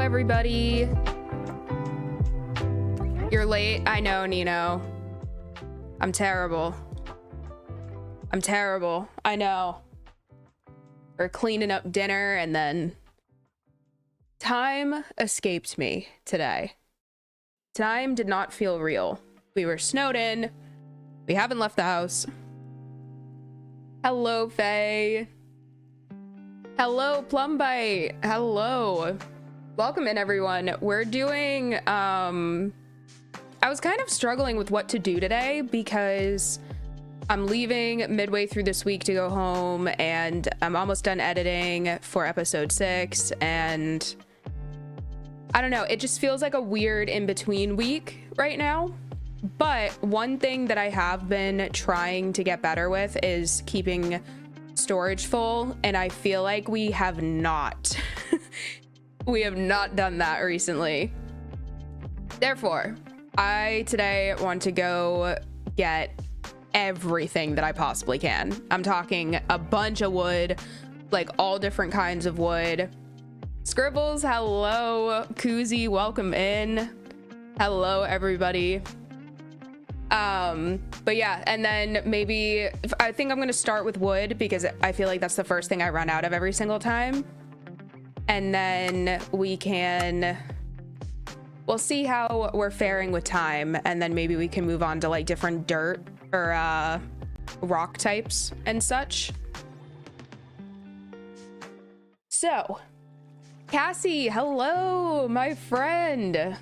everybody. You're late. I know, Nino. I'm terrible. I'm terrible. I know. We're cleaning up dinner and then time escaped me today. Time did not feel real. We were snowed in. We haven't left the house. Hello, Faye. Hello, Plumbite. Hello. Welcome in, everyone. We're doing, I was kind of struggling with what to do today because I'm leaving midway through this week to go home and I'm almost done editing for episode 6 and I don't know, it just feels like a weird in-between week right now. But one thing that I have been trying to get better with is keeping storage full, and I feel like we have not we have not done that recently. Therefore, I today want to go get everything that I possibly can. I'm talking a bunch of wood, like all different kinds of wood. Scribbles, hello. Koozie, welcome in. Hello, everybody. But yeah, and then maybe I think I'm gonna start with wood because I feel like that's the first thing I run out of every single time. And then we'll see how we're faring with time, and then maybe we can move on to like different dirt or rock types and such. So Cassie, hello, my friend.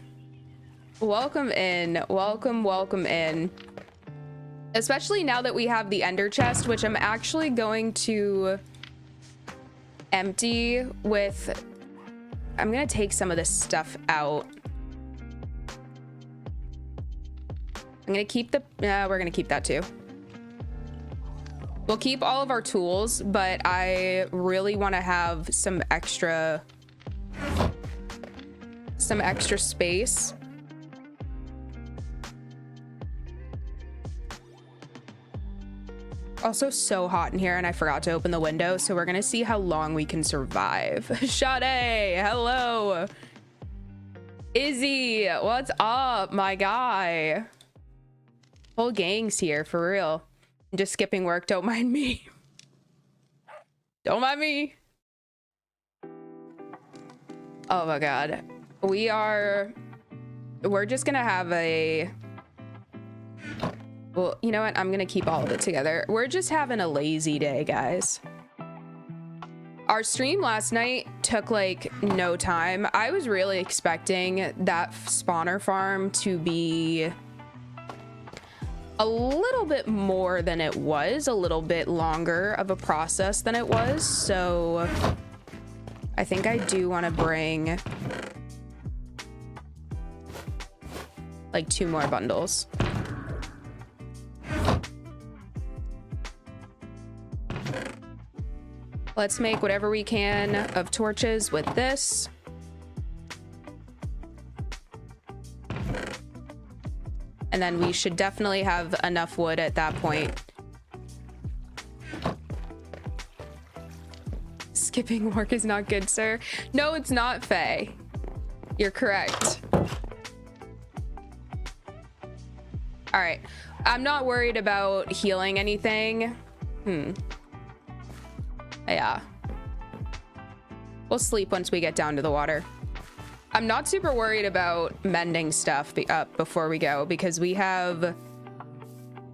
Welcome in. Welcome in. Especially now that we have the ender chest, which I'm actually going to empty with... I'm going to take some of this stuff out. I'm going to keep the... we're going to keep that too. We'll keep all of our tools, but I really want to have some extra space. Also so hot in here and I forgot to open the window, so we're gonna see how long we can survive. Sade, hello. Izzy, what's up, my guy? Whole gang's here for real. I'm just skipping work, don't mind me. Don't mind me. Oh my god. We're just gonna have a... Well, you know what? I'm gonna keep all of it together. We're just having a lazy day, guys. Our stream last night took like no time. I was really expecting that spawner farm to be a little bit more than it was, a little bit longer of a process than it was. So I think I do want to bring like 2 more bundles. Let's make whatever we can of torches with this. And then we should definitely have enough wood at that point. Skipping work is not good, sir. No, it's not, Faye. You're correct. All right. I'm not worried about healing anything. Yeah. We'll sleep once we get down to the water. I'm not super worried about mending stuff up before we go because we have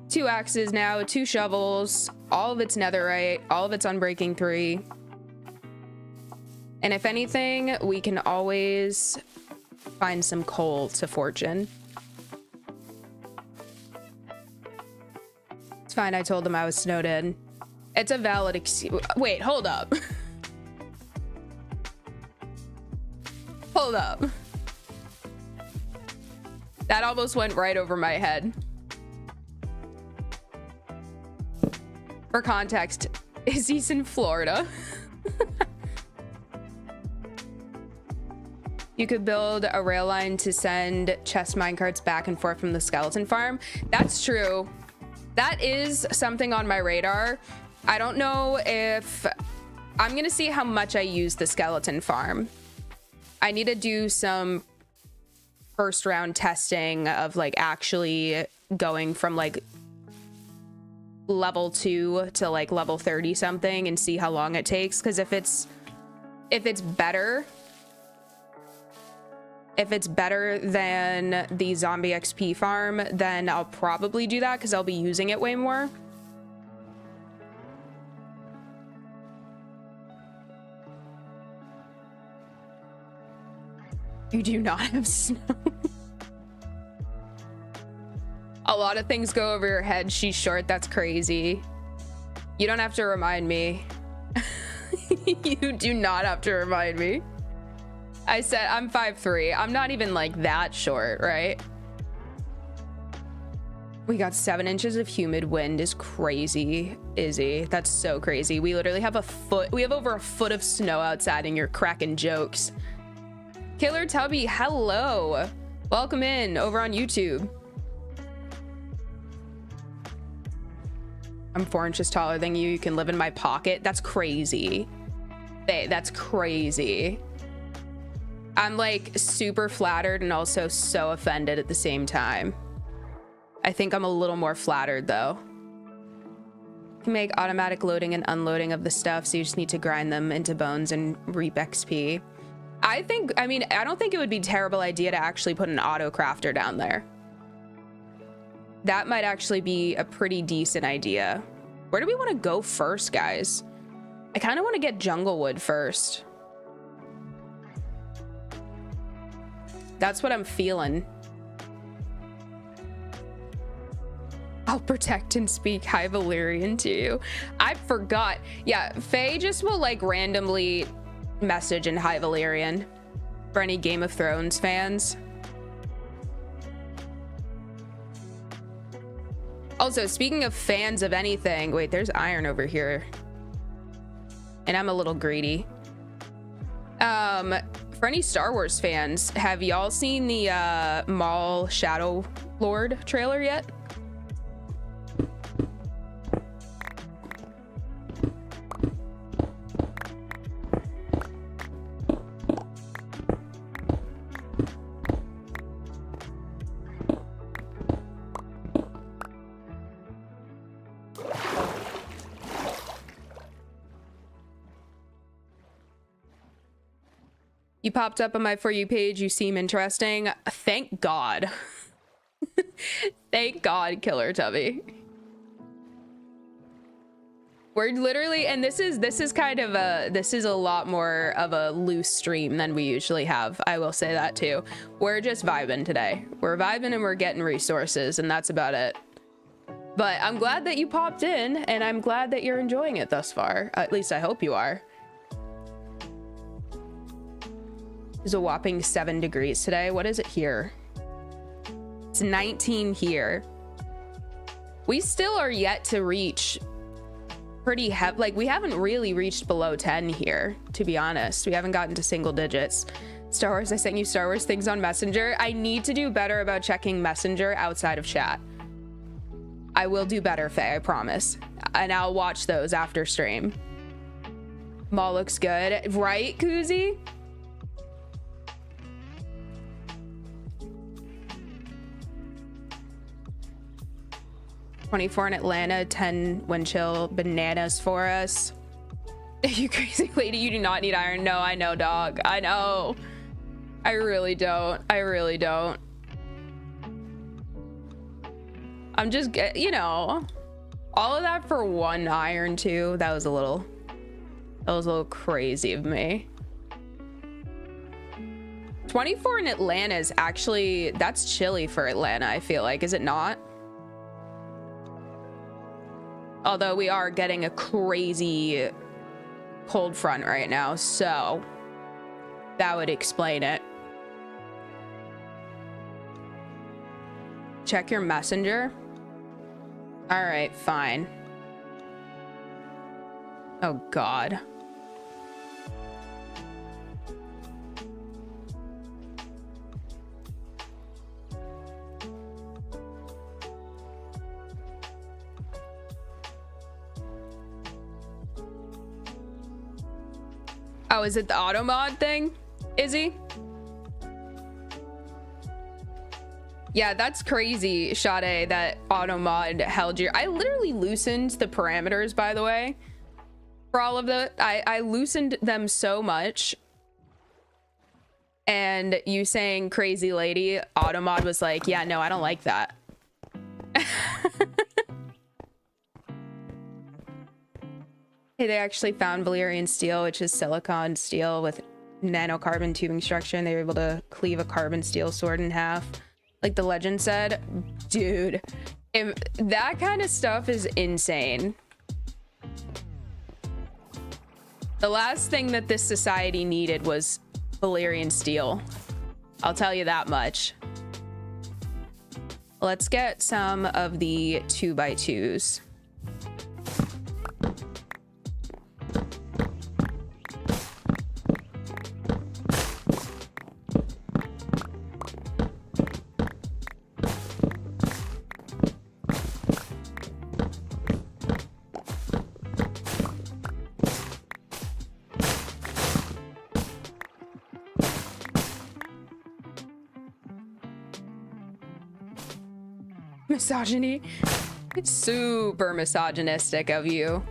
2 axes now, 2 shovels, all of it's netherite, all of it's unbreaking 3. And if anything, we can always find some coal to forge in. It's fine, I told them I was snowed in. It's a valid excuse. Wait, hold up. Hold up. That almost went right over my head. For context, Izzy's in Florida. You could build a rail line to send chest minecarts back and forth from the skeleton farm. That's true. That is something on my radar. I don't know if... I'm gonna see how much I use the skeleton farm. I need to do some first round testing of like actually going from like level 2 to like level 30 something and see how long it takes, because if it's better than the zombie XP farm, then I'll probably do that because I'll be using it way more. You do not have snow. A lot of things go over your head. She's short. That's crazy. You don't have to remind me. You do not have to remind me. I said I'm 5'3". I'm not even like that short, right? We got 7 inches of humid wind is crazy, Izzy. That's so crazy. We literally have we have over a foot of snow outside and you're cracking jokes. Killer Tubby, hello. Welcome in over on YouTube. I'm 4 inches taller than you. You can live in my pocket. That's crazy. That's crazy. I'm like super flattered and also so offended at the same time. I think I'm a little more flattered though. You can make automatic loading and unloading of the stuff, so you just need to grind them into bones and reap XP. I don't think it would be a terrible idea to actually put an auto crafter down there. That might actually be a pretty decent idea. Where do we want to go first, guys? I kind of want to get jungle wood first. That's what I'm feeling. I'll protect and speak High Valyrian to you. I forgot. Yeah, Faye just will like randomly message in High Valyrian for any Game of Thrones fans. Also, speaking of fans of anything, wait, there's iron over here. And I'm a little greedy. For any Star Wars fans, have y'all seen the Maul Shadow Lord trailer yet? You popped up on my For You page. You seem interesting. Thank God. Thank God, Killer Tubby. We're literally, and this is kind of this is a lot more of a loose stream than we usually have. I will say that too. We're just vibing today. We're vibing and we're getting resources, and that's about it. But I'm glad that you popped in, and I'm glad that you're enjoying it thus far. At least I hope you are. It's a whopping 7 degrees today. What is it here? It's 19 here. We still are yet to reach pretty heavy. Like, we haven't really reached below 10 here, to be honest. We haven't gotten to single digits. Star Wars, I sent you Star Wars things on Messenger. I need to do better about checking Messenger outside of chat. I will do better, Faye, I promise. And I'll watch those after stream. Maul looks good. Right, Koozie? 24 in Atlanta, 10 wind chill, bananas for us. You crazy lady, you do not need iron. No, I know, dog. I know. I really don't. I really don't. I'm just, you know, all of that for 1 iron too. That was a little crazy of me. 24 in Atlanta is actually, that's chilly for Atlanta, I feel like. Is it not? Although we are getting a crazy cold front right now, so that would explain it. Check your messenger. All right, fine. Oh God. Oh, is it the auto mod thing, Izzy? Yeah, that's crazy, Sade, that automod held you. I literally loosened the parameters, by the way, for all of the... I loosened them so much. And you saying crazy lady, automod was like, yeah, no, I don't like that. Hey, they actually found Valyrian steel, which is silicon steel with nanocarbon tubing structure, and they were able to cleave a carbon steel sword in half. Like the legend said, dude, if that kind of stuff is insane. The last thing that this society needed was Valyrian steel. I'll tell you that much. Let's get some of the 2x2s. Misogyny. It's super misogynistic of you.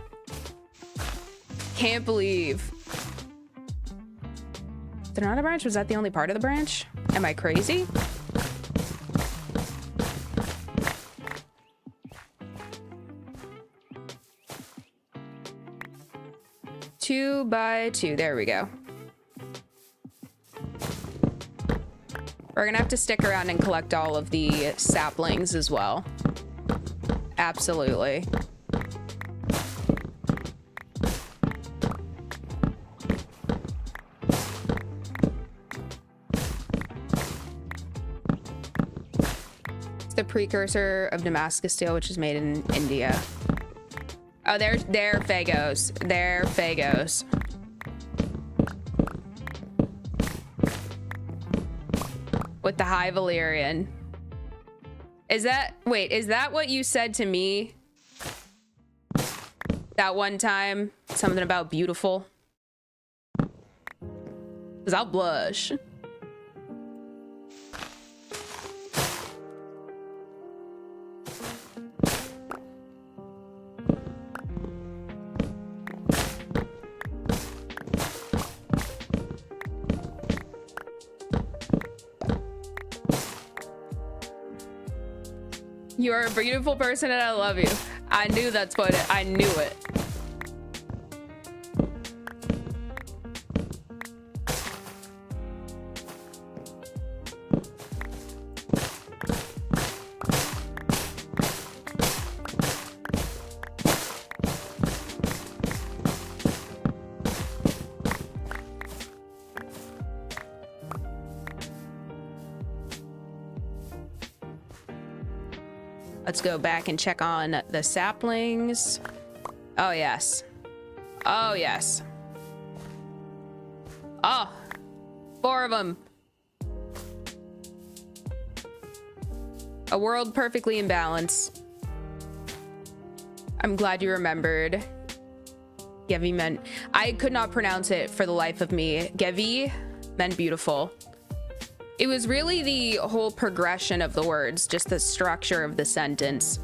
Can't believe. The Nana branch, was that the only part of the branch? Am I crazy? Two by two, there we go. We're gonna have to stick around and collect all of the saplings as well. Absolutely. It's the precursor of Damascus steel, which is made in India. Oh, they're Phagos. They're Phagos. With the high Valyrian. Is that... Wait, is that what you said to me? That one time? Something about beautiful? Because I'll blush. You're a beautiful person and I love you. I knew that's what it... I knew it. Let's go back and check on the saplings. Oh, yes. Oh, yes. Oh, 4 of them. A world perfectly in balance. I'm glad you remembered. Gevi meant... I could not pronounce it for the life of me. Gevi meant beautiful. It was really the whole progression of the words, just the structure of the sentence.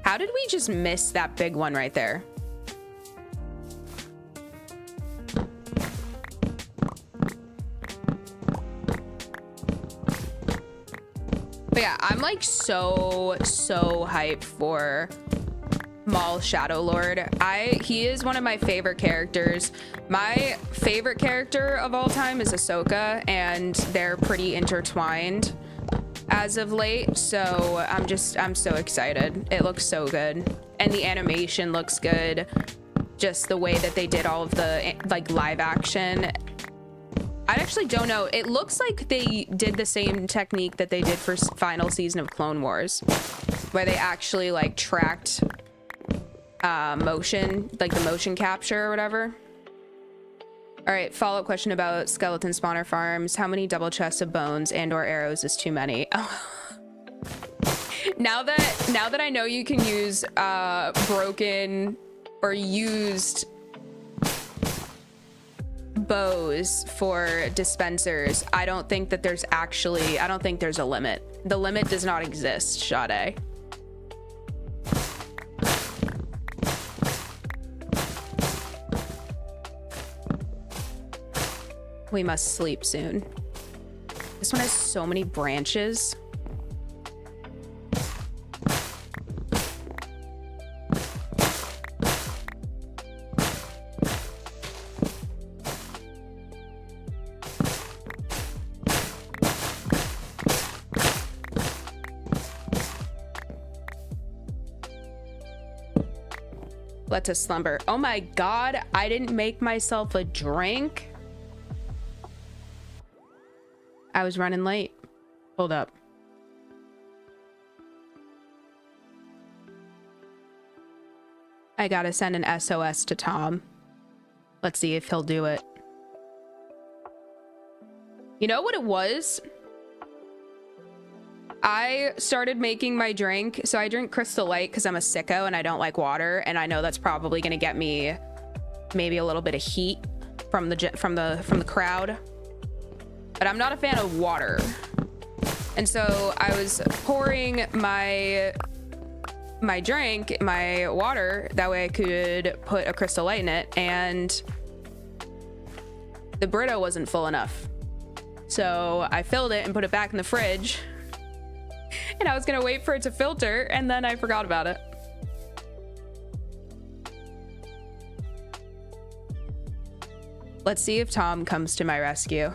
How did we just miss that big one right there? But yeah, I'm like so hyped for Maul Shadowlord. He is one of my favorite characters. My favorite character of all time is Ahsoka, and they're pretty intertwined as of late, so I'm so excited. It looks so good, and the animation looks good. Just the way that they did all of the like live action. I actually don't know. It looks like they did the same technique that they did for final season of Clone Wars, where they actually like tracked motion, like the motion capture or whatever. All right, follow-up question about skeleton spawner farms. How many double chests of bones and or arrows is too many? Now that I know you can use broken or used bows for dispensers, I don't think that there's actually, I don't think there's a limit. The limit does not exist, Sade. We must sleep soon. This one has so many branches. Let us slumber. Oh my God, I didn't make myself a drink. I was running late. Hold up. I gotta send an SOS to Tom. Let's see if he'll do it. You know what it was? I started making my drink. So I drink Crystal Light because I'm a sicko and I don't like water. And I know that's probably gonna get me maybe a little bit of heat from the crowd. But I'm not a fan of water. And so I was pouring my drink, my water, that way I could put a Crystal Light in it, and the Brita wasn't full enough. So I filled it and put it back in the fridge. And I was gonna wait for it to filter, and then I forgot about it. Let's see if Tom comes to my rescue.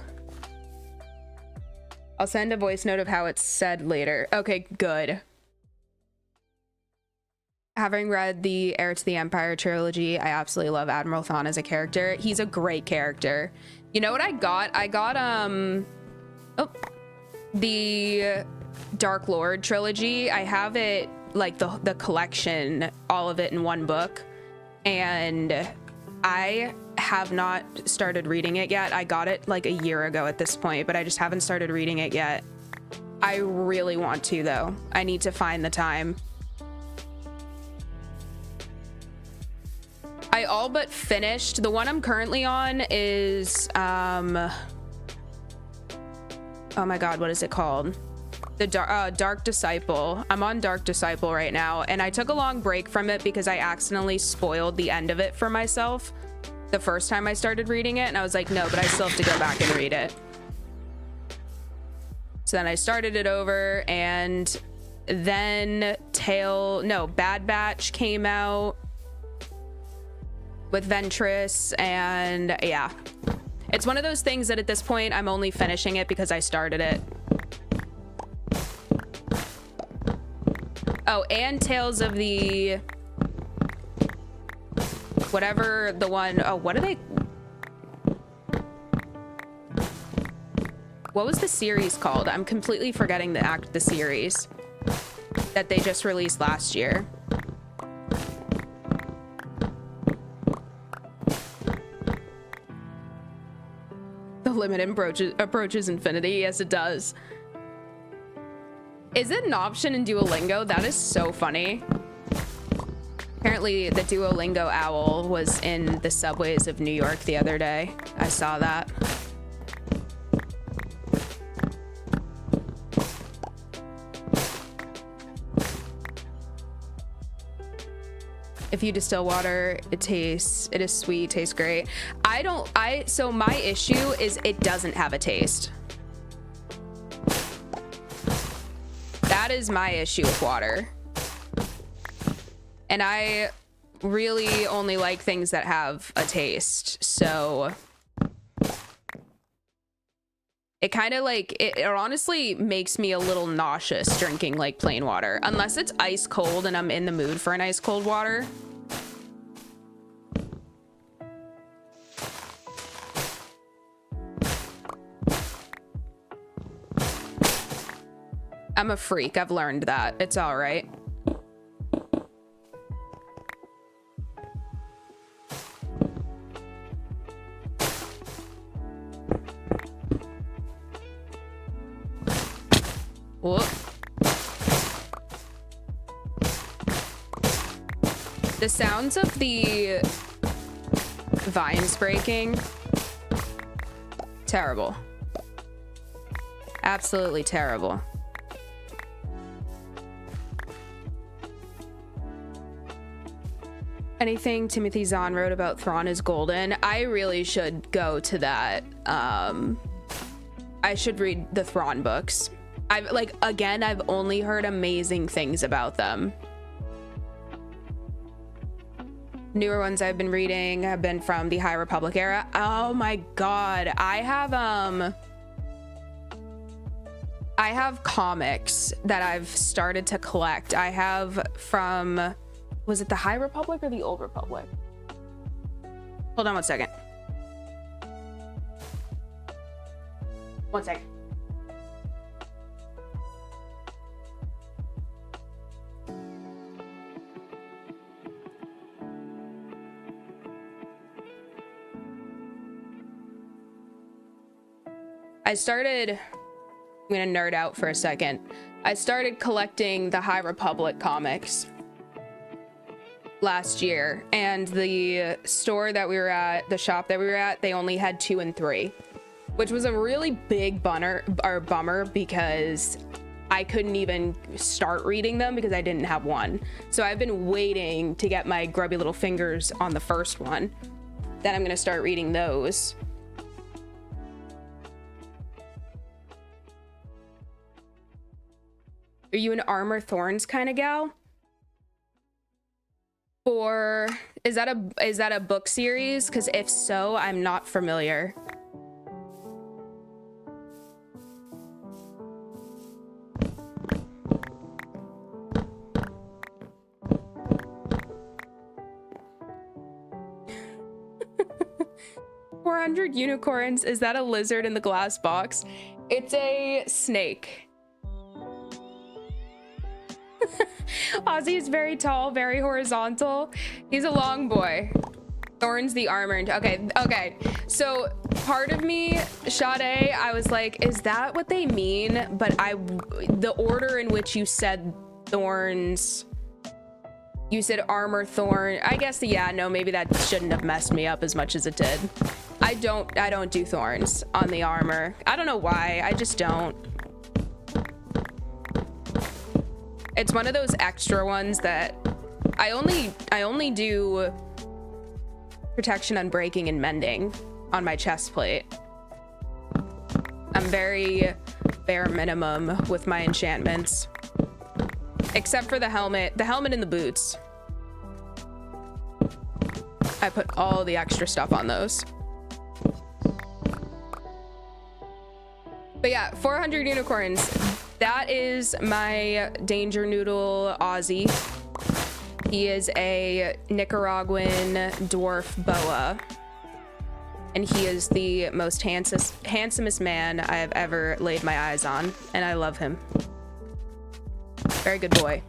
I'll send a voice note of how it's said later. Okay, good. Having read the Heir to the Empire trilogy, I absolutely love Admiral Thrawn as a character. He's a great character. You know what I got? I got, the Dark Lord trilogy. I have it, like, the collection, all of it in one book. And I have not started reading it yet. I got it like a year ago at this point, but I just haven't started reading it yet. I really want to, though. I need to find the time. I all but finished. The one I'm currently on is, oh my God, what is it called? The Dark Disciple. I'm on Dark Disciple right now, and I took a long break from it because I accidentally spoiled the end of it for myself the first time I started reading it, and I was like, no, but I still have to go back and read it. So then I started it over, and then Bad Batch came out with Ventress, and yeah. It's one of those things that at this point, I'm only finishing it because I started it. Oh, and Tales of the... whatever the one... Oh, what are they... What was the series called? I'm completely forgetting the series that they just released last year. The limit approaches infinity. Yes, it does. Is it an option in Duolingo? That is so funny. Apparently, the Duolingo owl was in the subways of New York the other day. I saw that. If you distill water, it is sweet, tastes great. So my issue is it doesn't have a taste. That is my issue with water. And I really only like things that have a taste. So it kind of like, it honestly makes me a little nauseous drinking like plain water. Unless it's ice cold and I'm in the mood for an ice cold water. I'm a freak. I've learned that. It's all right. Whoop. The sounds of the vines breaking Terrible. Absolutely terrible. Anything Timothy Zahn wrote about Thrawn is golden. I really should go to that. I should read the Thrawn books. I've only heard amazing things about them. Newer ones I've been reading have been from the High Republic era. Oh my god, I have comics that I've started to collect. I have from, was it the High Republic or the Old Republic? Hold on one second. One second. I'm gonna nerd out for a second. I started collecting the High Republic comics last year, and the store that we were at, the shop that we were at, they only had 2 and 3, which was a really big bummer because I couldn't even start reading them because I didn't have 1. So I've been waiting to get my grubby little fingers on the first one. Then I'm gonna start reading those. Are you an Armor Thorns kind of gal? Or is that a book series? Because if so, I'm not familiar. "400 unicorns. Is that a lizard in the glass box?" It's a snake. Ozzy is very tall, very horizontal. He's a long boy. Thorns the armor. Okay. So part of me, Sade, I was like, is that what they mean? But the order in which you said thorns, you said armor thorn. I guess, yeah, no, maybe that shouldn't have messed me up as much as it did. I don't do thorns on the armor. I don't know why. I just don't. It's one of those extra ones that I only do protection, unbreaking, and mending on my chest plate. I'm very bare minimum with my enchantments, except for the helmet and the boots. I put all the extra stuff on those. But yeah, 400 unicorns. That is my Danger Noodle Ozzy. He is a Nicaraguan dwarf boa. And he is the most handsomest man I have ever laid my eyes on. And I love him. Very good boy.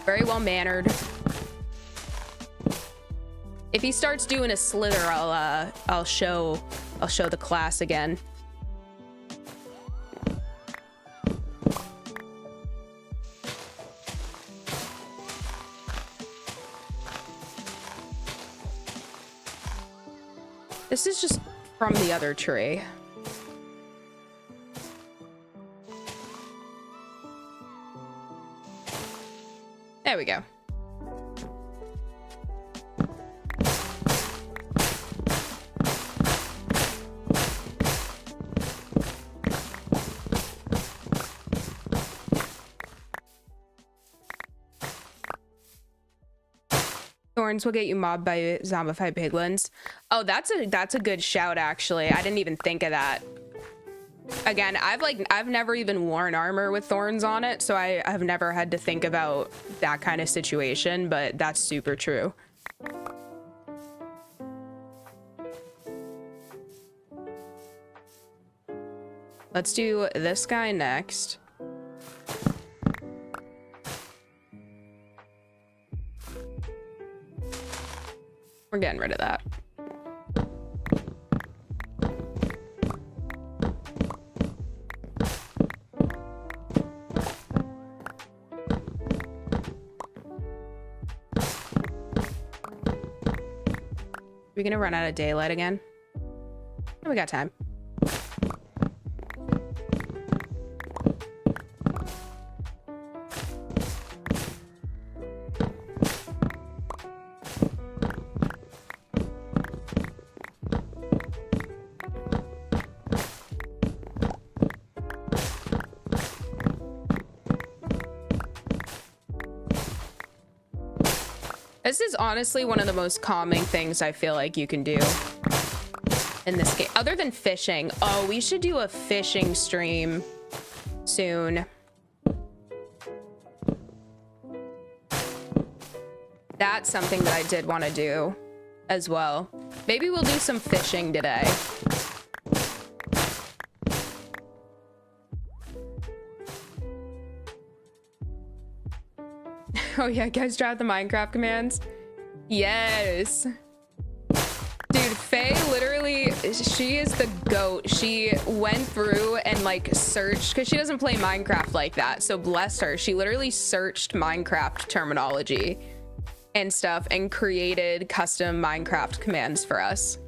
Very well mannered. If he starts doing a slither, I'll show the class again. This is just from the other tree. There we go. Thorns will get you mobbed by zombified piglins. Oh, that's a good shout, actually. I didn't even think of that. Again, I've never even worn armor with thorns on it, so I've never had to think about that kind of situation, but that's super true. Let's do this guy next. We're getting rid of that. We're gonna run out of daylight again. We got time. This is honestly one of the most calming things I feel like you can do in this game, other than fishing. Oh, we should do a fishing stream soon. That's something that I did want to do as well. Maybe we'll do some fishing today. Oh yeah, guys, try out the Minecraft commands. Yes. Dude, Faye literally, she is the GOAT. She went through and like searched, because she doesn't play Minecraft like that. So bless her. She literally searched Minecraft terminology and stuff and created custom Minecraft commands for us.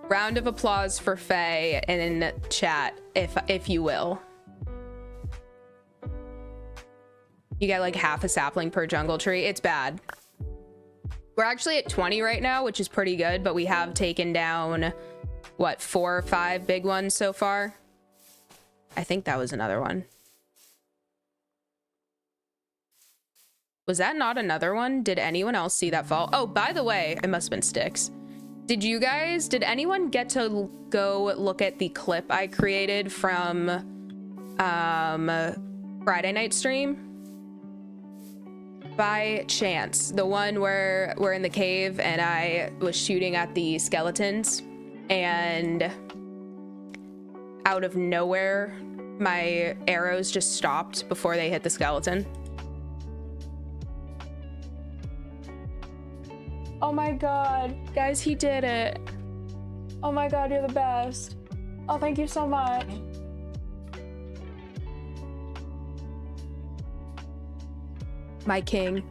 Round of applause for Faye in chat, if you will. You get like half a sapling per jungle tree. It's bad. We're actually at 20 right now, which is pretty good, but we have taken down, what, 4 or 5 big ones so far? I think that was another one. Was that not another one? Did anyone else see that fall? Oh, by the way, it must have been sticks. Did anyone get to go look at the clip I created from Friday night stream? By chance, the one where we're in the cave and I was shooting at the skeletons and out of nowhere my arrows just stopped before they hit the skeleton. Oh my god, guys, he did it. Oh my god, you're the best. Oh, thank you so much. My king.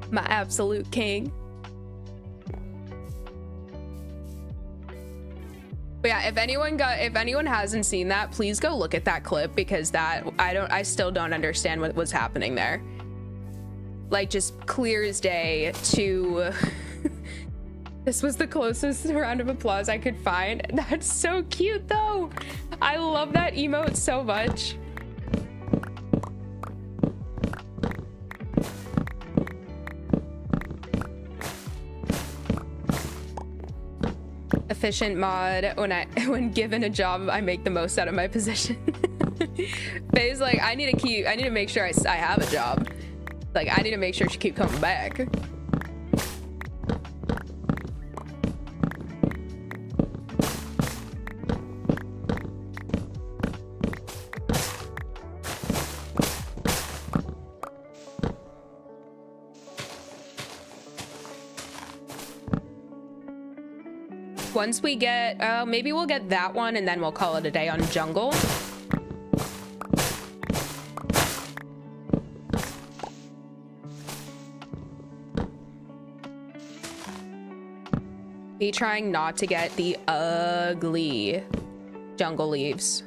My absolute king. But yeah, if anyone hasn't seen that, please go look at that clip, because I still don't understand what was happening there. Like, just clear as day to this was the closest round of applause I could find. That's so cute though. I love that emote so much. Efficient mod. When given a job, I make the most out of my position. Faye's like, I need to make sure I have a job. Like, I need to make sure she keep coming back. Once we get, maybe we'll get that one and then we'll call it a day on jungle. Me trying not to get the ugly jungle leaves.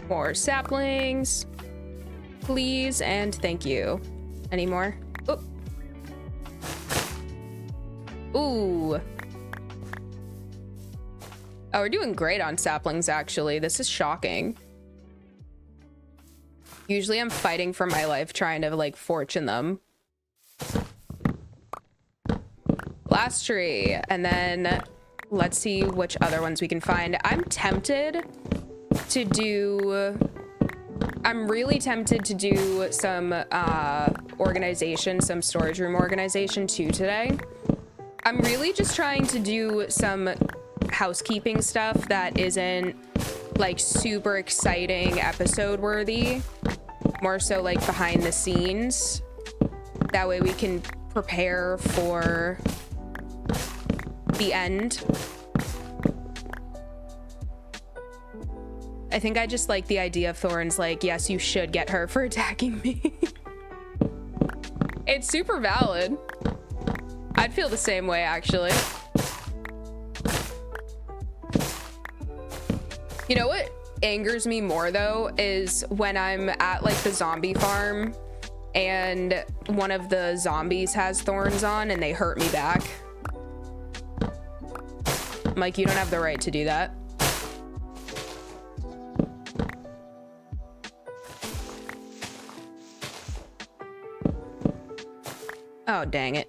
More saplings, please, and thank you. Any more? Oh. Ooh. Oh, we're doing great on saplings, actually. This is shocking. Usually I'm fighting for my life trying to, like, fortune them. Last tree, and then let's see which other ones we can find. I'm really tempted to do some organization, some storage room organization too today. I'm really just trying to do some housekeeping stuff that isn't like super exciting episode worthy, more so like behind the scenes. That way we can prepare for the end. I think I just like the idea of Thorin's like, yes, you should get her for attacking me. It's super valid. I'd feel the same way, actually. You know what angers me more, though, is when I'm at, like, the zombie farm and one of the zombies has thorns on and they hurt me back. I'm like, you don't have the right to do that. Oh, dang it.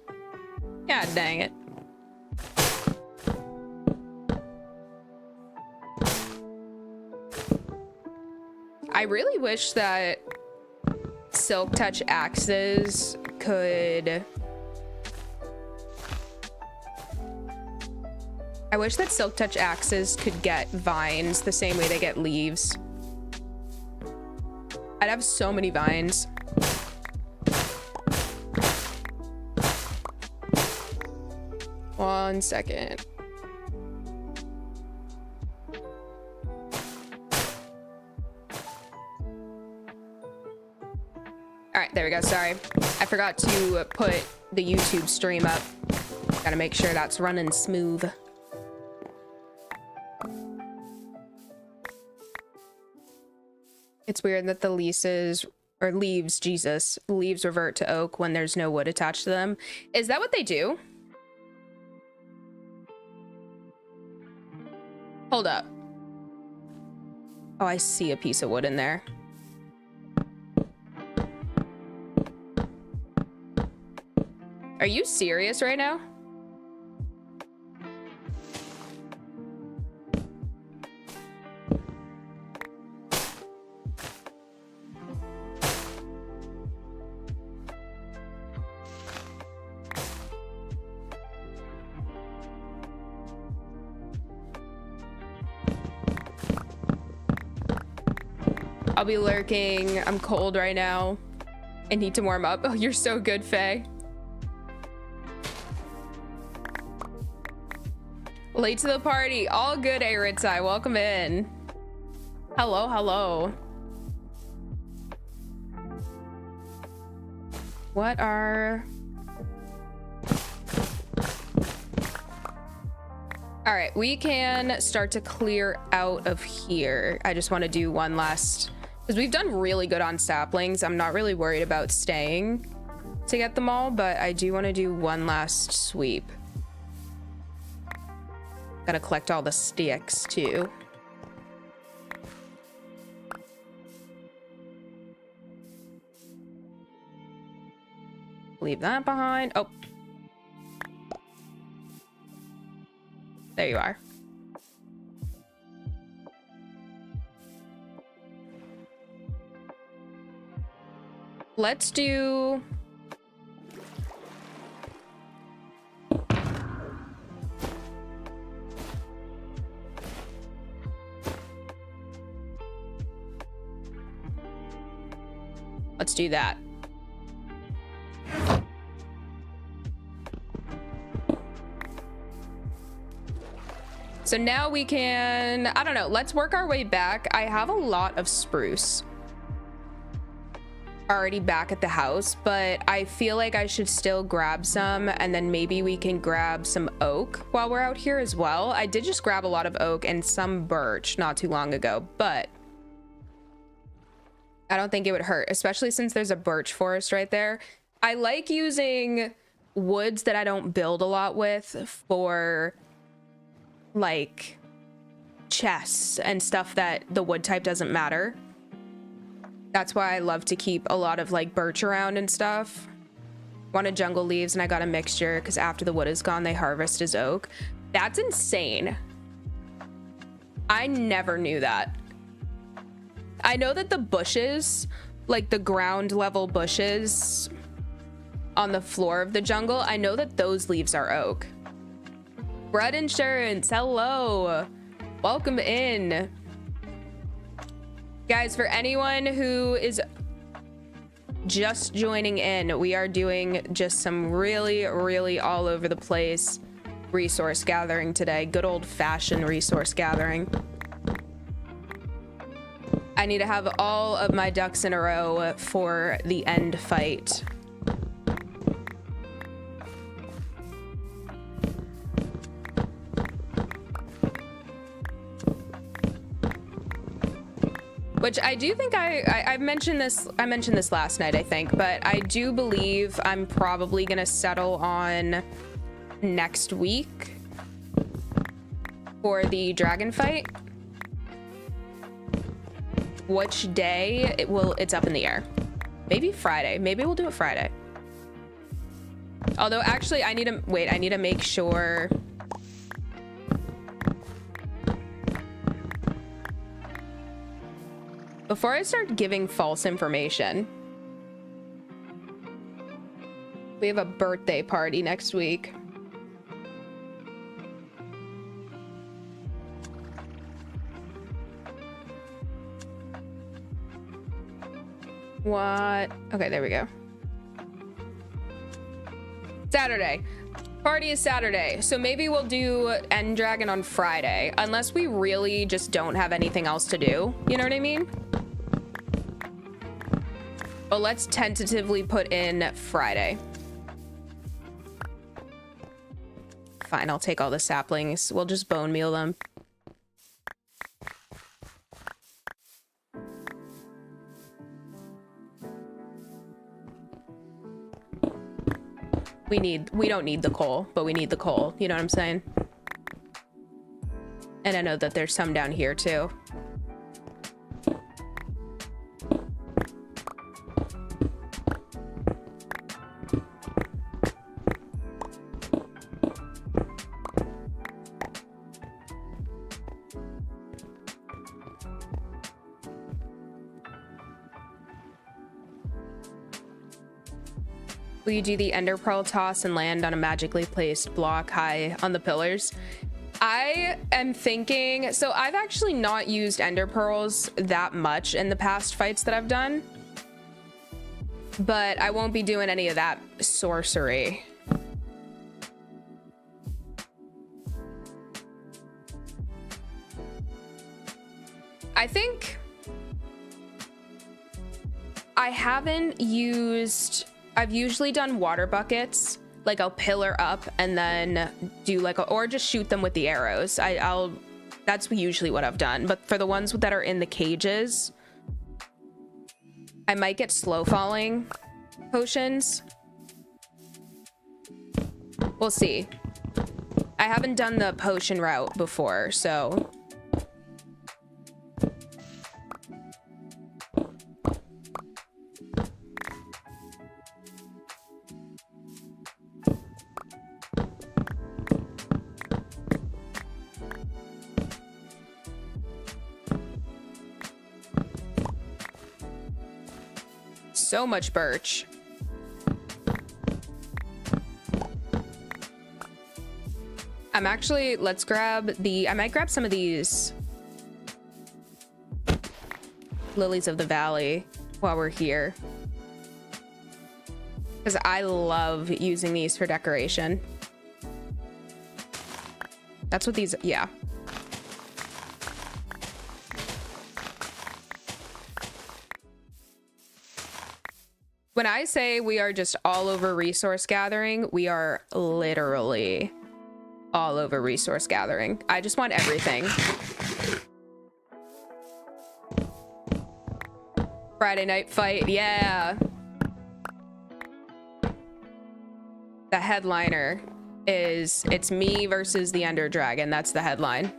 God dang it. I really wish that Silk Touch axes could... I wish that Silk Touch axes could get vines the same way they get leaves. I'd have so many vines. One second. All right, there we go. Sorry. I forgot to put the YouTube stream up. Gotta make sure that's running smooth. It's weird that the leaves revert to oak when there's no wood attached to them. Is that what they do? Hold up. Oh, I see a piece of wood in there. Are you serious right now? I'll be lurking. I'm cold right now. I need to warm up. Oh, you're so good, Faye. Late to the party. All good, Aritzai. Welcome in. Hello, hello. What are... All right, we can start to clear out of here. I just want to do one last... Because we've done really good on saplings. I'm not really worried about staying to get them all, but I do want to do one last sweep. Gotta collect all the sticks, too. Leave that behind. Oh. There you are. Let's do... Let's do that. So now we can, I don't know, let's work our way back. I have a lot of spruce already back at the house, but I feel like I should still grab some, and then maybe we can grab some oak while we're out here as well. I did just grab a lot of oak and some birch not too long ago, but I don't think it would hurt, especially since there's a birch forest right there. I like using woods that I don't build a lot with for like chests and stuff that the wood type doesn't matter. That's why I love to keep a lot of like birch around and stuff. Wanted jungle leaves and I got a mixture because after the wood is gone, they harvest as oak. That's insane. I never knew that. I know that the bushes, like the ground level bushes on the floor of the jungle, I know that those leaves are oak. Bread Insurance, hello. Welcome in. Guys, for anyone who is just joining in, we are doing just some really all over the place resource gathering today. Good old-fashioned resource gathering. I need to have all of my ducks in a row for the end fight. Which I do think I mentioned this last night, I think, but I do believe I'm probably gonna settle on next week for the dragon fight. Which day it's up in the air. Maybe Friday. Maybe we'll do it Friday. Although actually I need to make sure. Before I start giving false information, we have a birthday party next week. What? Okay, there we go. Saturday. Party is Saturday, so maybe we'll do End Dragon on Friday, unless we really just don't have anything else to do. You know what I mean? But let's tentatively put in Friday. Fine, I'll take all the saplings. We'll just bone meal them. We don't need the coal, but we need the coal. You know what I'm saying? And I know that there's some down here too. Will you do the ender pearl toss and land on a magically placed block high on the pillars? I am thinking, so I've actually not used ender pearls that much in the past fights that I've done, but I won't be doing any of that sorcery. I think I haven't used, I've usually done water buckets. Like I'll pillar up and then do like or just shoot them with the arrows. That's usually what I've done. But for the ones that are in the cages, I might get slow falling potions. We'll see. I haven't done the potion route before, so. So much birch. I'm actually, let's grab the, I might grab some of these lilies of the valley while we're here, because I love using these for decoration. That's what these, yeah. When I say we are just all over resource gathering, we are literally all over resource gathering. I just want everything. Friday night fight, yeah. The headliner is, it's me versus the Ender Dragon. That's the headline.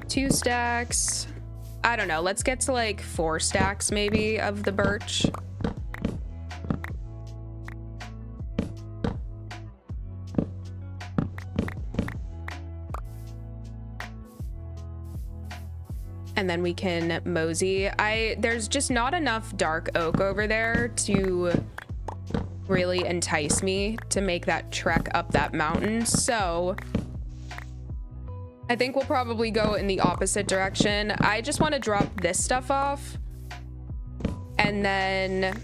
Two stacks. I don't know. Let's get to like 4 stacks maybe of the birch. And then we can mosey. There's just not enough dark oak over there to really entice me to make that trek up that mountain. So I think we'll probably go in the opposite direction. I just want to drop this stuff off. And then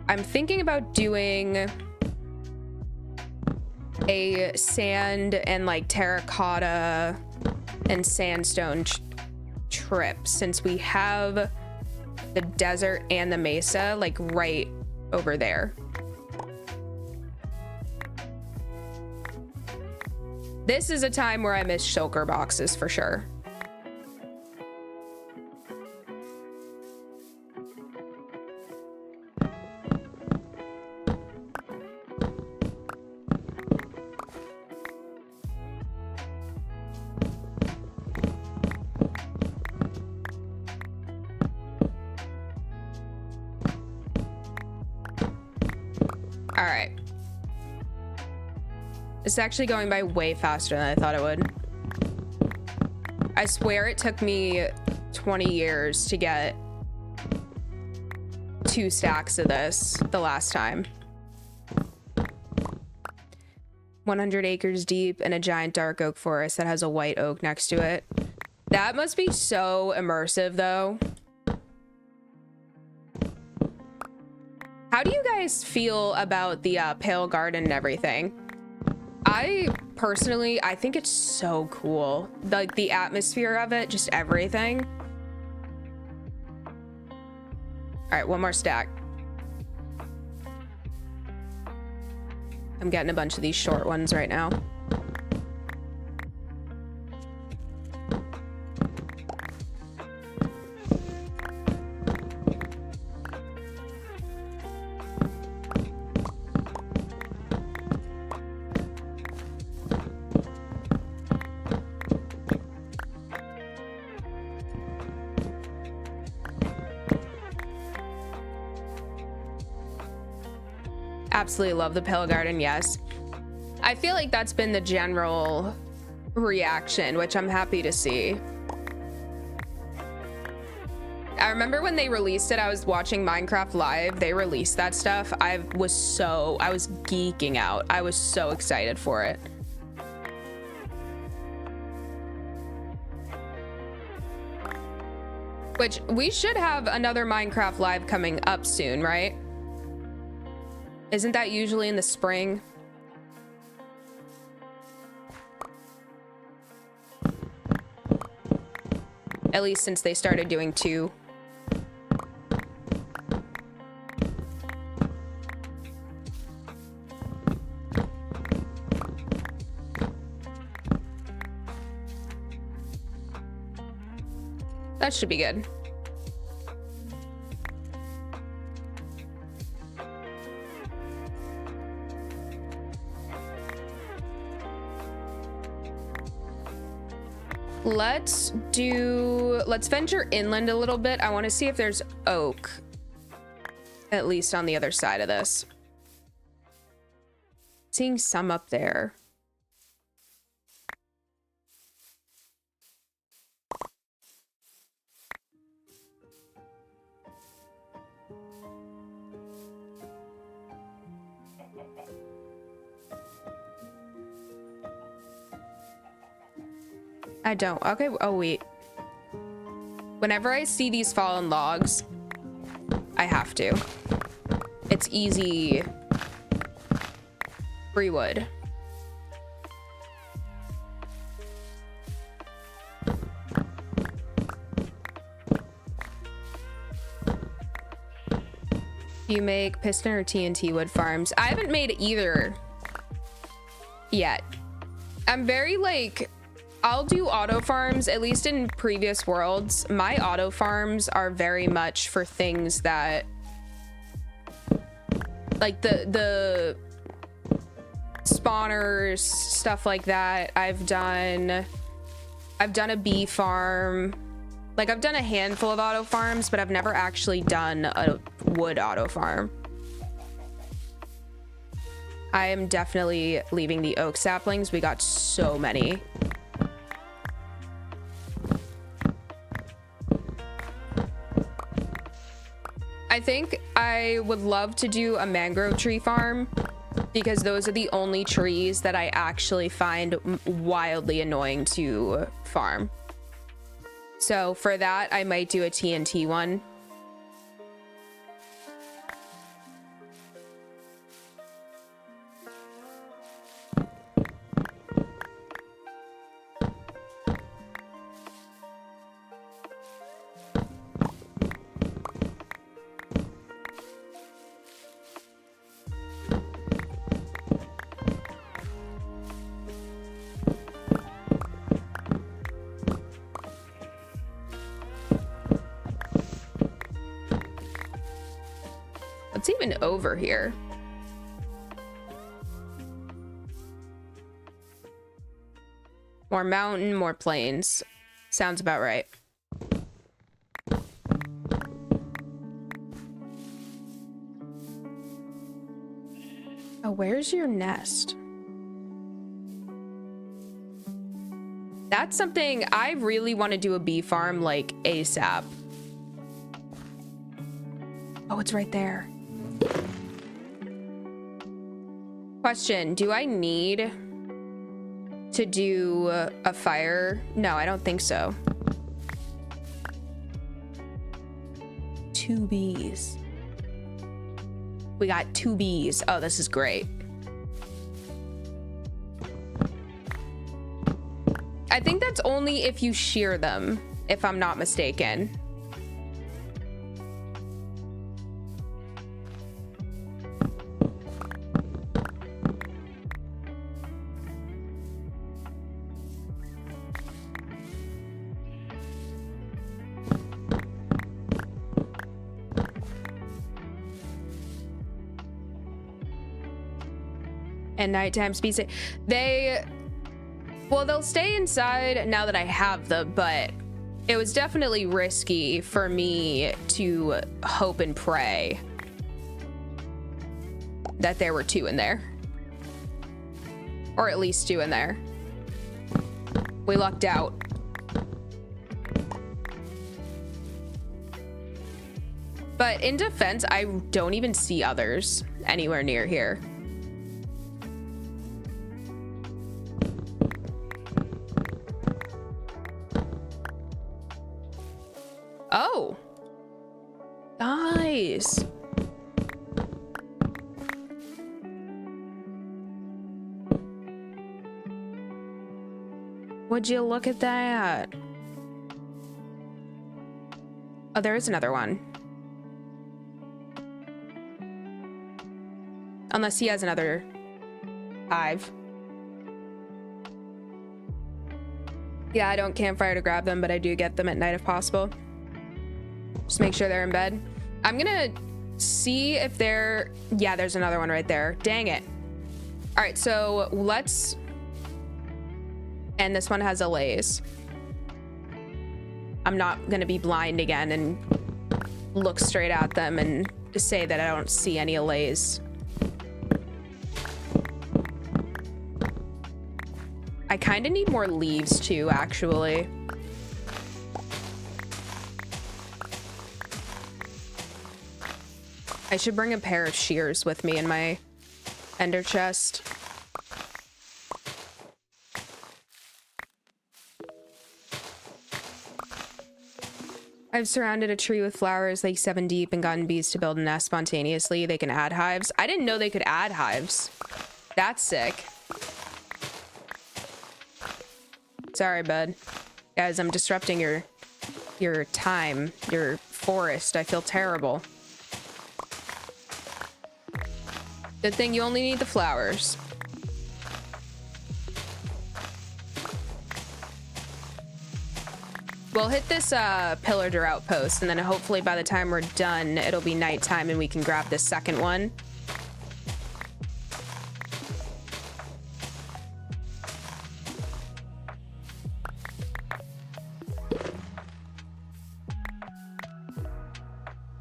I'm thinking about doing a sand and like terracotta and sandstone trip, since we have the desert and the mesa like right over there. This is a time where I miss shulker boxes for sure. All right. It's actually going by way faster than I thought it would. I swear it took me 20 years to get 2 stacks of this the last time. 100 acres deep in a giant dark oak forest that has a white oak next to it. That must be so immersive though. How do you guys feel about the Pale Garden and everything? I personally think it's so cool. Like the atmosphere of it, just everything. All right, 1 more stack. I'm getting a bunch of these short ones right now. Absolutely love the Pale Garden, yes. I feel like that's been the general reaction, which I'm happy to see. I remember when they released it, I was watching Minecraft Live. They released that stuff. I was geeking out. I was so excited for it. Which we should have another Minecraft Live coming up soon, right? Isn't that usually in the spring? At least since they started doing 2. That should be good. Let's venture inland a little bit. I want to see if there's oak, at least on the other side of this. Seeing some up there. I don't. Okay. Oh, wait. Whenever I see these fallen logs, I have to. It's easy. Free wood. You make piston or TNT wood farms? I haven't made either yet. I'm very like... I'll do auto farms, at least in previous worlds. My auto farms are very much for things that like the spawners, stuff like that. I've done a bee farm. Like, I've done a handful of auto farms, but I've never actually done a wood auto farm. I am definitely leaving the oak saplings. We got so many. I think I would love to do a mangrove tree farm because those are the only trees that I actually find wildly annoying to farm. So for that, I might do a TNT one. What's even over here? More mountain, more plains. Sounds about right. Oh, where's your nest? That's something I really want to do, a bee farm like ASAP. Oh, it's right there. Question, do I need to do a fire? No, I don't think so. 2 bees. We got 2 bees. Oh, this is great. I think that's only if you shear them, if I'm not mistaken. And nighttime speed, they'll stay inside now that I have them, but it was definitely risky for me to hope and pray that there were 2 in there, or at least 2 in there. We lucked out. But in defense, I don't even see others anywhere near here. Oh, nice. Would you look at that? Oh, there is another one. Unless he has another hive. Yeah, I don't campfire to grab them, but I do get them at night if possible. Just make sure they're in bed. I'm gonna see if they're... Yeah, there's another one right there. Dang it. All right, so let's... And this one has allays. I'm not gonna be blind again and look straight at them and say that I don't see any allays. I kind of need more leaves too, actually. I should bring a pair of shears with me in my ender chest. I've surrounded a tree with flowers like 7 deep and gotten bees to build a nest spontaneously. They can add hives. I didn't know they could add hives. That's sick. Sorry, bud. Guys, I'm disrupting your time, your forest. I feel terrible. Good thing you only need the flowers. We'll hit this pillager outpost, and then hopefully by the time we're done, it'll be nighttime and we can grab this second one.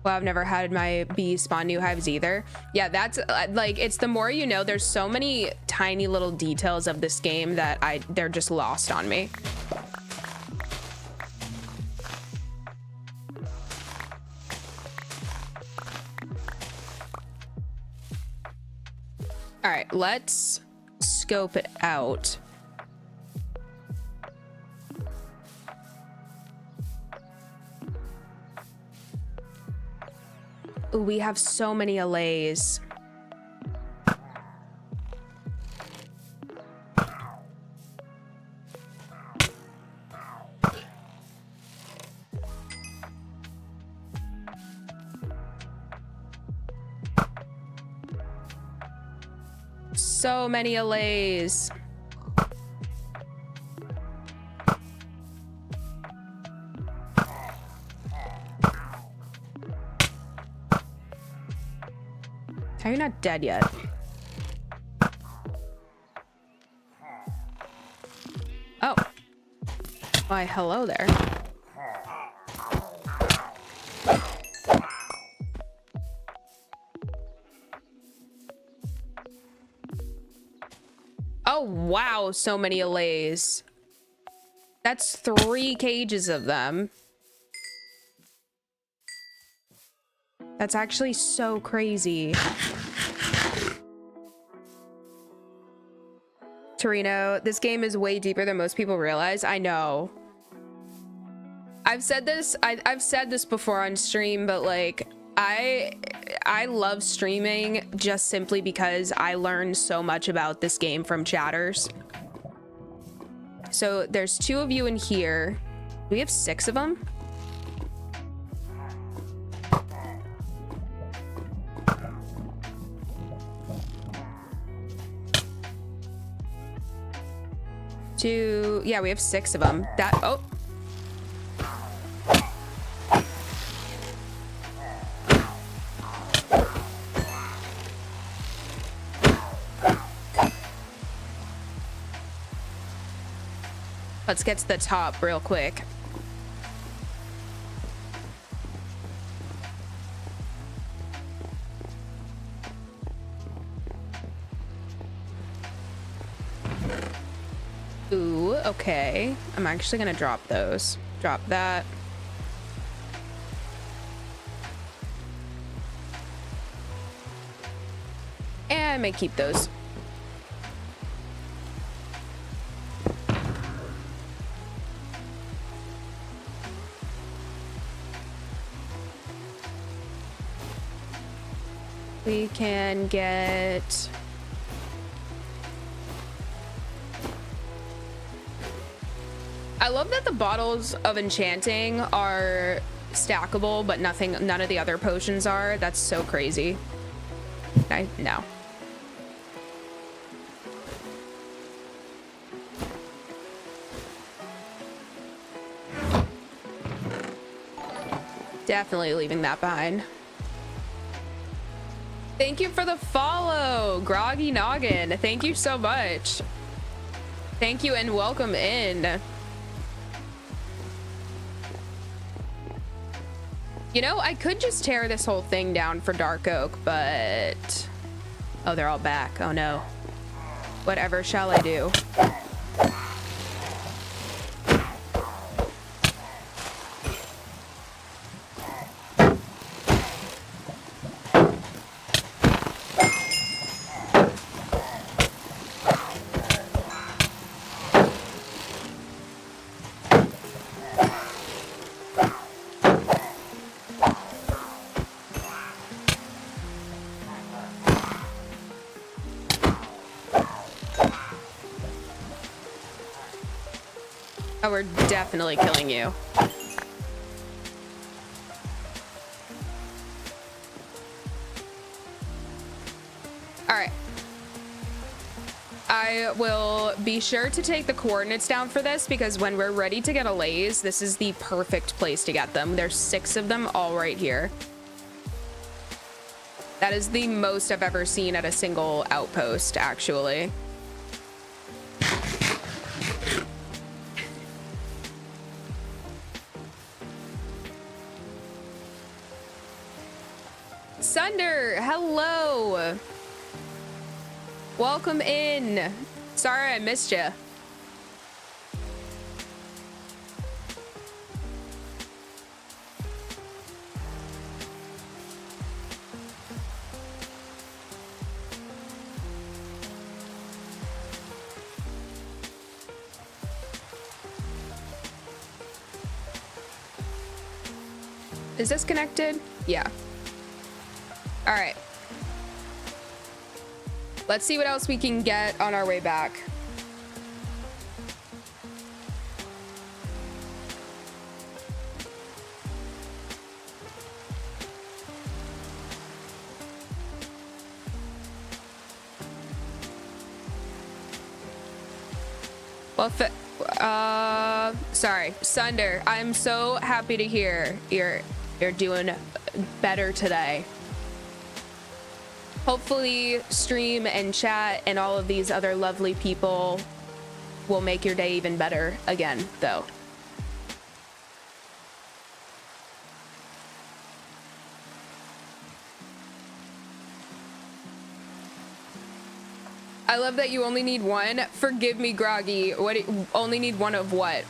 Well, I've never had my bees spawn new hives either. Yeah, that's like, it's the more you know. There's so many tiny little details of this game that they're just lost on me. All right, let's scope it out. Ooh, we have so many allays. So many allays. How are you not dead yet? Oh. Why, hello there. Oh, wow, so many allays. That's 3 cages of them. That's actually so crazy. Torino, this game is way deeper than most people realize. I know. I've said this, I've said this before on stream, but like, I love streaming just simply because I learned so much about this game from chatters. So there's 2 of you in here. Do we have 6 of them? Yeah, we have 6 of them. Oh. Let's get to the top real quick. Ooh, okay. I'm actually gonna drop those. Drop that. And I may keep those. We can get... I love that the bottles of enchanting are stackable, but none of the other potions are. That's so crazy. No. Definitely leaving that behind. Thank you for the follow, Groggy Noggin. Thank you so much. Thank you and welcome in. You know, I could just tear this whole thing down for Dark Oak, but... Oh, they're all back. Oh, no. Whatever shall I do? Oh, we're definitely killing you. All right. I will be sure to take the coordinates down for this because when we're ready to get allays, this is the perfect place to get them. There's 6 of them all right here. That is the most I've ever seen at a single outpost, actually. Sunder, hello. Welcome in. Sorry I missed you. Is this connected? Yeah. All right. Let's see what else we can get on our way back. Well, sorry, Sunder, I'm so happy to hear you're doing better today. Hopefully stream and chat and all of these other lovely people will make your day even better again, though. I love that you only need one. Forgive me, Groggy. What? Only need one of what?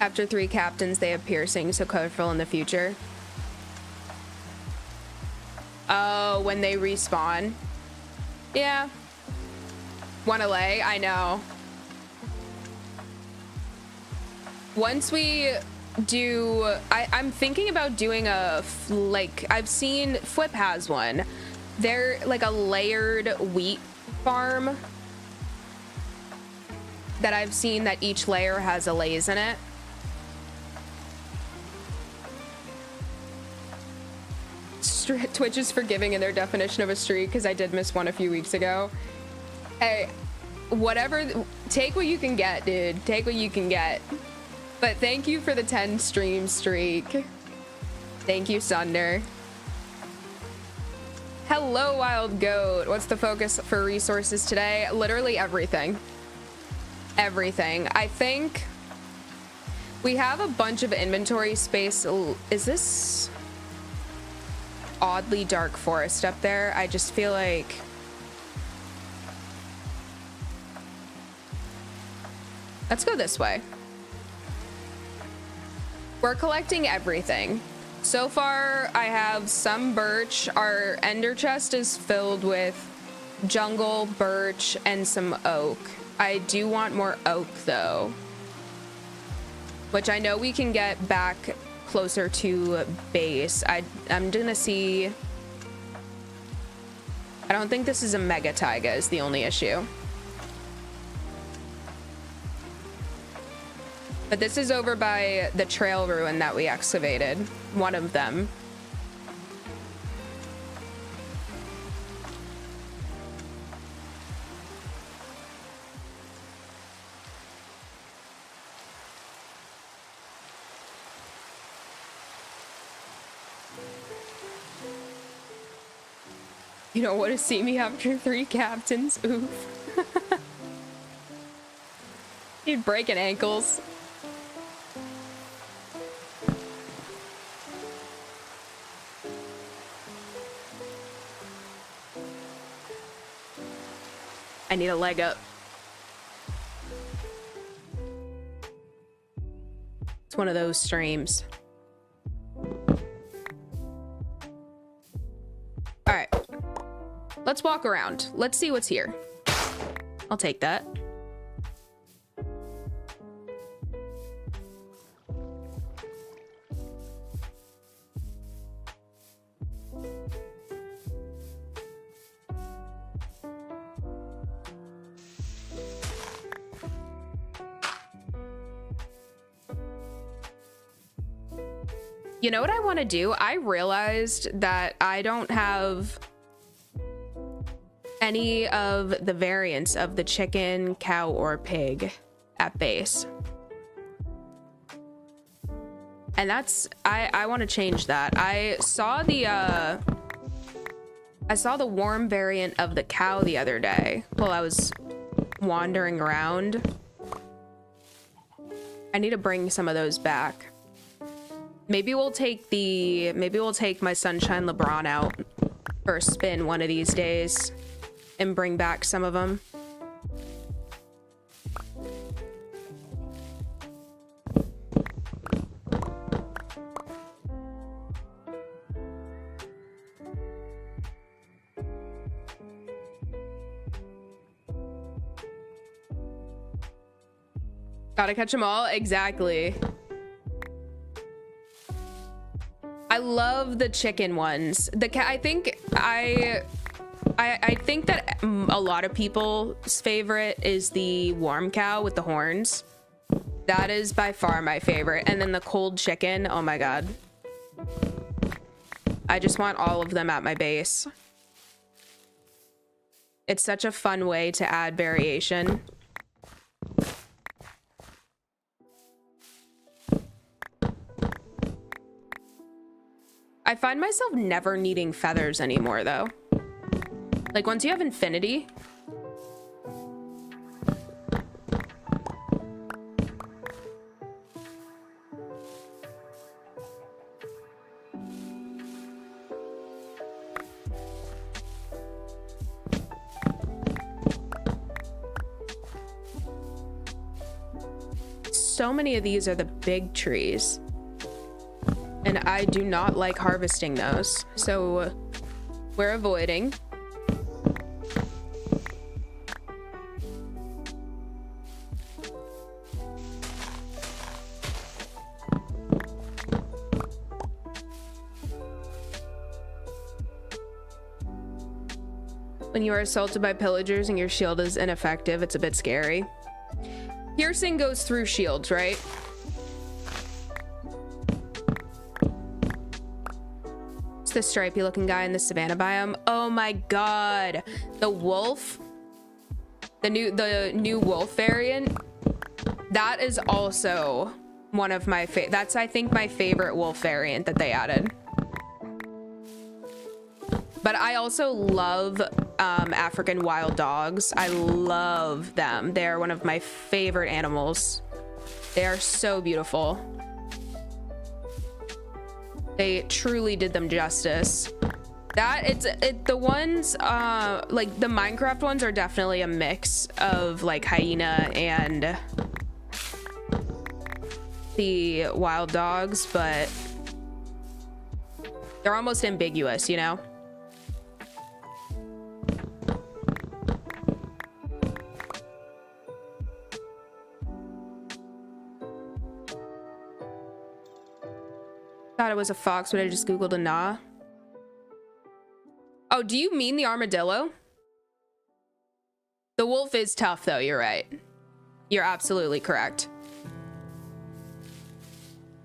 After 3 captains, they have piercing, so colorful in the future. Oh, when they respawn. Yeah. Wanna lay? I know. Once we do, I'm thinking about doing a, like, I've seen Flip has one. They're like a layered wheat farm that I've seen that each layer has a lays in it. Twitch is forgiving in their definition of a streak because I did miss one a few weeks ago. Hey, whatever, take what you can get, dude. Take what you can get. But thank you for the 10 stream streak. Thank you, Sunder. Hello, Wild Goat. What's the focus for resources today? Literally everything. Everything. I think we have a bunch of inventory space. Is this oddly dark forest up there? I just feel like let's go this way. We're collecting everything. So far, I have some birch. Our ender chest is filled with jungle, birch, and some oak. I do want more oak, though, which I know we can get back closer to base. I'm gonna see. I don't think this is a mega taiga is the only issue. But this is over by the trail ruin that we excavated. One of them. You don't want to see me after 3 captains. Oof. You'd breaking ankles. I need a leg up. It's one of those streams. All right. Let's walk around. Let's see what's here. I'll take that. You know what I want to do? I realized that I don't have any of the variants of the chicken, cow, or pig at base. And that's, I want to change that. I saw the warm variant of the cow the other day while I was wandering around. I need to bring some of those back. Maybe we'll take my Sunshine LeBron out for a spin one of these days and bring back some of them. Gotta catch them all. Exactly. I love the chicken ones. I think that a lot of people's favorite is the warm cow with the horns. That is by far my favorite. And then the cold chicken. Oh my God. I just want all of them at my base. It's such a fun way to add variation. I find myself never needing feathers anymore, though. Like, once you have infinity... So many of these are the big trees. And I do not like harvesting those, so we're avoiding. When you are assaulted by pillagers and your shield is ineffective, it's a bit scary. Piercing goes through shields, right? The stripy looking guy in the savannah biome. Oh my God, the wolf, the new wolf variant, that is also one of my that's I think my favorite wolf variant that they added. But I also love African wild dogs. I love them. They're one of my favorite animals. They are so beautiful. They truly did them justice. The ones like the Minecraft ones are definitely a mix of like hyena and the wild dogs, but they're almost ambiguous, you know? Thought it was a fox, but I just googled a nah. Oh, do you mean the armadillo? The wolf is tough though, you're right. You're absolutely correct.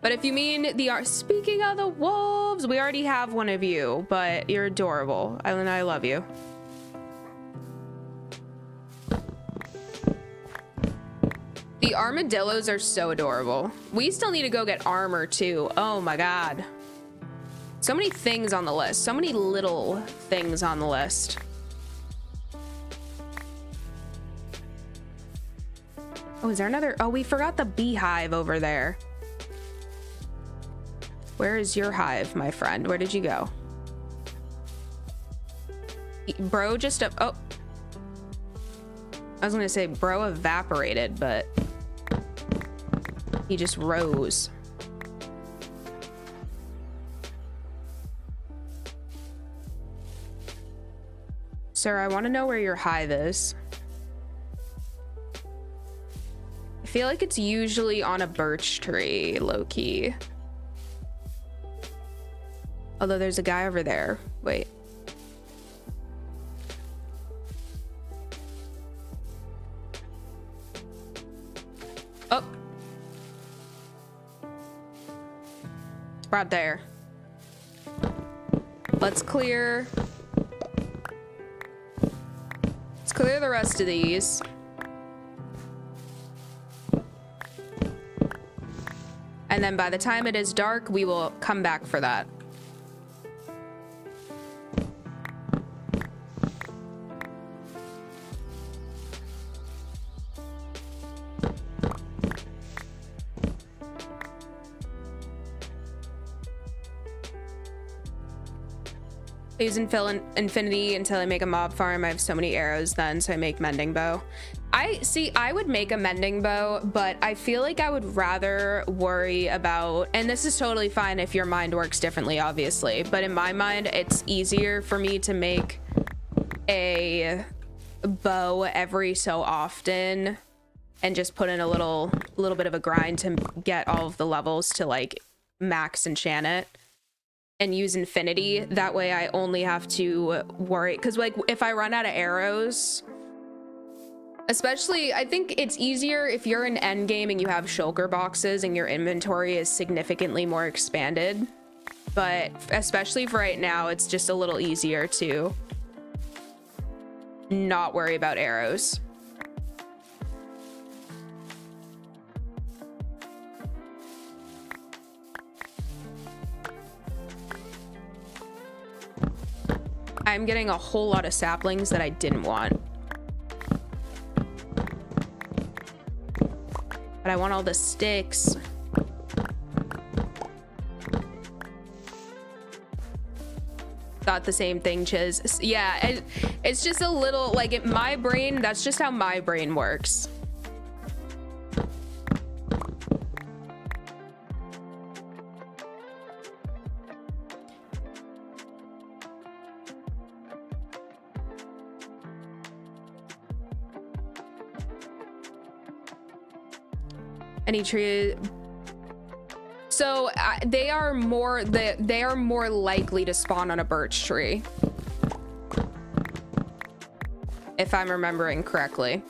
But if you mean speaking of the wolves, we already have one of you, but you're adorable. I love you. The armadillos are so adorable. We still need to go get armor too. Oh my God. So many things on the list. So many little things on the list. Oh, is there another? Oh, we forgot the beehive over there. Where is your hive, my friend? Where did you go? Bro just... Oh. I was gonna say bro evaporated, but... he just rose. Sir, I want to know where your hive is. I feel like it's usually on a birch tree, low-key. Although there's a guy over there. Wait. Oh. Right there. Let's clear the rest of these. And then by the time it is dark, we will come back for that. I use infinity until I make a mob farm. I have so many arrows then, so I make mending bow. I would make a mending bow, but I feel like I would rather worry about, and this is totally fine if your mind works differently, obviously, but in my mind, it's easier for me to make a bow every so often and just put in a little bit of a grind to get all of the levels to like max enchant it and use infinity. That way I only have to worry, because like if I run out of arrows, especially I think it's easier if you're in end game and you have shulker boxes and your inventory is significantly more expanded, but especially for right now, it's just a little easier to not worry about arrows. I'm getting a whole lot of saplings that I didn't want. But I want all the sticks. Thought the same thing, Chiz. Yeah, it's just a little, like, my brain, that's just how my brain works. Any tree. So they are more likely to spawn on a birch tree, if I'm remembering correctly.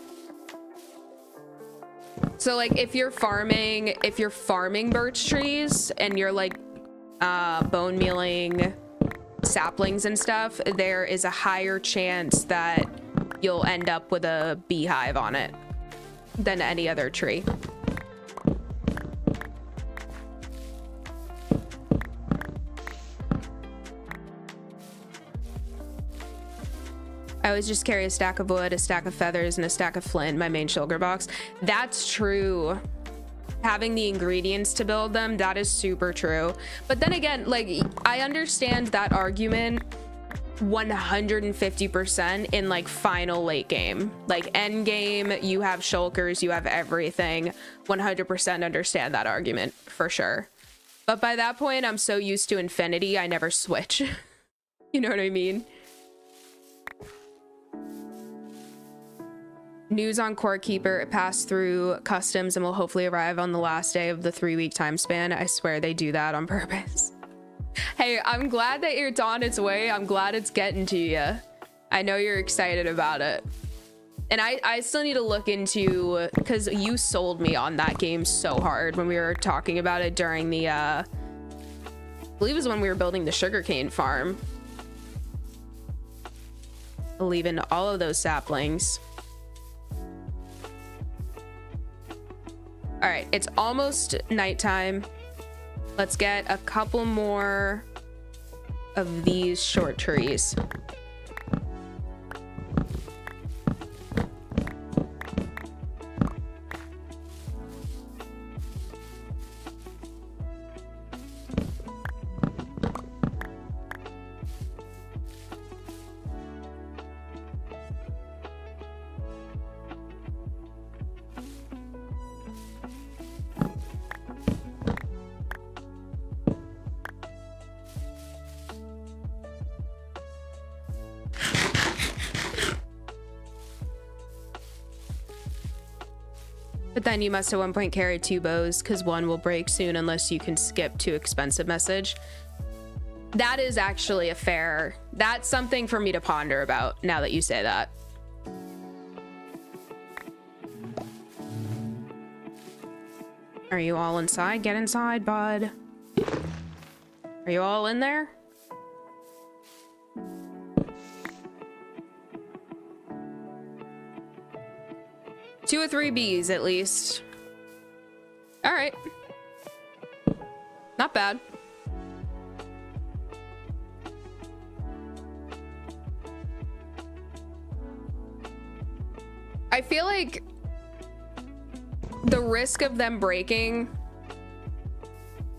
So like if you're farming birch trees and you're like bone mealing saplings and stuff, there is a higher chance that you'll end up with a beehive on it than any other tree. I always just carry a stack of wood, a stack of feathers, and a stack of flint in my main shulker box. That's true. Having the ingredients to build them, that is super true. But then again, like, I understand that argument 150% in like final late game. Like end game, you have shulkers, you have everything. 100% understand that argument for sure. But by that point, I'm so used to infinity, I never switch. You know what I mean? News on Core Keeper. It passed through customs and will hopefully arrive on the last day of the 3-week time span. I swear they do that on purpose. Hey, I'm glad that it's on its way. I'm glad it's getting to you. I know you're excited about it. And I still need to look into, because you sold me on that game so hard when we were talking about it during the, I believe it was when we were building the sugarcane farm. Believe in all of those saplings. All right, it's almost nighttime. Let's get a couple more of these short trees. But then you must at one point carry 2 bows because one will break soon unless you can skip too expensive message. That is actually a fair, that's something for me to ponder about now that you say that. Are you all inside? Get inside, bud. Are you all in there? Two or 3 bees at least. All right. Not bad. I feel like the risk of them breaking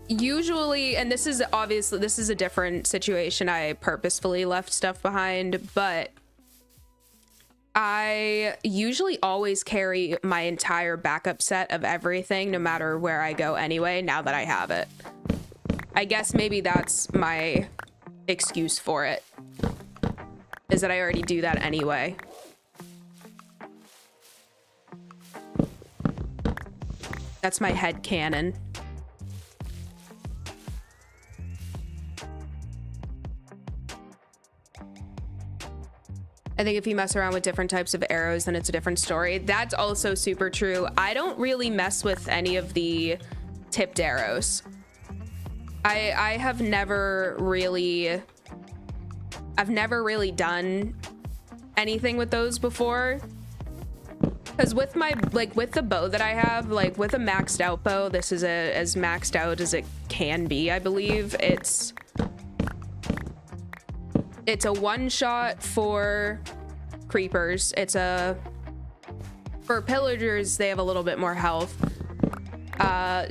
usually, and this is obviously, this is a different situation. I purposefully left stuff behind, but I usually always carry my entire backup set of everything, no matter where I go anyway, now that I have it. I guess maybe that's my excuse for it, is that I already do that anyway. That's my head canon. I think if you mess around with different types of arrows, then it's a different story. That's also super true. I don't really mess with any of the tipped arrows. I have never really... I've never really done anything with those before. Because with my, like, with the bow that I have, like, with a maxed out bow, this is as maxed out as it can be, I believe. It's a one shot for creepers. For pillagers, they have a little bit more health.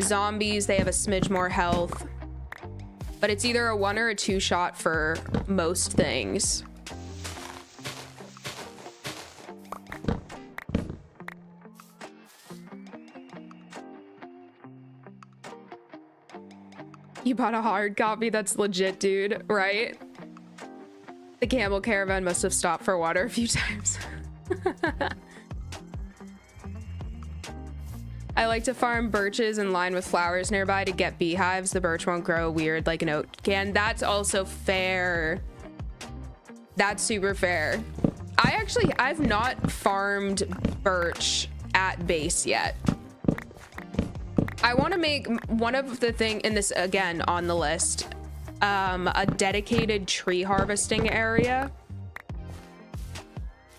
Zombies, they have a smidge more health. But it's either a one or a two shot for most things. You bought a hard copy? That's legit, dude, right? The camel caravan must have stopped for water a few times. I like to farm birches in line with flowers nearby to get beehives. The birch won't grow weird like an oak can. That's also fair. That's super fair. I've not farmed birch at base yet. I want to make one of the thing in this, again, on the list, a dedicated tree harvesting area.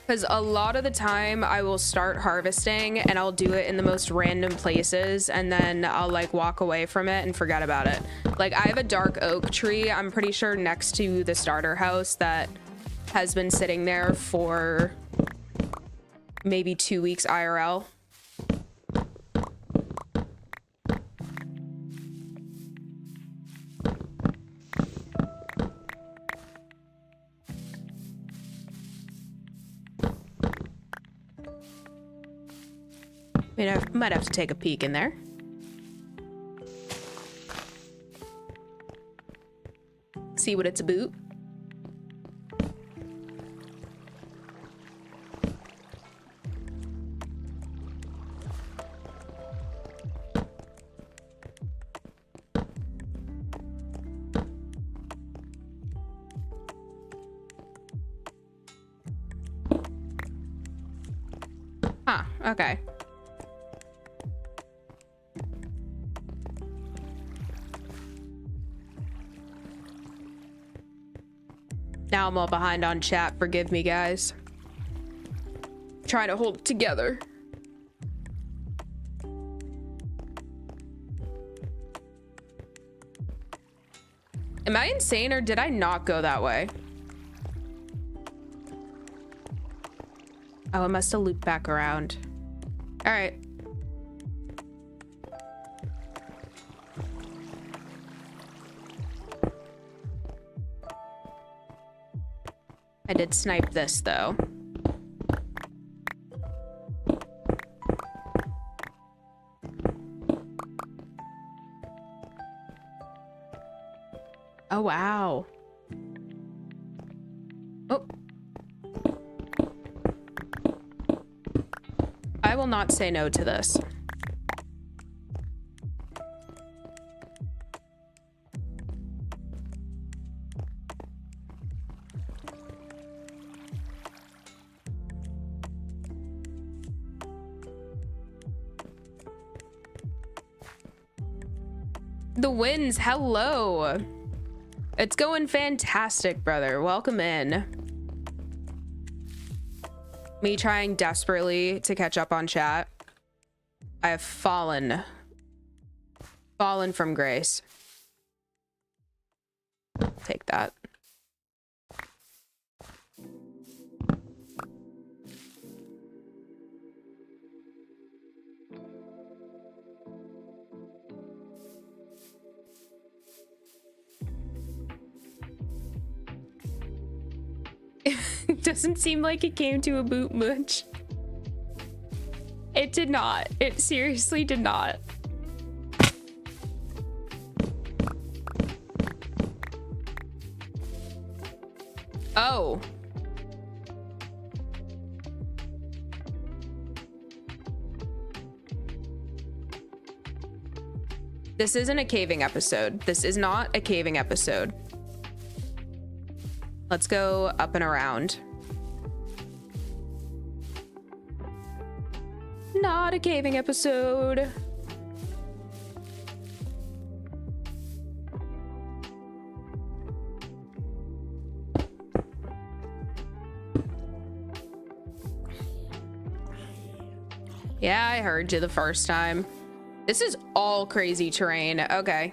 Because a lot of the time I will start harvesting and I'll do it in the most random places, and then I'll like walk away from it and forget about it. Like, I have a dark oak tree, I'm pretty sure next to the starter house, that has been sitting there for maybe 2 weeks IRL. I might have to take a peek in there. See what it's about. Huh, okay. Now I'm all behind on chat. Forgive me, guys. Trying to hold it together. Am I insane, or did I not go that way? Oh, I must have looped back around. All right. I did snipe this, though. Oh, wow. Oh. I will not say no to this. The Winds, hello. It's going fantastic, brother. Welcome in. Me trying desperately to catch up on chat. I have fallen from grace. Take that. It doesn't seem like it came to a boot much. It did not. It seriously did not. Oh. This isn't a caving episode. This is not a caving episode. Let's go up and around. Not a caving episode. Yeah, I heard you the first time. This is all crazy terrain. Okay.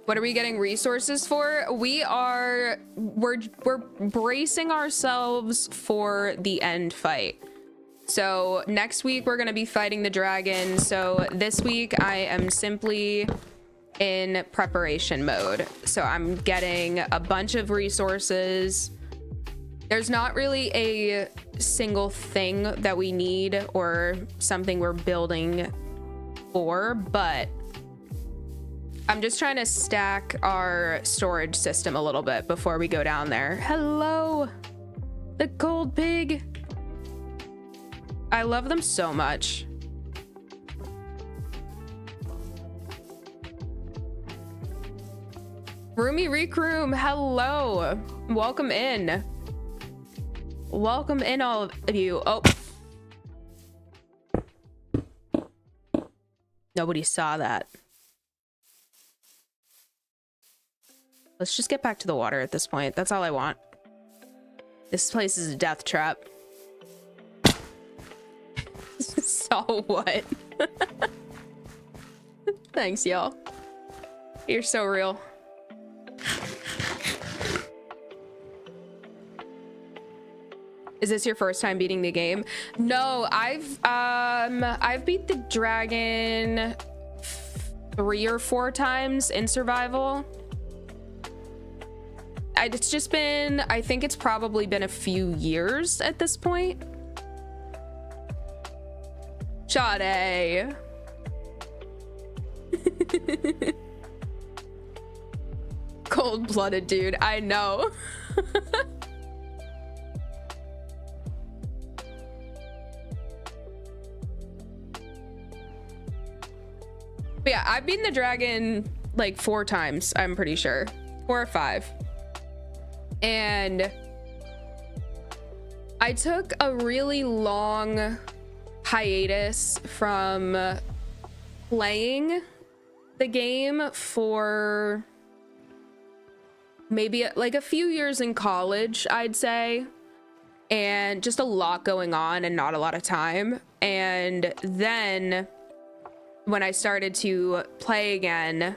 What are we getting resources for? We're bracing ourselves for the end fight. So next week we're gonna be fighting the dragon. So this week I am simply in preparation mode. So I'm getting a bunch of resources. There's not really a single thing that we need or something we're building for, but I'm just trying to stack our storage system a little bit before we go down there. Hello, the gold pig. I love them so much. Roomy Reek Room, hello. Welcome in. Welcome in, all of you. Oh. Nobody saw that. Let's just get back to the water at this point. That's all I want. This place is a death trap. So what? Thanks, y'all. You're so real. Is this your first time beating the game? No, I've beat the dragon 3 or 4 times in survival. It's just been, I think it's probably been a few years at this point. Sade. Cold-blooded, dude. I know. But yeah, I've beaten the dragon like 4 times, I'm pretty sure. 4 or 5. And I took a really long hiatus from playing the game for maybe like a few years in college, I'd say. And just a lot going on and not a lot of time. And then when I started to play again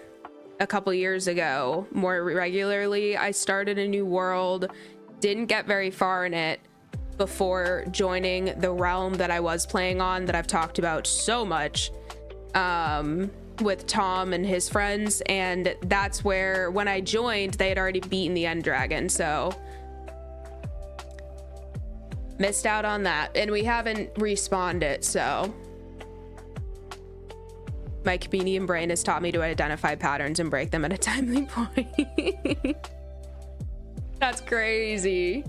a couple years ago more regularly, I started a new world, didn't get very far in it before joining the realm that I was playing on, that I've talked about so much, with Tom and his friends. And that's where, when I joined, they had already beaten the end dragon, so missed out on that. And we haven't respawned it, so my comedian brain has taught me to identify patterns and break them at a timely point. That's crazy.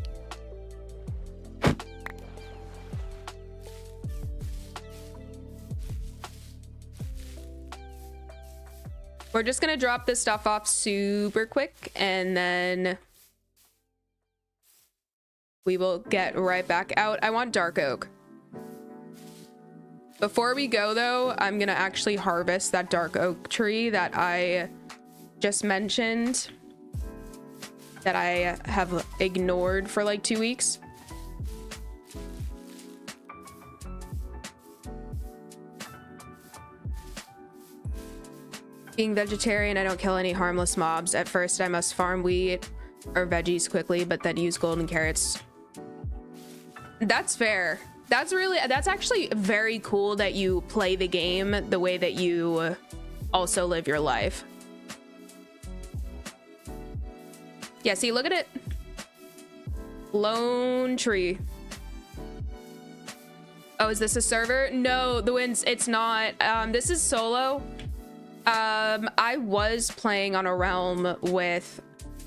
We're just gonna drop this stuff off super quick and then we will get right back out. I want dark oak. Before we go though, I'm gonna actually harvest that dark oak tree that I just mentioned, that I have ignored for like 2 weeks. Being vegetarian, I don't kill any harmless mobs. At first, I must farm wheat or veggies quickly, but then use golden carrots. That's fair. That's actually very cool that you play the game the way that you also live your life. Yeah, see, look at it. Lone tree. Oh, is this a server? No, the winds, it's not. This is solo. I was playing on a realm with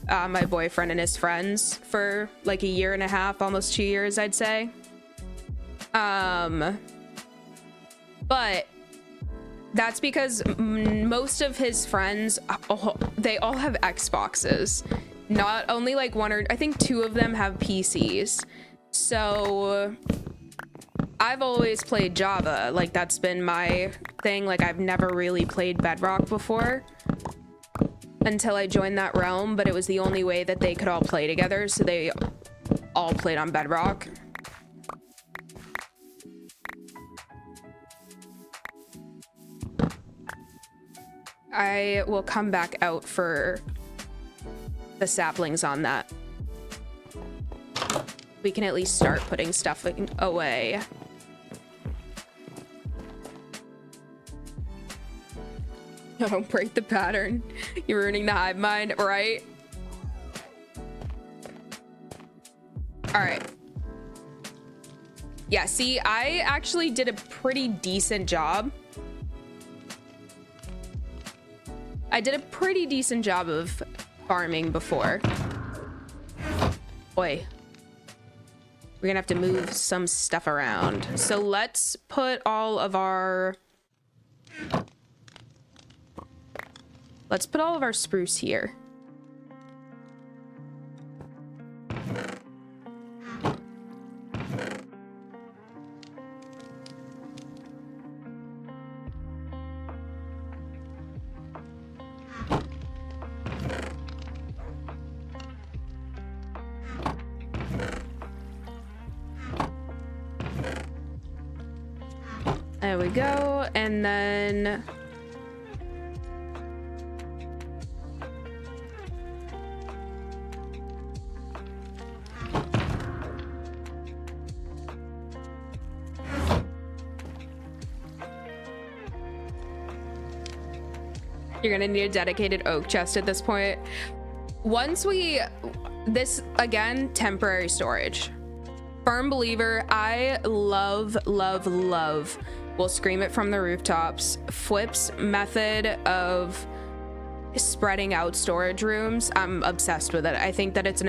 my boyfriend and his friends for like a year and a half, almost 2 years, I'd say. But that's because most of his friends, they all have Xboxes. Not only like one or I think 2 of them have PCs. So I've always played Java. Like that's been my thing. Like I've never really played Bedrock before until I joined that realm, but it was the only way that they could all play together. So they all played on Bedrock. I will come back out for the saplings on that. We can at least start putting stuff away. Don't break the pattern. You're ruining the hive mind, right? All right. Yeah, see, I actually did a pretty decent job. I did a pretty decent job of farming before. Boy. We're gonna have to move some stuff around. So let's put all of our... Let's put all of our spruce here. There we go, and then you're gonna need a dedicated oak chest at this point. Once this again, temporary storage. Firm believer, I love, we'll scream it from the rooftops, Flip's method of spreading out storage rooms. I'm obsessed with it. I think that it's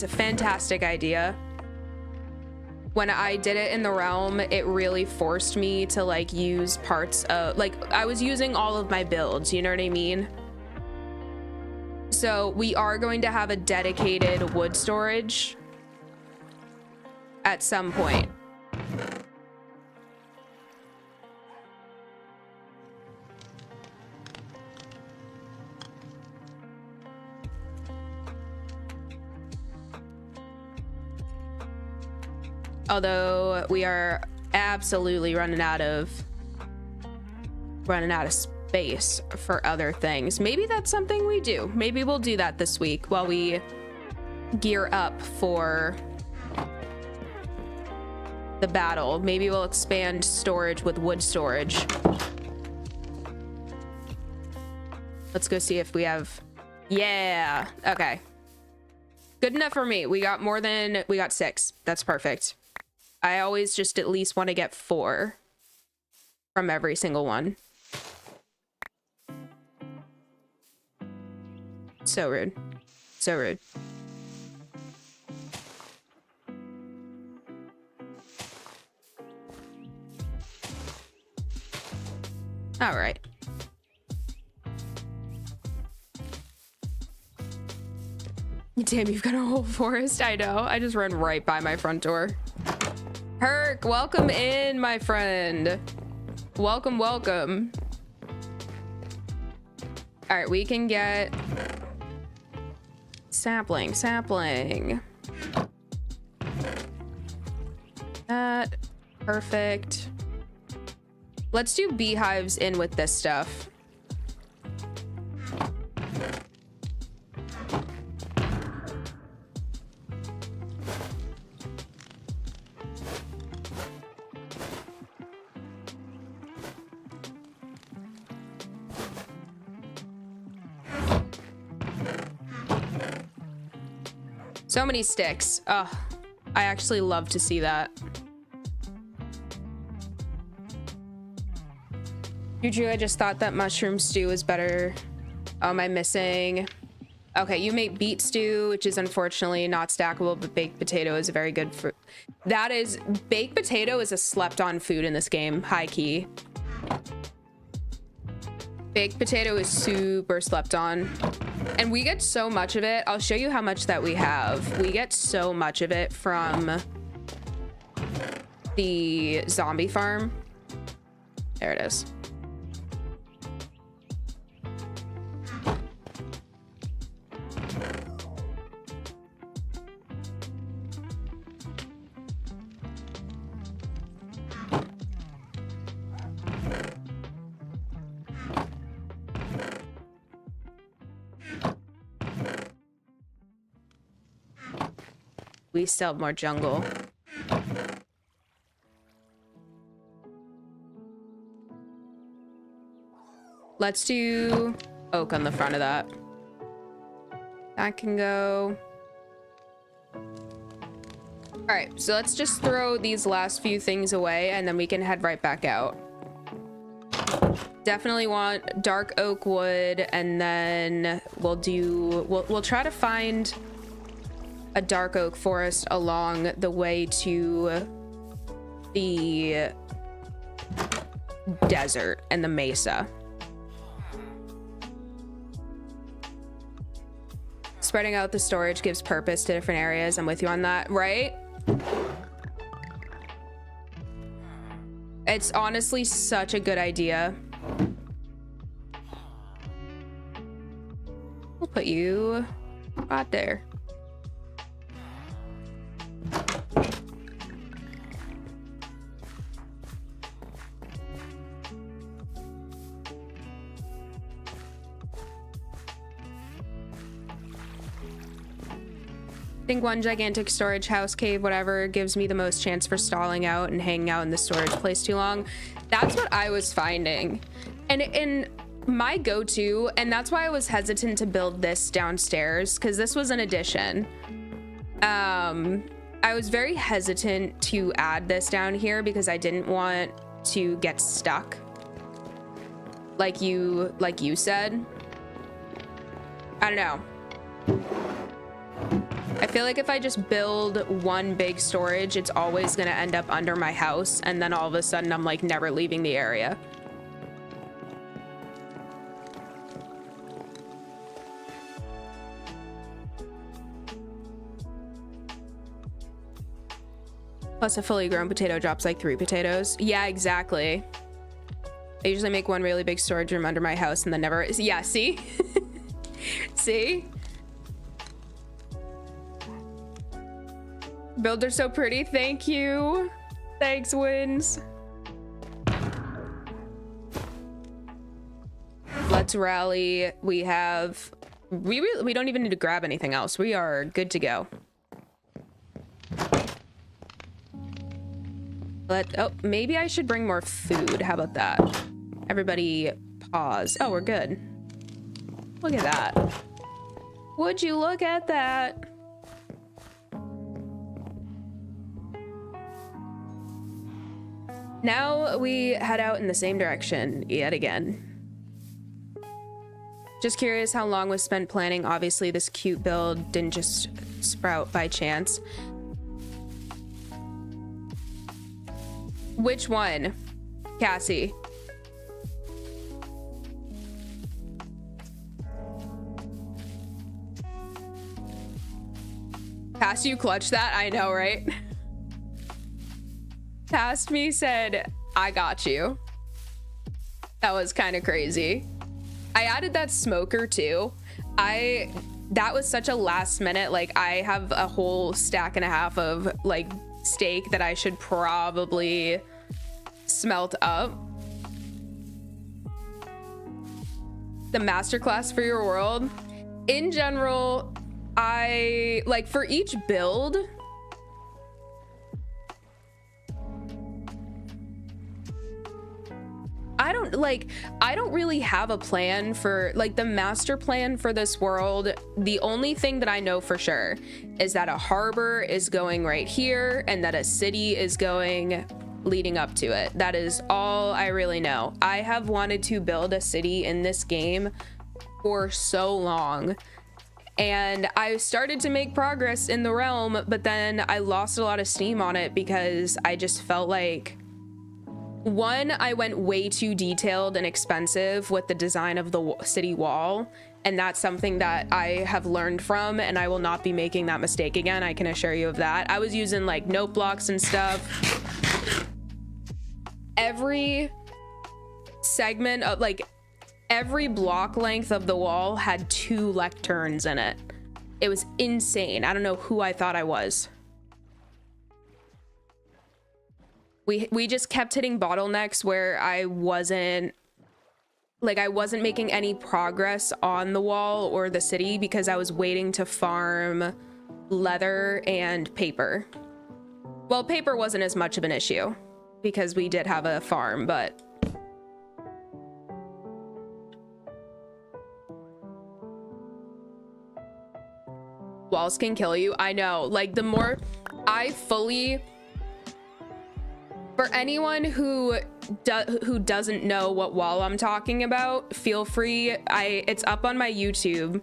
a fantastic idea. When I did it in the realm, it really forced me to like use parts of, like I was using all of my builds, you know what I mean? So we are going to have a dedicated wood storage at some point. Although we are absolutely running out of space for other things. Maybe that's something we do. Maybe we'll do that this week while we gear up for the battle. Maybe we'll expand storage with wood storage. Let's go see if we have... Yeah, okay. Good enough for me. We got 6. That's perfect. I always just at least want to get 4 from every single one. So rude. So rude. All right. Damn, you've got a whole forest. I know. I just ran right by my front door. Herc, welcome in, my friend. Welcome, welcome. All right, we can get sapling. That, perfect. Let's do beehives in with this stuff. So many sticks. Ugh, I actually love to see that. Juju, I just thought that mushroom stew is better. Oh, am I missing? Okay, you make beet stew, which is unfortunately not stackable, but baked potato is a very good fruit. That is, baked potato is a slept-on food in this game, high key. Baked potato is super slept on. And we get so much of it. I'll show you how much that we have. We get so much of it from the zombie farm. There it is. We still have more jungle. Let's do oak on the front of that. That can go. All right, so let's just throw these last few things away and then we can head right back out. Definitely want dark oak wood, and then we'll try to find a dark oak forest along the way to the desert and the mesa. Spreading out the storage gives purpose to different areas. I'm with you on that, right? It's honestly such a good idea. We'll put you right there. I think one gigantic storage house, cave, whatever, gives me the most chance for stalling out and hanging out in the storage place too long. That's what I was finding. And in my go-to, and that's why I was hesitant to build this downstairs, because this was an addition. I was very hesitant to add this down here because I didn't want to get stuck. Like you said. I don't know. I feel like if I just build one big storage, it's always going to end up under my house, and then all of a sudden I'm like never leaving the area. Plus a fully grown potato drops like 3 potatoes. Yeah, exactly. I usually make one really big storage room under my house and then never... Yeah, see? See? Builder's so pretty. Thank you. Thanks, Wins. Let's rally. We have... We don't even need to grab anything else. We are good to go. Oh, maybe I should bring more food. How about that? Everybody pause. Oh, we're good. Look at that. Would you look at that? Now we head out in the same direction yet again. Just curious how long was spent planning. Obviously, this cute build didn't just sprout by chance. Which one? Cassie. Cassie, you clutched that? I know, right? Past me said, I got you. That was kind of crazy. I added that smoker too. That was such a last minute, like I have a whole stack and a half of like steak that I should probably smelt up. The masterclass for your world. In general, I like for each build, I don't really have a plan for like the master plan for this world. The only thing that I know for sure is that a harbor is going right here and that a city is going leading up to it. That is all I really know. I have wanted to build a city in this game for so long, and I started to make progress in the realm, but then I lost a lot of steam on it because I just felt like, one, I went way too detailed and expensive with the design of the city wall, and that's something that I have learned from, and I will not be making that mistake again. I can assure you of that. I was using like note blocks and stuff. Every segment of like every block length of the wall had 2 lecterns in it. It was insane. I don't know who I thought I was. We just kept hitting bottlenecks where I wasn't making any progress on the wall or the city because I was waiting to farm leather and paper. Well, paper wasn't as much of an issue because we did have a farm, but walls can kill you. I know, like the more I fully, for anyone who doesn't know what wall I'm talking about, feel free. It's up on my YouTube.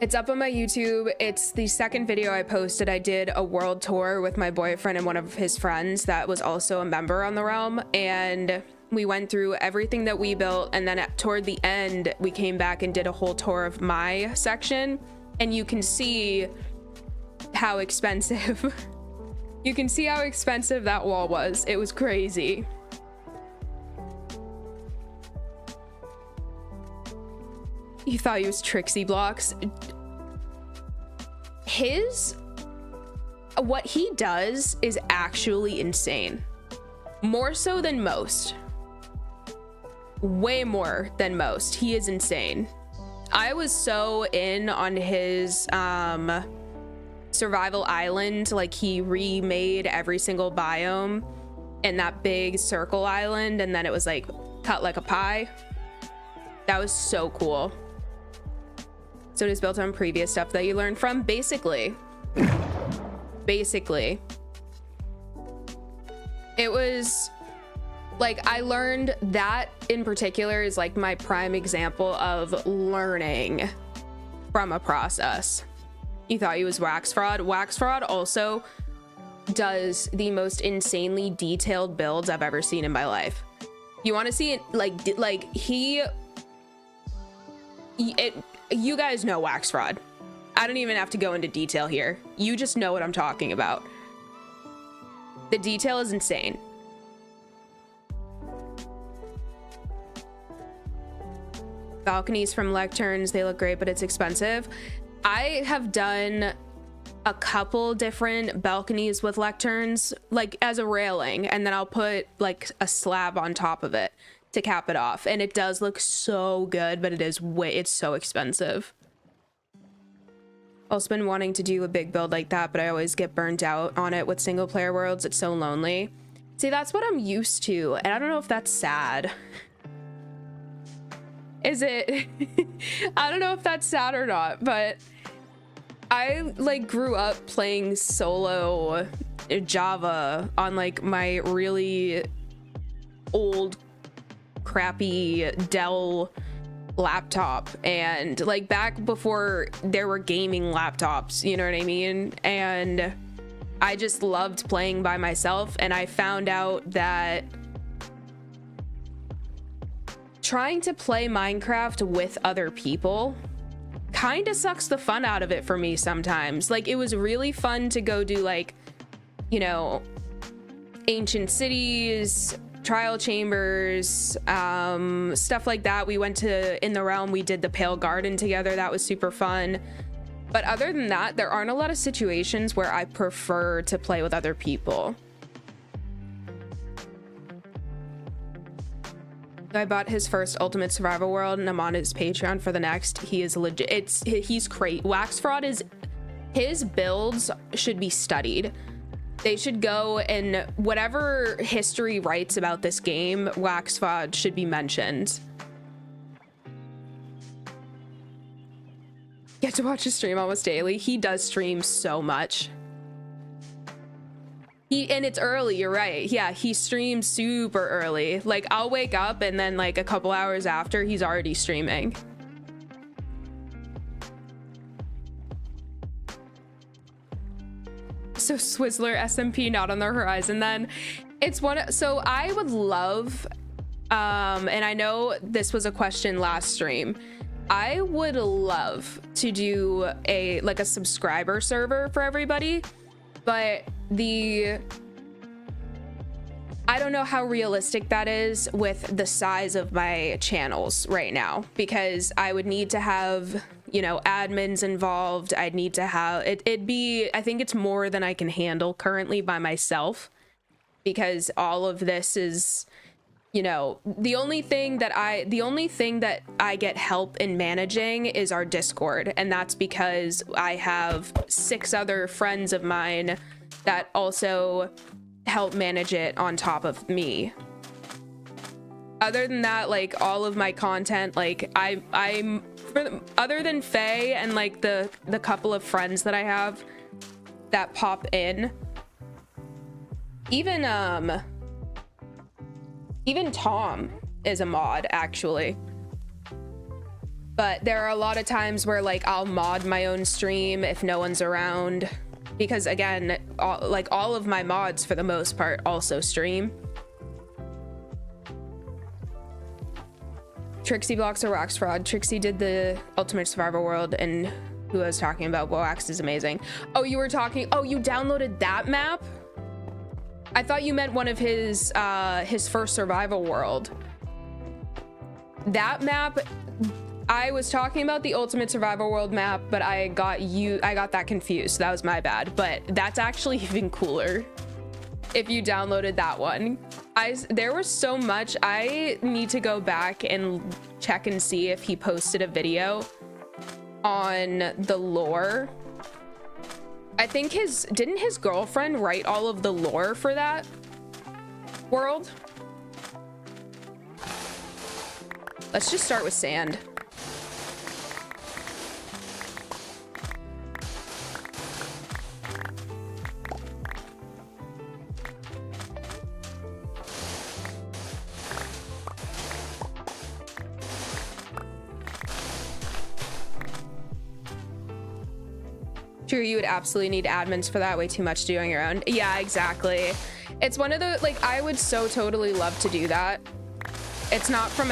It's up on my YouTube. It's the second video I posted. I did a world tour with my boyfriend and one of his friends that was also a member on the realm, and we went through everything that we built, and then toward the end we came back and did a whole tour of my section, and you can see how expensive you can see how expensive that wall was. It was crazy. You thought he was Trixie Blocks. What he does is actually insane. More so than most. Way more than most. He is insane. I was so in on his survival island. Like, he remade every single biome in that big circle island, and then it was like cut like a pie. That was so cool. So it is built on previous stuff that you learned from. Basically, it was like, I learned that in particular is like my prime example of learning from a process. You thought he was Wax Fraud. Wax Fraud also does the most insanely detailed builds I've ever seen in my life. You want to see it? You guys know Wax Fraud. I don't even have to go into detail here. You just know what I'm talking about. The detail is insane. Balconies from lecterns, they look great, but it's expensive. I have done a couple different balconies with lecterns, like as a railing, and then I'll put like a slab on top of it to cap it off, and it does look so good, but it's so expensive. Also been wanting to do a big build like that, but I always get burnt out on it with single player worlds. It's so lonely. See, that's what I'm used to, and I don't know if that's sad. Is it? I don't know if that's sad or not, but I like grew up playing solo Java on like my really old crappy Dell laptop, and like back before there were gaming laptops, you know what I mean? And I just loved playing by myself, and I found out that trying to play Minecraft with other people kind of sucks the fun out of it for me sometimes. Like, it was really fun to go do like, you know, ancient cities, trial chambers, stuff like that. We went to, in the realm, we did the Pale Garden together. That was super fun. But other than that, there aren't a lot of situations where I prefer to play with other people. I bought his first Ultimate Survival World, and I'm on his Patreon for the next. He is legit. He's great. Wax Fraud is, his builds should be studied. They should go, and whatever history writes about this game, Waxfod should be mentioned. Get to watch his stream almost daily. He does stream so much. And it's early, you're right. Yeah, he streams super early. Like, I'll wake up and then like a couple hours after, he's already streaming. So Swizzler SMP not on the horizon then. It's one, so I would love, and I know this was a question last stream, I would love to do a subscriber server for everybody, but I don't know how realistic that is with the size of my channels right now, because I would need to have, you know, admins involved. I'd need to have it'd be, I think it's more than I can handle currently by myself, because all of this is, you know, the only thing that I get help in managing is our Discord, and that's because I have 6 other friends of mine that also help manage it on top of me. Other than that, like, all of my content, like, I'm other than Faye and like the couple of friends that I have that pop in, even Tom is a mod actually. But there are a lot of times where like I'll mod my own stream if no one's around, because again, all of my mods for the most part also stream. Trixie blocks or Wax Fraud. Trixie did the Ultimate Survival World, and who I was talking about, Wax is amazing. Oh, you were talking, oh, you downloaded that map? I thought you meant one of his first survival world. That map, I was talking about the Ultimate Survival World map, but I got that confused. That was my bad, but that's actually even cooler if you downloaded that one. There was so much. I need to go back and check and see if he posted a video on the lore. I think didn't his girlfriend write all of the lore for that world? Let's just start with sand. True, you would absolutely need admins for that. Way too much to do on your own. Yeah, exactly. It's one of the, like, I would so totally love to do that. It's not from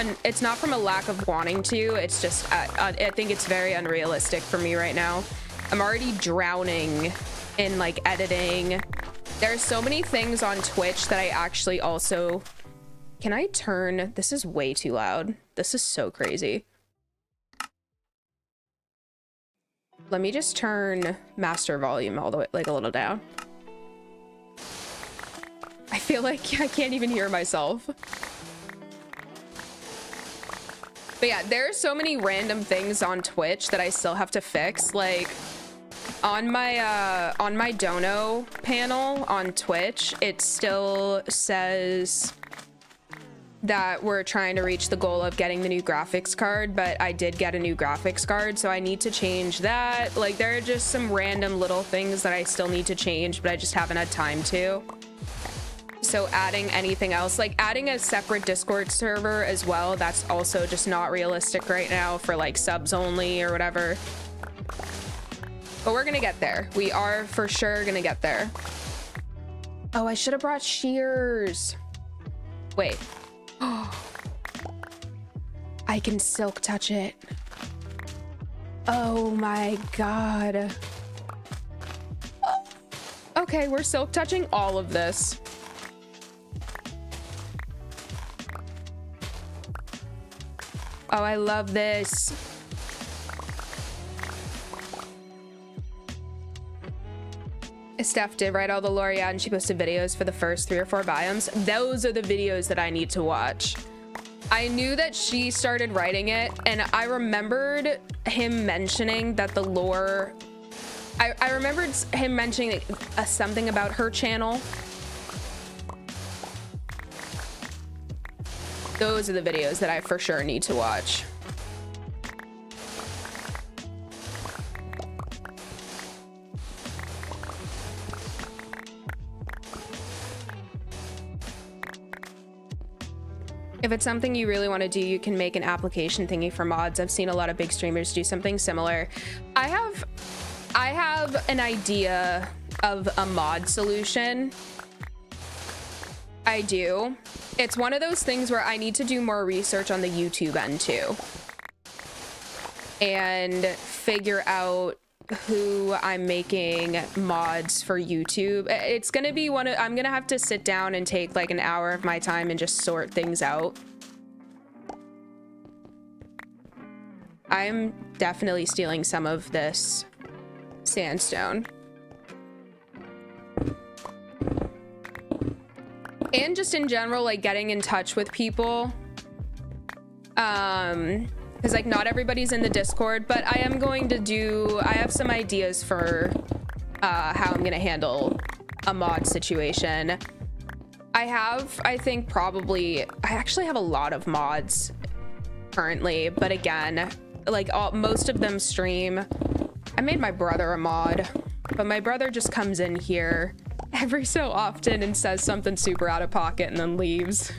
a lack of wanting to. It's just I think it's very unrealistic for me right now. I'm already drowning in like editing. There's so many things on Twitch that I actually also, can I turn, this is way too loud. This is so crazy. Let me just turn master volume all the way, like a little down. I feel like I can't even hear myself. But yeah, there are so many random things on Twitch that I still have to fix. Like on my Dono panel on Twitch, it still says that we're trying to reach the goal of getting the new graphics card, but I did get a new graphics card, so I need to change that. Like, there are just some random little things that I still need to change, but I just haven't had time to. So adding anything else, like adding a separate Discord server as well, that's also just not realistic right now for like subs only or whatever. But we're gonna get there. We are for sure gonna get there. Oh, I should have brought shears. Wait. I can silk touch it. Oh my god. Okay, we're silk touching all of this. Oh, I love this. Steph did write all the lore, yeah, and she posted videos for the first 3 or 4 biomes. Those are the videos that I need to watch. I knew that she started writing it, and I remembered him mentioning that the lore I remembered him mentioning something about her channel. Those are the videos that I for sure need to watch. If it's something you really want to do, you can make an application thingy for mods. I've seen a lot of big streamers do something similar. I have an idea of a mod solution. I do. It's one of those things where I need to do more research on the YouTube end too. And figure out who I'm making mods for YouTube. It's gonna be I'm gonna have to sit down and take like an hour of my time and just sort things out. I'm definitely stealing some of this sandstone. And just in general, like getting in touch with people. Because like not everybody's in the Discord, but I have some ideas for how I'm gonna handle a mod situation. I actually have a lot of mods currently, but again, like most of them stream. I made my brother a mod, but my brother just comes in here every so often and says something super out of pocket and then leaves.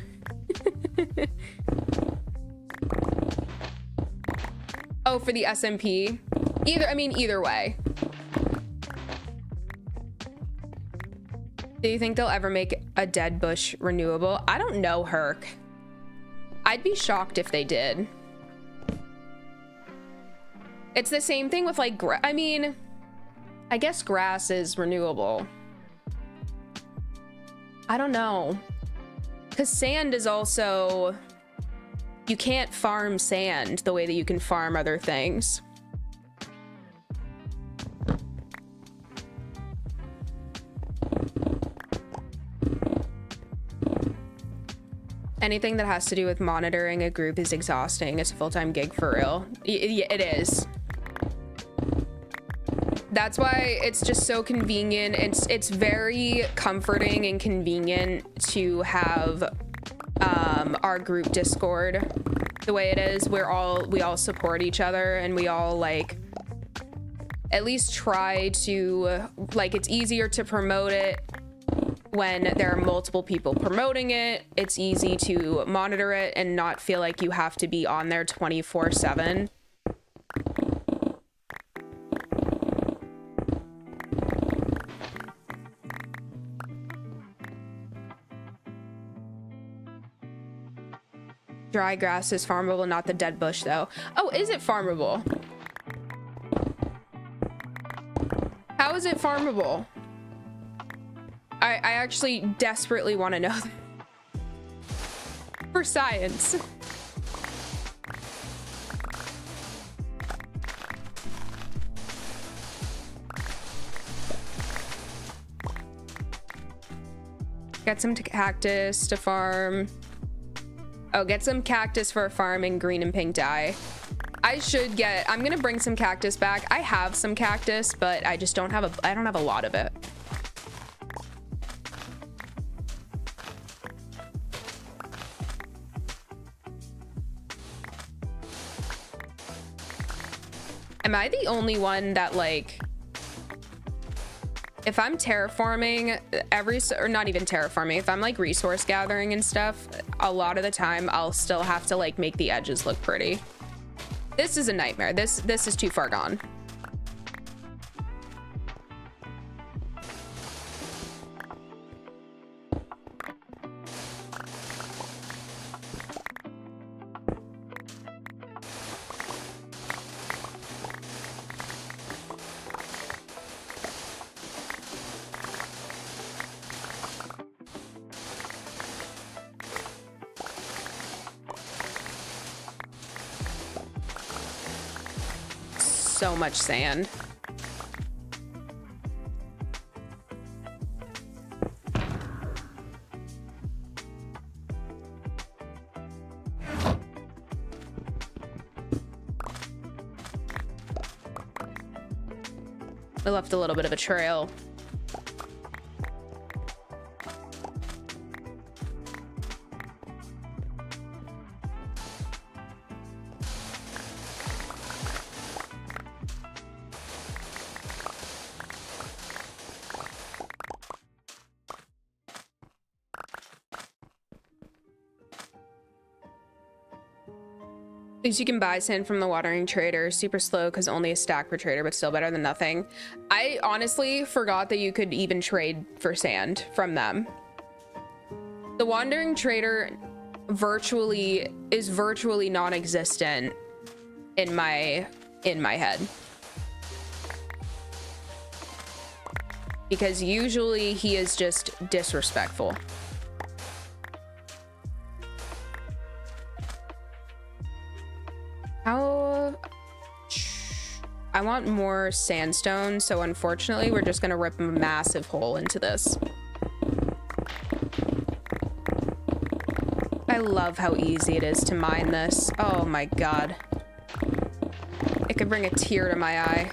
Oh, for the SMP? Either way. Do you think they'll ever make a dead bush renewable? I don't know, Herc. I'd be shocked if they did. It's the same thing with like, I guess grass is renewable. I don't know. Because sand is also... You can't farm sand the way that you can farm other things. Anything that has to do with monitoring a group is exhausting. It's a full-time gig for real. It is. That's why it's just so convenient. It's very comforting and convenient to have our group Discord the way it is. We all support each other, and we all like at least try to like, it's easier to promote it when there are multiple people promoting it. It's easy to monitor it and not feel like you have to be on there 24/7. Dry grass is farmable, not the dead bush though. Oh, is it farmable? How is it farmable? I actually desperately want to know that. For science. Get some cactus to farm. Oh, get some cactus for a farm in green and pink dye. I'm gonna bring some cactus back. I have some cactus, but I just don't have a lot of it. Am I the only one that like, if I'm terraforming or not even terraforming, if I'm like resource gathering and stuff, a lot of the time I'll still have to like make the edges look pretty. This is a nightmare. This is too far gone. So much sand. We left a little bit of a trail. At least you can buy sand from the watering trader. Super slow because only a stack per trader, but still better than nothing. I honestly forgot that you could even trade for sand from them. The wandering trader is virtually non-existent in my head. Because usually he is just disrespectful. I want more sandstone, so unfortunately we're just gonna rip a massive hole into this. I love how easy it is to mine this. Oh my god. It could bring a tear to my eye.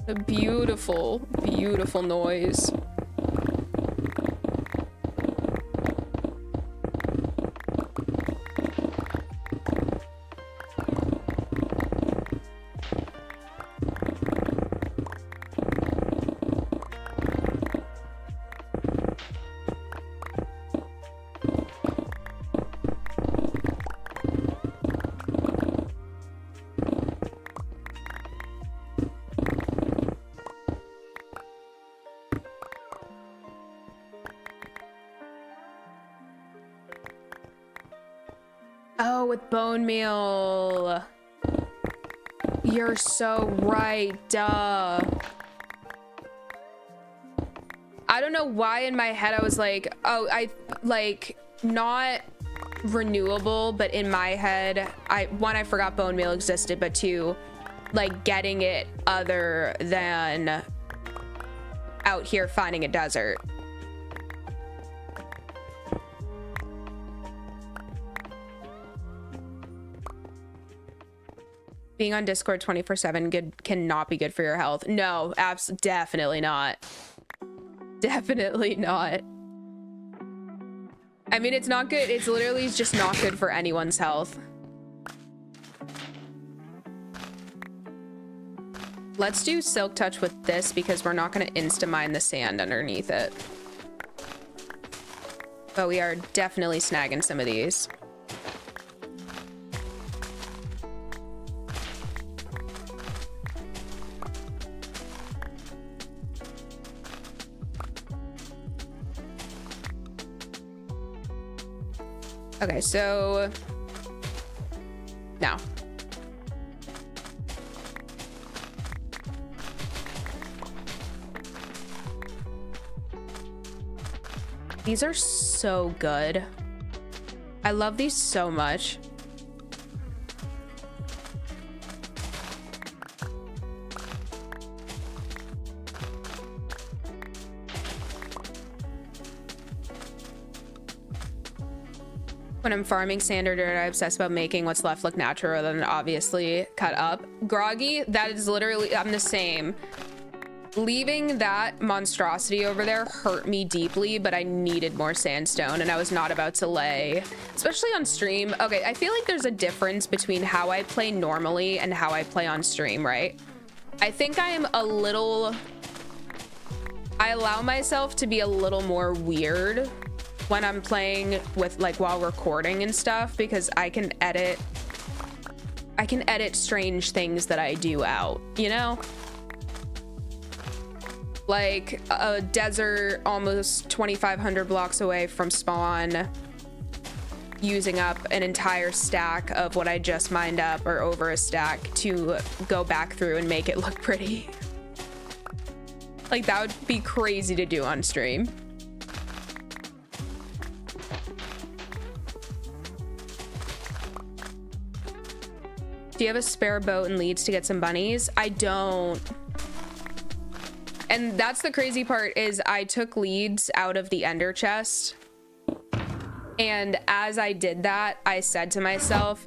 A beautiful, beautiful noise. Oh, with bone meal. You're so right, duh. I don't know why in my head I was like, oh, not renewable, but in my head, one, I forgot bone meal existed, but two, like getting it other than out here finding a desert. Being on Discord 24/7 cannot be good for your health. No, definitely not. Definitely not. I mean, it's not good. It's literally just not good for anyone's health. Let's do Silk Touch with this because we're not going to insta-mine the sand underneath it. But we are definitely snagging some of these. Okay, so now. These are so good. I love these so much. When I'm farming sand or dirt, I obsess about making what's left look natural rather than obviously cut up. Groggy, that is literally, I'm the same. Leaving that monstrosity over there hurt me deeply, but I needed more sandstone and I was not about to lay, especially on stream. Okay, I feel like there's a difference between how I play normally and how I play on stream, right? I think I am I allow myself to be a little more weird when I'm playing with, like, while recording and stuff, because I can edit strange things that I do out, you know? Like a desert almost 2,500 blocks away from spawn, using up an entire stack of what I just mined up, or over a stack, to go back through and make it look pretty. Like, that would be crazy to do on stream. Do you have a spare boat and leads to get some bunnies? I don't. And that's the crazy part, is I took leads out of the ender chest. And as I did that, I said to myself,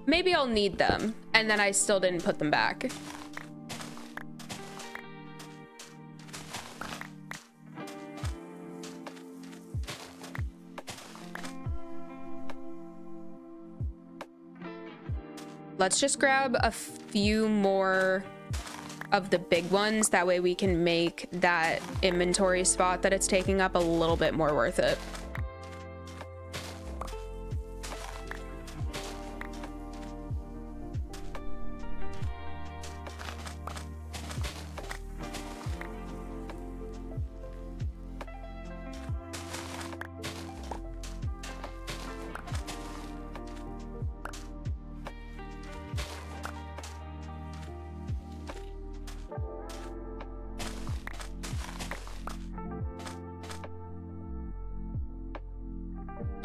Maybe I'll need them, and then I still didn't put them back. Let's just grab a few more of the big ones. That way we can make that inventory spot that it's taking up a little bit more worth it.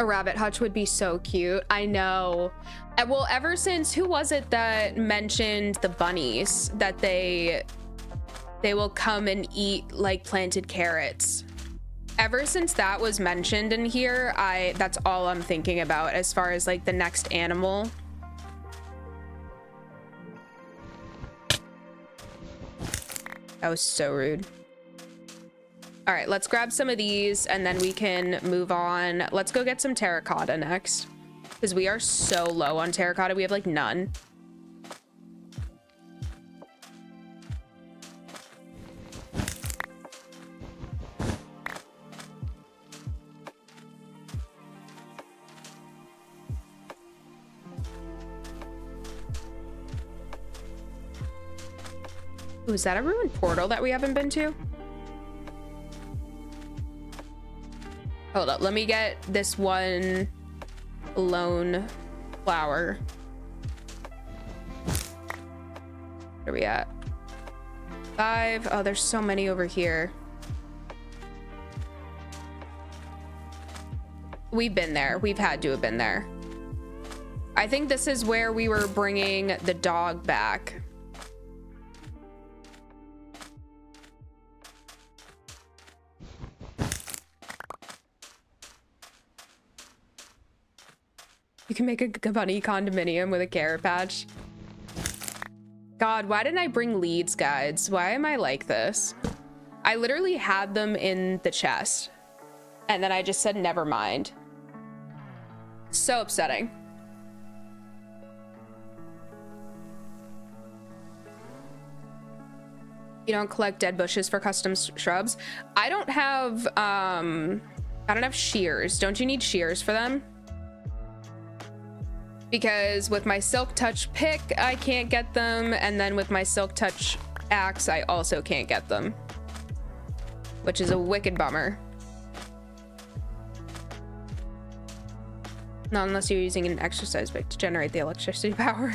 A rabbit hutch would be so cute. I know. Well, ever since, who was it that mentioned the bunnies, that they will come and eat like planted carrots? Ever since that was mentioned in here, that's all I'm thinking about as far as like the next animal. That was so rude. All right, let's grab some of these and then we can move on. Let's go get some terracotta next, because we are so low on terracotta. We have like none. Ooh, is that a ruined portal that we haven't been to? Hold up, let me get this one lone flower. Where are we at? 5. Oh, there's so many over here. We've been there. We've had to have been there. I think this is where we were bringing the dog back. You can make a bunny condominium with a carrot patch. God, why didn't I bring Leeds guides? Why am I like this? I literally had them in the chest, and then I just said, never mind. So upsetting. You don't collect dead bushes for custom shrubs. I don't have shears. Don't you need shears for them? Because with my Silk Touch pick, I can't get them. And then with my Silk Touch axe, I also can't get them. Which is a wicked bummer. Not unless you're using an exercise pick to generate the electricity power.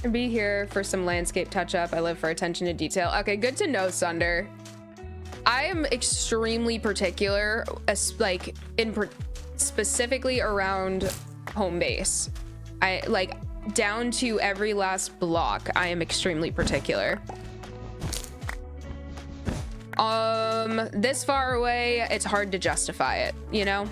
And be here for some landscape touch-up. I live for attention to detail. Okay, good to know, Sunder. I am extremely particular, like specifically around home base. I like down to every last block. I am extremely particular. This far away, it's hard to justify it, you know?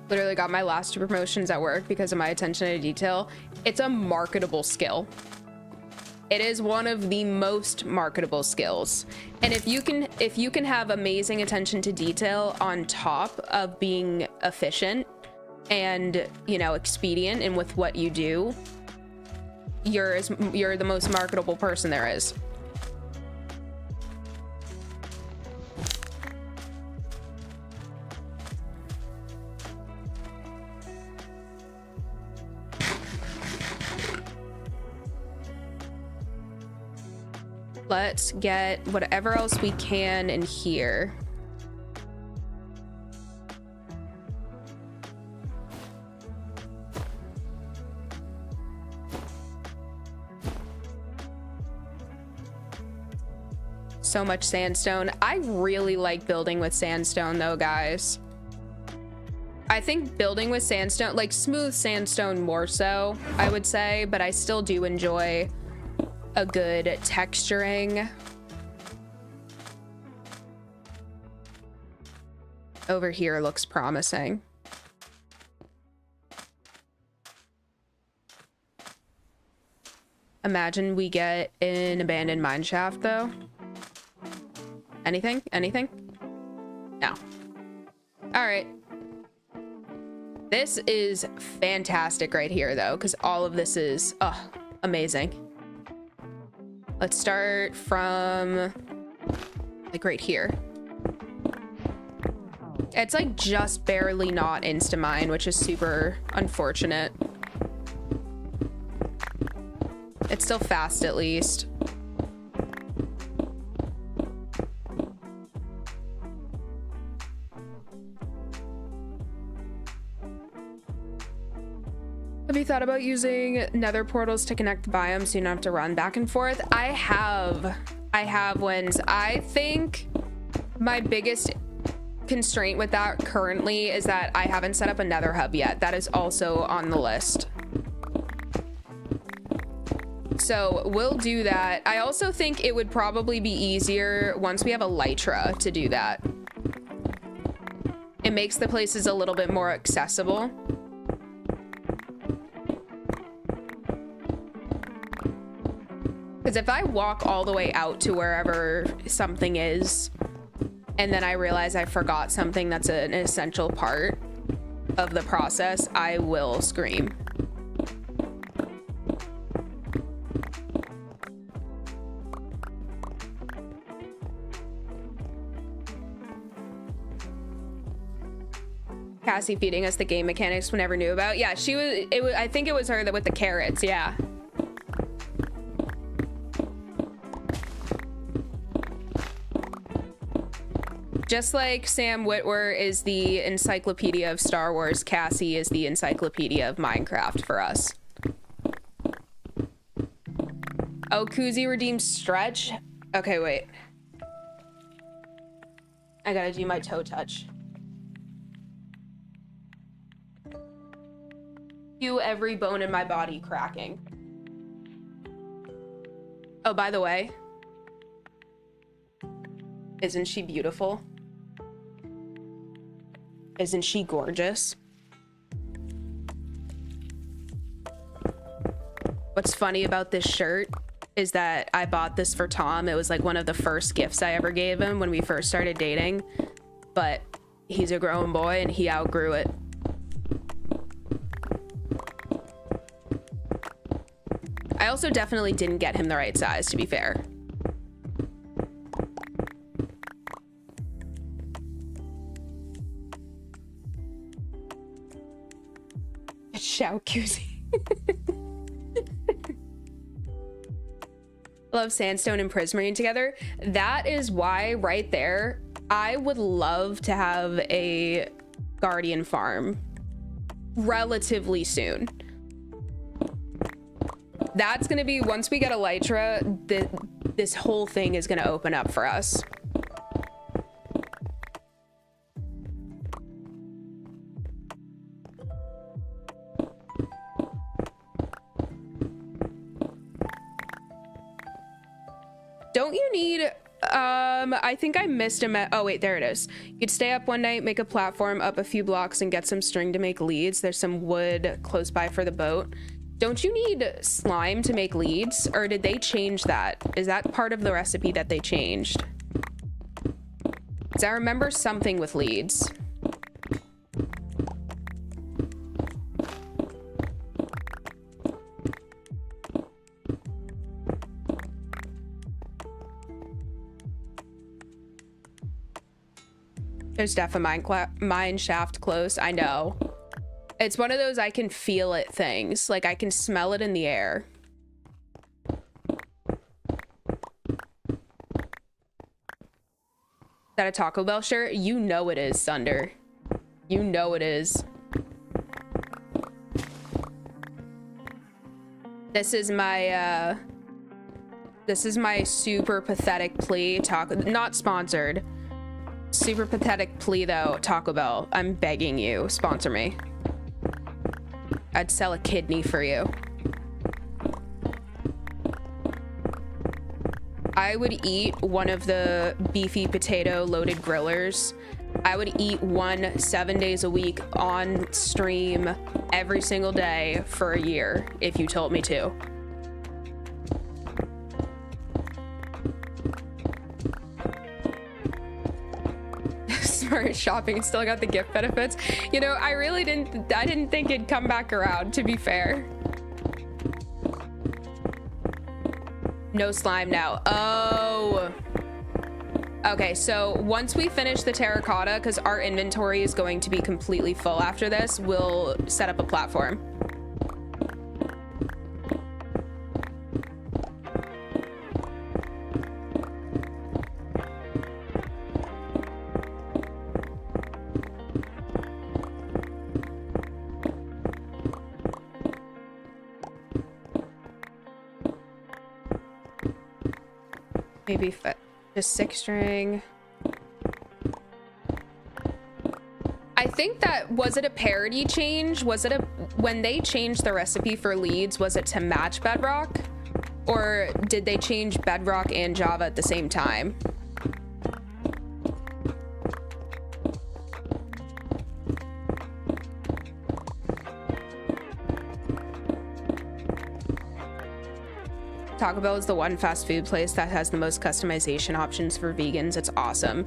Literally got my last 2 promotions at work because of my attention to detail. It's a marketable skill. It is one of the most marketable skills. And if you can have amazing attention to detail on top of being efficient and, you know, expedient in with what you do, you're the most marketable person there is. Let's get whatever else we can in here. So much sandstone. I really like building with sandstone though, guys. I think building with sandstone, like smooth sandstone more so, I would say, but I still do enjoy a good texturing over here looks promising. Imagine we get an abandoned mine shaft, though. Anything? Anything? No. All right. This is fantastic right here, though, because all of this is amazing. Let's start from like right here. It's like just barely not insta-mine, which is super unfortunate. It's still fast at least. Have you thought about using nether portals to connect biomes so you don't have to run back and forth? I have ones. I think my biggest constraint with that currently is that I haven't set up a nether hub yet. That is also on the list. So we'll do that. I also think it would probably be easier once we have elytra to do that. It makes the places a little bit more accessible. Because if I walk all the way out to wherever something is, and then I realize I forgot something that's an essential part of the process, I will scream. Cassie feeding us the game mechanics we never knew about. Yeah, she was, I think it was her that with the carrots, yeah. Just like Sam Witwer is the encyclopedia of Star Wars, Cassie is the encyclopedia of Minecraft for us. Oh, Koozie redeemed stretch? Okay, wait. I gotta do my toe touch. Cue every bone in my body cracking. Oh, by the way, isn't she beautiful? Isn't she gorgeous? What's funny about this shirt is that I bought this for Tom. It was like one of the first gifts I ever gave him when we first started dating, but he's a grown boy and he outgrew it. I also definitely didn't get him the right size, to be fair. Shao Koozie. Love sandstone and prismarine together. That is why right there, I would love to have a guardian farm relatively soon. That's gonna be, once we get elytra, this whole thing is gonna open up for us. Don't you need, I think I missed a oh wait, there it is. You'd stay up one night, make a platform up a few blocks and get some string to make leads. There's some wood close by for the boat. Don't you need slime to make leads, or did they change that? Is that part of the recipe that they changed? Because I remember something with leads. There's definitely mine shaft close. I know. It's one of those I can feel it things. Like I can smell it in the air. Is that a Taco Bell shirt? You know it is, Thunder. You know it is. This is my super pathetic plea. Not sponsored. Super pathetic plea though, Taco Bell. I'm begging you, sponsor me. I'd sell a kidney for you. I would eat one of the beefy potato loaded grillers I would eat one 7 days a week on stream every single day for a year if you told me to. Smart shopping, still got the gift benefits. You know, I didn't think it'd come back around, to be fair. No slime now. Oh. Okay, so once we finish the terracotta, because our inventory is going to be completely full after this, we'll set up a platform. Maybe just 6 string. I think that, was it a parity change? Was it when they changed the recipe for leads, was it to match Bedrock? Or did they change Bedrock and Java at the same time? Taco Bell is the one fast food place that has the most customization options for vegans. It's awesome.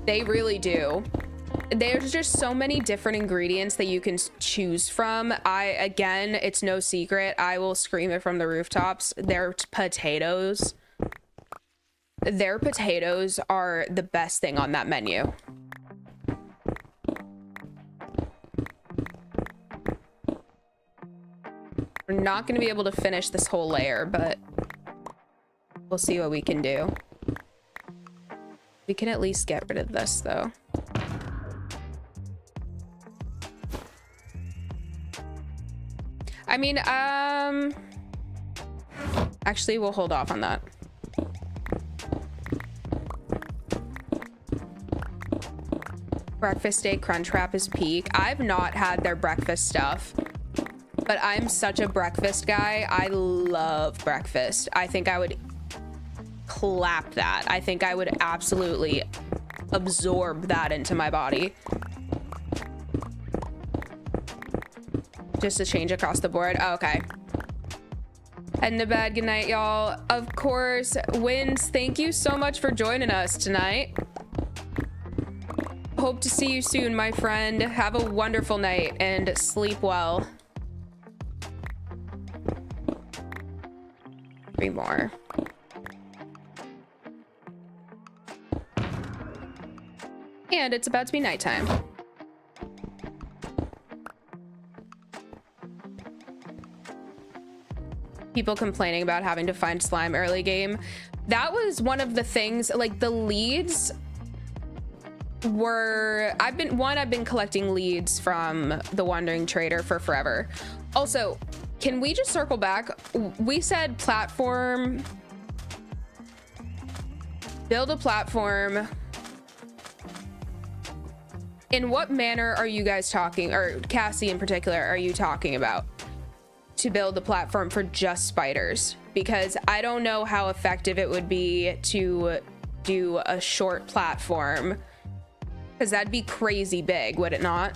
They really do. There's just so many different ingredients that you can choose from. Again, it's no secret, I will scream it from the rooftops. Their potatoes are the best thing on that menu. We're not going to be able to finish this whole layer, but we'll see what we can do. We can at least get rid of this, though. I mean, actually, we'll hold off on that. Breakfast Day Crunchwrap is peak. I've not had their breakfast stuff, but I'm such a breakfast guy. I love breakfast. I think I would clap that. I think I would absolutely absorb that into my body. Just a change across the board. Oh, okay. Heading to bed. Good night, y'all. Of course, Wins, thank you so much for joining us tonight. Hope to see you soon, my friend. Have a wonderful night and sleep well. 3 more. And it's about to be nighttime. People complaining about having to find slime early game. That was one of the things, like the leads were, I've been collecting leads from the Wandering Trader for forever. Also, can we just circle back? We said platform, build a platform. In what manner are you guys talking, or Cassie in particular, are you talking about to build the platform for just spiders? Because I don't know how effective it would be to do a short platform, because that'd be crazy big, would it not?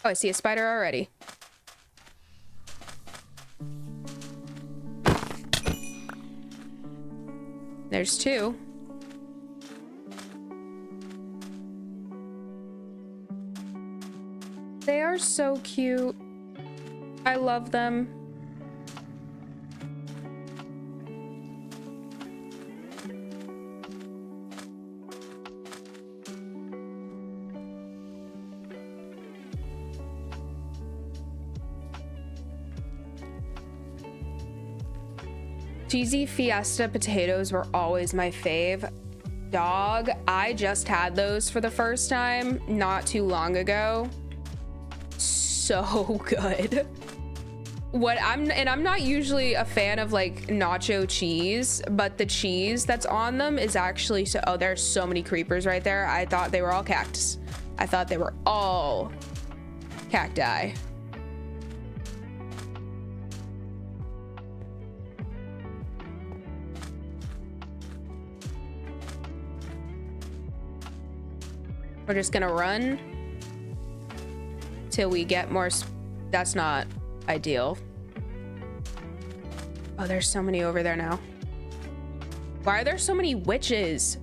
Oh, I see a spider already. There's 2. They are so cute. I love them. Cheesy Fiesta potatoes were always my fave. Dog, I just had those for the first time not too long ago. So good. I'm not usually a fan of like nacho cheese, but the cheese that's on them is actually so, oh, there's so many creepers right there. I thought they were all cactus. I thought they were all cacti. We're just gonna run till we get more. That's not ideal. Oh, there's so many over there now. Why are there so many witches?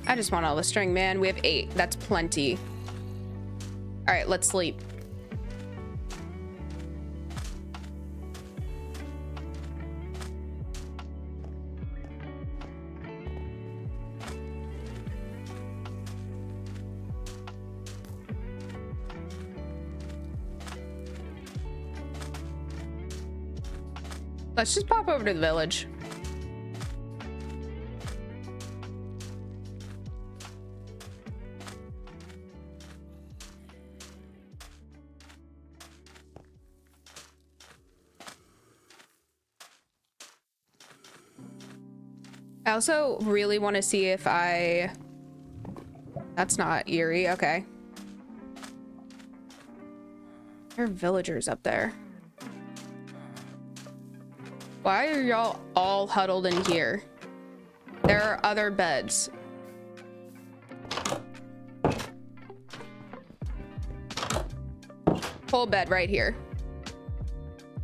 I just want all the string, man. We have 8. That's plenty. All right, let's sleep. Let's just pop over to the village. I also really want to see if that's not Eerie. Okay. There are villagers up there. Why are y'all all huddled in here? There are other beds. Whole bed right here.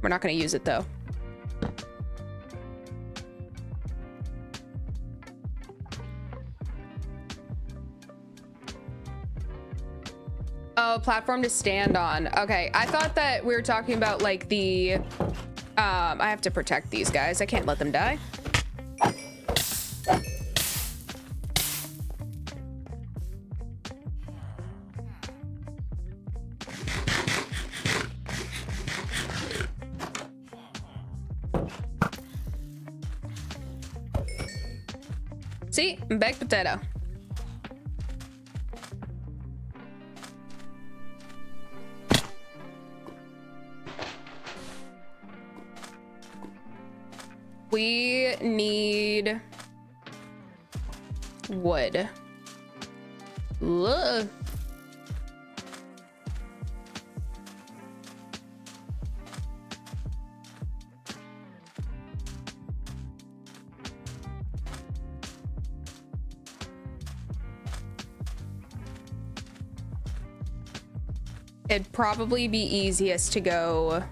We're not going to use it though. Oh, platform to stand on. Okay, I thought that we were talking about like the I have to protect these guys. I can't let them die. See, baked potato. We need wood. Ugh. It'd probably be easiest to go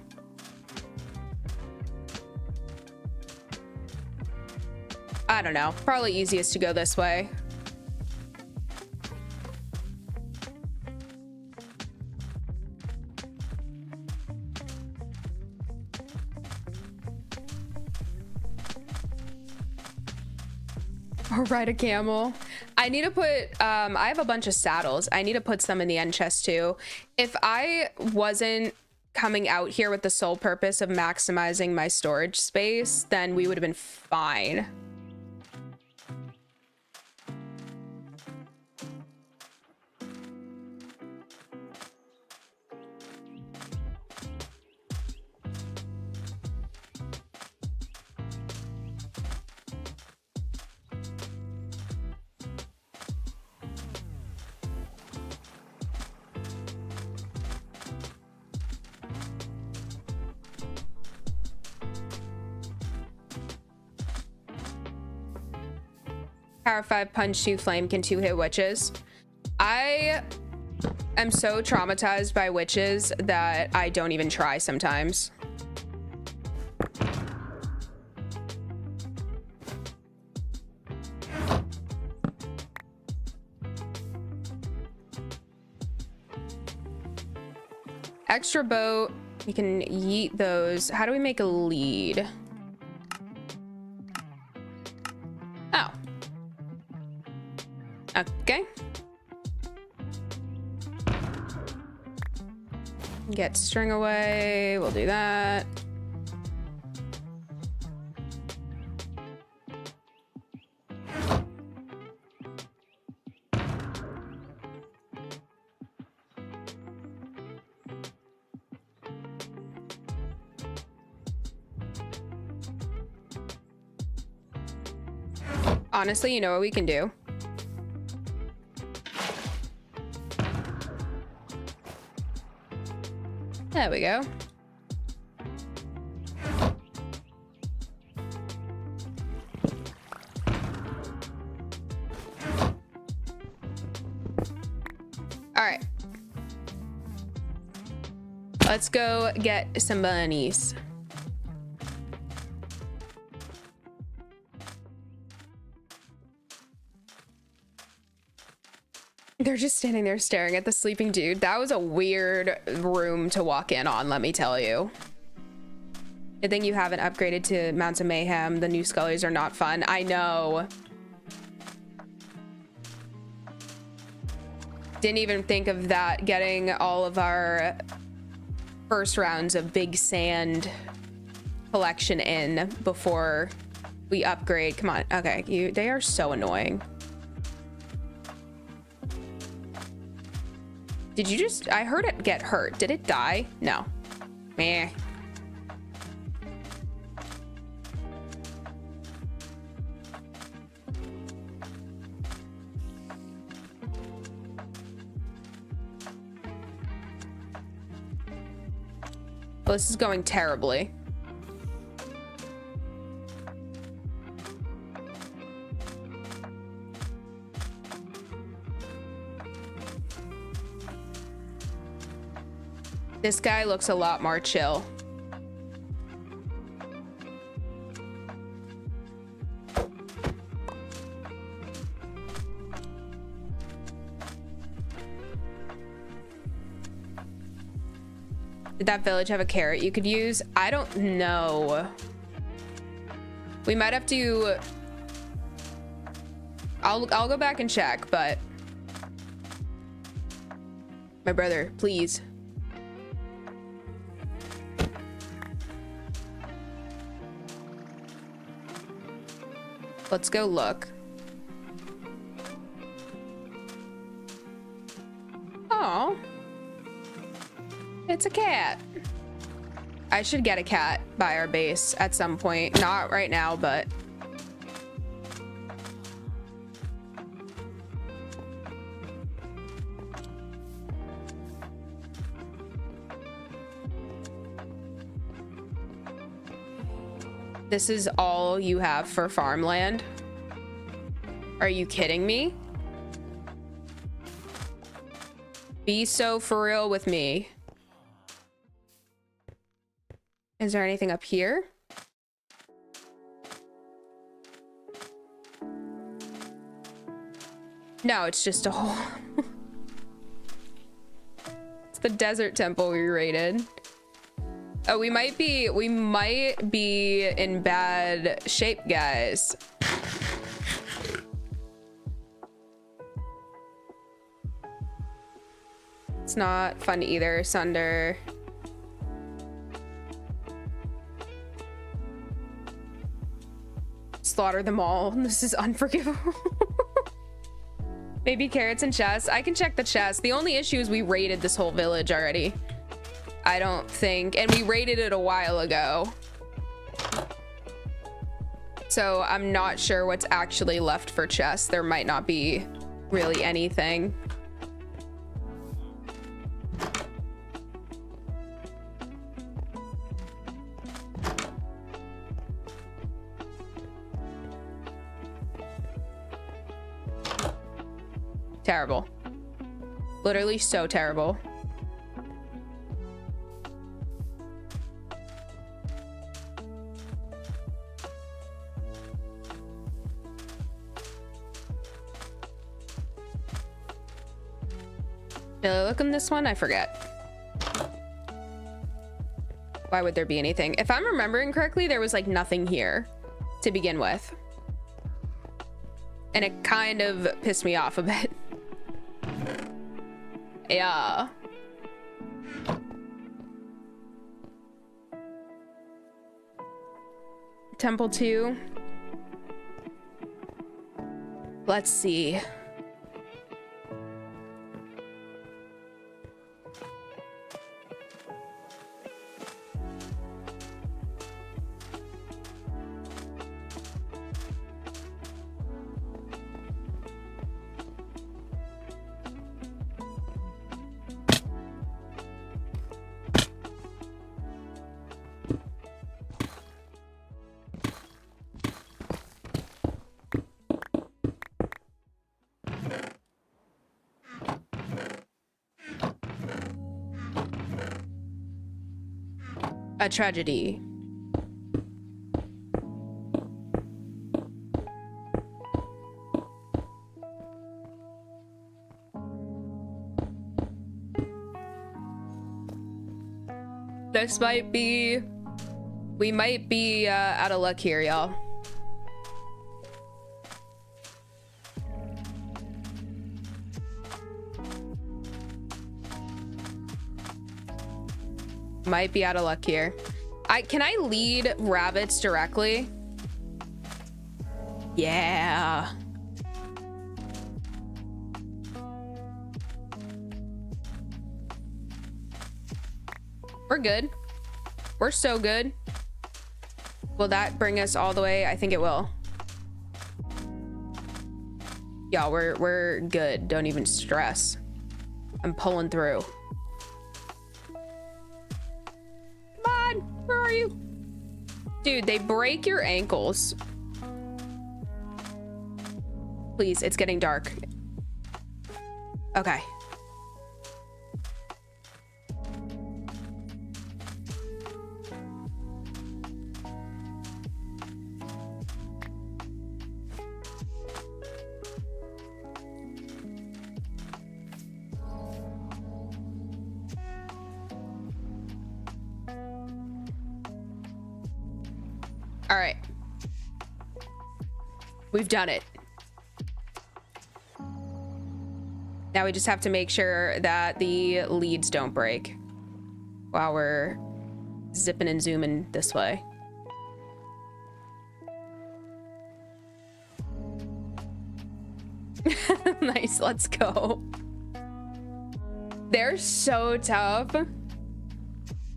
I don't know. Probably easiest to go this way. Or ride a camel. I need to put, I have a bunch of saddles. I need to put some in the end chest too. If I wasn't coming out here with the sole purpose of maximizing my storage space, then we would have been fine. Power 5 punch 2 flame can 2-hit witches. I am so traumatized by witches that I don't even try sometimes. Extra boat, We can yeet those. How do we make a lead? Oh. Okay. Get string away. We'll do that. Honestly, you know what we can do? There we go. All right. Let's go get some bunnies. They're just standing there staring at the sleeping dude. That was a weird room to walk in on, let me tell you. Good thing you haven't upgraded to Mounts of Mayhem. The new Scullies are not fun. I know. Didn't even think of that, getting all of our first rounds of Big Sand collection in before we upgrade. Come on. Okay, they are so annoying. Did you just... I heard it get hurt. Did it die? No. Meh. Well, this is going terribly. This guy looks a lot more chill. Did that village have a carrot you could use? I don't know. We might have to... I'll go back and check, but... My brother, please. Let's go look. Oh, it's a cat. I should get a cat by our base at some point. Not right now, but... This is all you have for farmland? Are you kidding me? Be so for real with me. Is there anything up here? No, it's just a hole. It's the desert temple we raided. Oh, we might be in bad shape, guys. It's not fun either, Sunder. Slaughter them all. This is unforgivable. Maybe carrots and chests. I can check the chest. The only issue is we raided this whole village already. I don't think, and we raided it a while ago. So I'm not sure what's actually left for chests. There might not be really anything. Terrible. Literally so terrible. Did I look in this one? I forget. Why would there be anything? If I'm remembering correctly, there was like nothing here to begin with. And it kind of pissed me off a bit. Yeah. Temple 2. Let's see. A tragedy. This might be... We might be out of luck here, y'all. Might be out of luck here. Can I lead rabbits directly? Yeah. We're good. We're so good. Will that bring us all the way? I think it will. Yeah, we're good. Don't even stress. I'm pulling through. Where are you? Dude, they break your ankles. Please, it's getting dark. Okay. All right. We've done it. Now we just have to make sure that the leads don't break while we're zipping and zooming this way. Nice, let's go. They're so tough.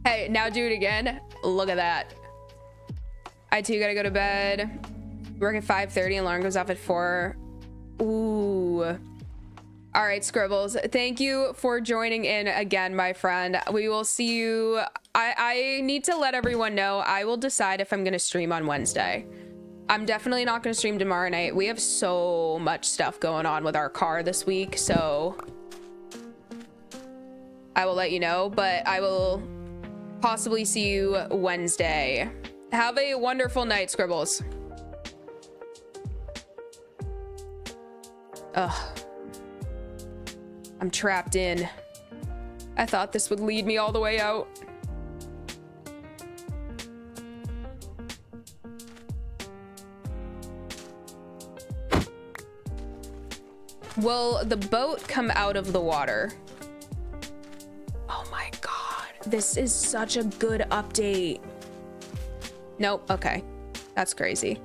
Hey, now do it again. Look at that. I too gotta go to bed. Work at 5:30 and alarm goes off at 4. Ooh. All right, Scribbles. Thank you for joining in again, my friend. We will see you. I need to let everyone know. I will decide if I'm gonna stream on Wednesday. I'm definitely not gonna stream tomorrow night. We have so much stuff going on with our car this week, so I will let you know, but I will possibly see you Wednesday. Have a wonderful night, Scribbles. Ugh. I'm trapped in. I thought this would lead me all the way out. Will the boat come out of the water? Oh my God. This is such a good update. Nope. Okay. That's crazy.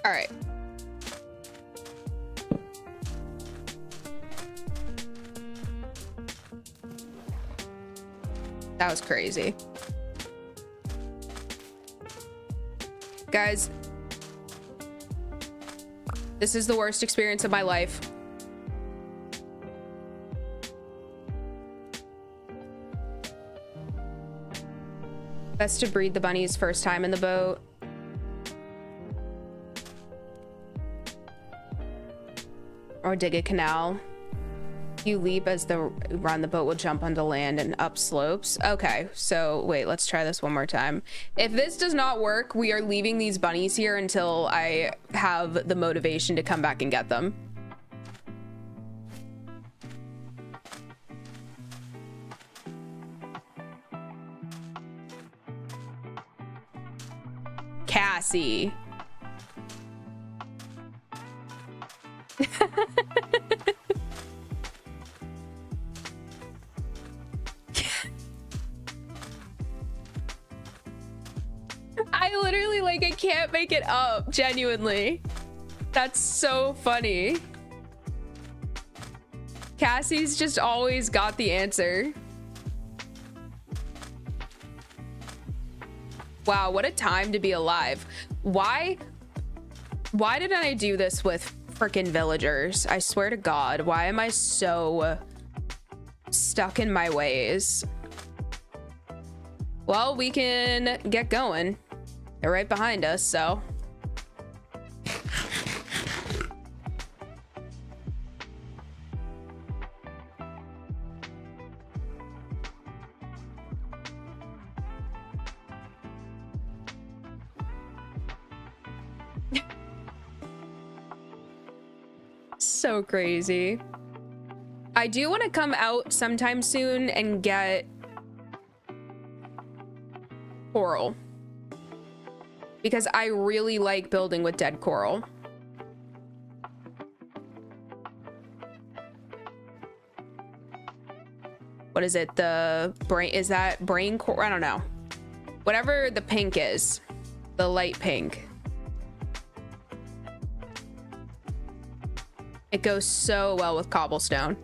All right. That was crazy. This is the worst experience of my life. Best to breed the bunnies first time in the boat. Or dig a canal. You leap as the run, the boat will jump onto land and up slopes. Okay, so wait, let's try this one more time. If this does not work, we are leaving these bunnies here until I have the motivation to come back and get them. Cassie. I literally, like, I can't make it up, genuinely. That's so funny. Cassie's just always got the answer. Wow, what a time to be alive. Why didn't I do this with freaking villagers? I swear to God, why am I so stuck in my ways? Well, we can get going. They're right behind us, so. So crazy. I do want to come out sometime soon and get coral, because I really like building with dead coral. What is it? The brain, is that brain coral? I don't know. Whatever the pink is, the light pink. It goes so well with cobblestone.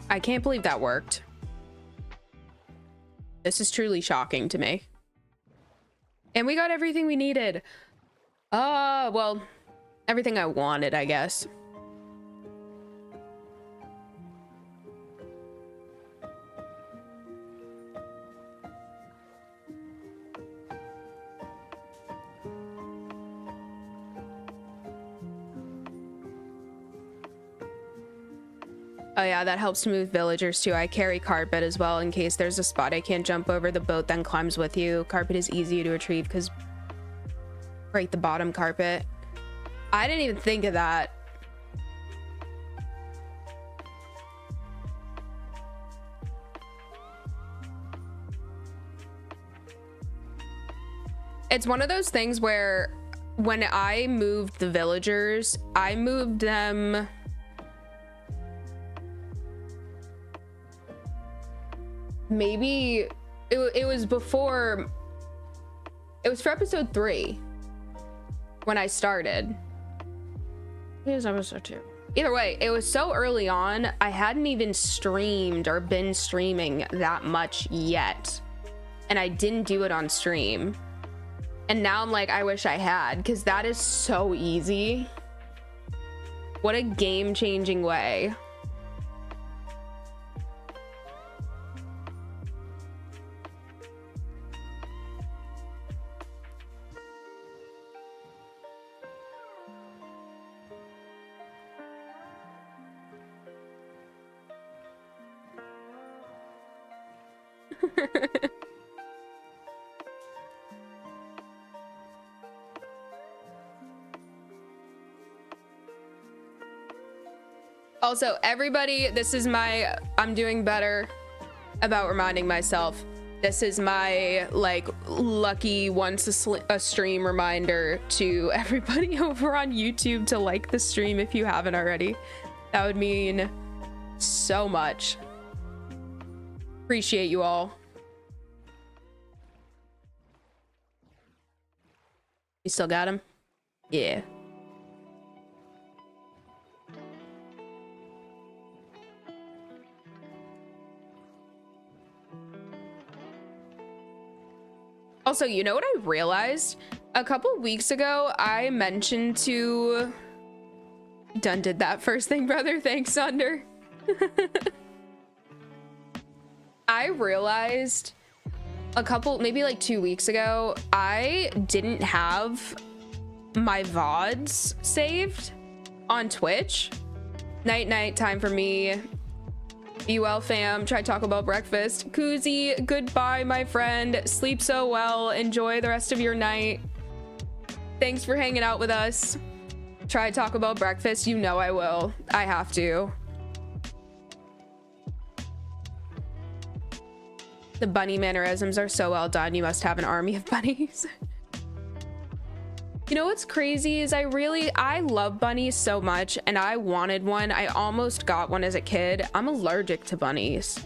I can't believe that worked. This is truly shocking to me. And we got everything we needed. Well, everything I wanted, I guess. Oh yeah, that helps to move villagers too. I carry carpet as well in case there's a spot I can't jump over. The boat then climbs with you. Carpet is easy to retrieve because break the bottom carpet. I didn't even think of that. It's one of those things where when I moved the villagers, I moved them maybe it was before, it was for episode 3 when I started. It was episode 2. Either way, it was so early on, I hadn't even streamed or been streaming that much yet, and I didn't do it on stream. And now I'm like, I wish I had, because that is so easy. What a game-changing way. Also, everybody, this is my, I'm doing better about reminding myself. This is my, like, lucky once a stream reminder to everybody over on YouTube to like the stream if you haven't already. That would mean so much. Appreciate you all. You still got him? Yeah. Also, you know what I realized? A couple weeks ago, I mentioned to... Done did that first thing, brother. Thanks, Thunder. I realized a couple, maybe like 2 weeks ago, I didn't have my VODs saved on Twitch. Night, time for me. Be well, fam. Try Taco Bell breakfast. Koozie, goodbye, my friend. Sleep so well. Enjoy the rest of your night. Thanks for hanging out with us. Try Taco Bell breakfast. You know I will. I have to. The bunny mannerisms are so well done. You must have an army of bunnies. You know what's crazy is I love bunnies so much, and I wanted one. I almost got one as a kid. I'm allergic to bunnies.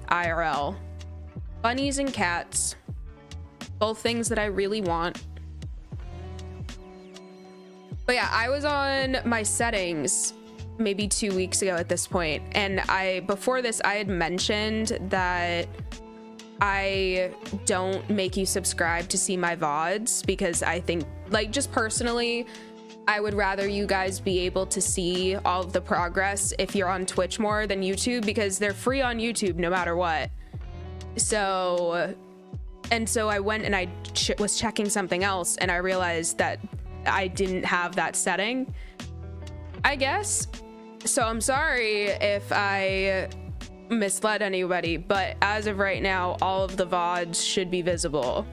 IRL. Bunnies and cats. Both things that I really want. But yeah, I was on my settings maybe 2 weeks ago at this point, and before this I had mentioned that I don't make you subscribe to see my VODs because I think, like, just personally, I would rather you guys be able to see all of the progress if you're on Twitch more than YouTube, because they're free on YouTube no matter what. So I went and I was checking something else, and I realized that I didn't have that setting, I guess. So I'm sorry if I misled anybody, but as of right now, all of the VODs should be visible,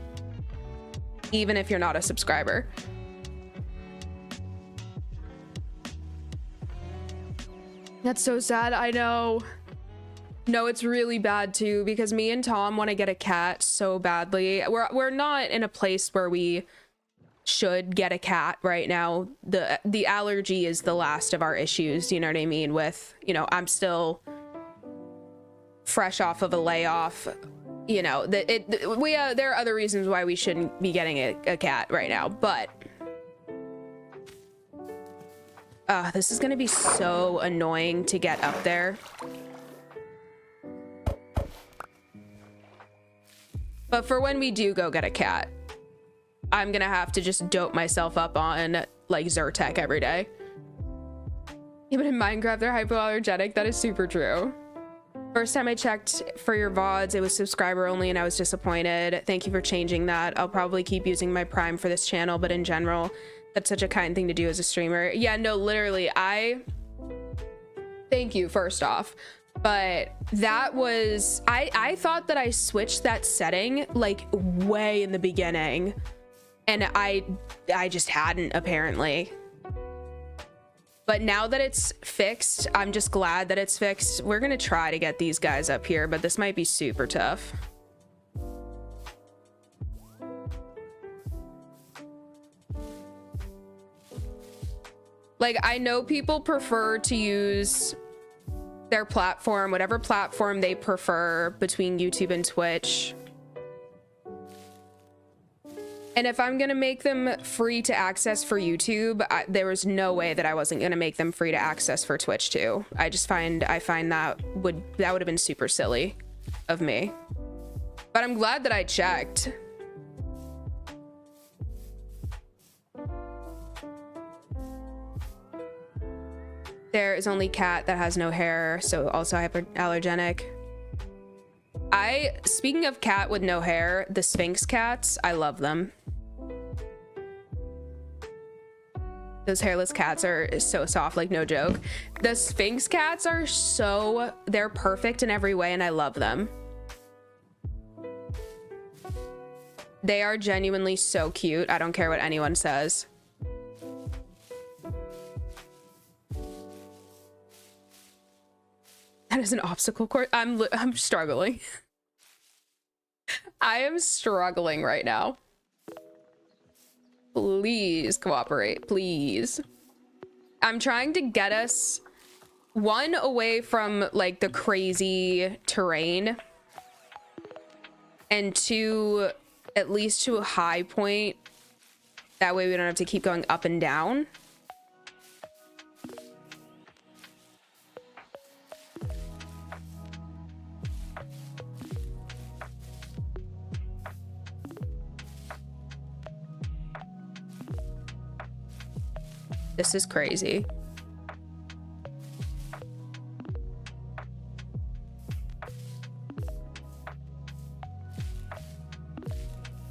even if you're not a subscriber. That's so sad. I know. No, it's really bad too, because me and Tom want to get a cat so badly. We're not in a place where we should get a cat right now. The allergy is the last of our issues, you know what I mean? With, you know, I'm still fresh off of a layoff, you know, there are other reasons why we shouldn't be getting a cat right now, but this is gonna be so annoying to get up there. But for when we do go get a cat, I'm gonna have to just dope myself up on like Zyrtec every day. Even in Minecraft, they're hypoallergenic. That is super true. First time I checked for your VODs, it was subscriber only and I was disappointed. Thank you for changing that. I'll probably keep using my Prime for this channel, but in general, that's such a kind thing to do as a streamer. Yeah, no, literally, thank you first off. But that was, I thought that I switched that setting like way in the beginning, and I just hadn't, apparently. But now that it's fixed, I'm just glad that it's fixed. We're gonna try to get these guys up here, but this might be super tough. Like, I know people prefer to use their platform, whatever platform they prefer between YouTube and Twitch. And if I'm gonna make them free to access for YouTube, there was no way that I wasn't gonna make them free to access for Twitch too. I find that would have been super silly of me. But I'm glad that I checked. There is only cat that has no hair, so also hyperallergenic. Speaking of cat with no hair, the Sphinx cats, I love them. Those hairless cats are so soft, like no joke. The Sphinx cats are they're perfect in every way, and I love them. They are genuinely so cute. I don't care what anyone says. That is an obstacle course. I'm struggling. I am struggling right now. Please cooperate, please. I'm trying to get us one away from like the crazy terrain, and two, at least to a high point That way we don't have to keep going up and down. This is crazy.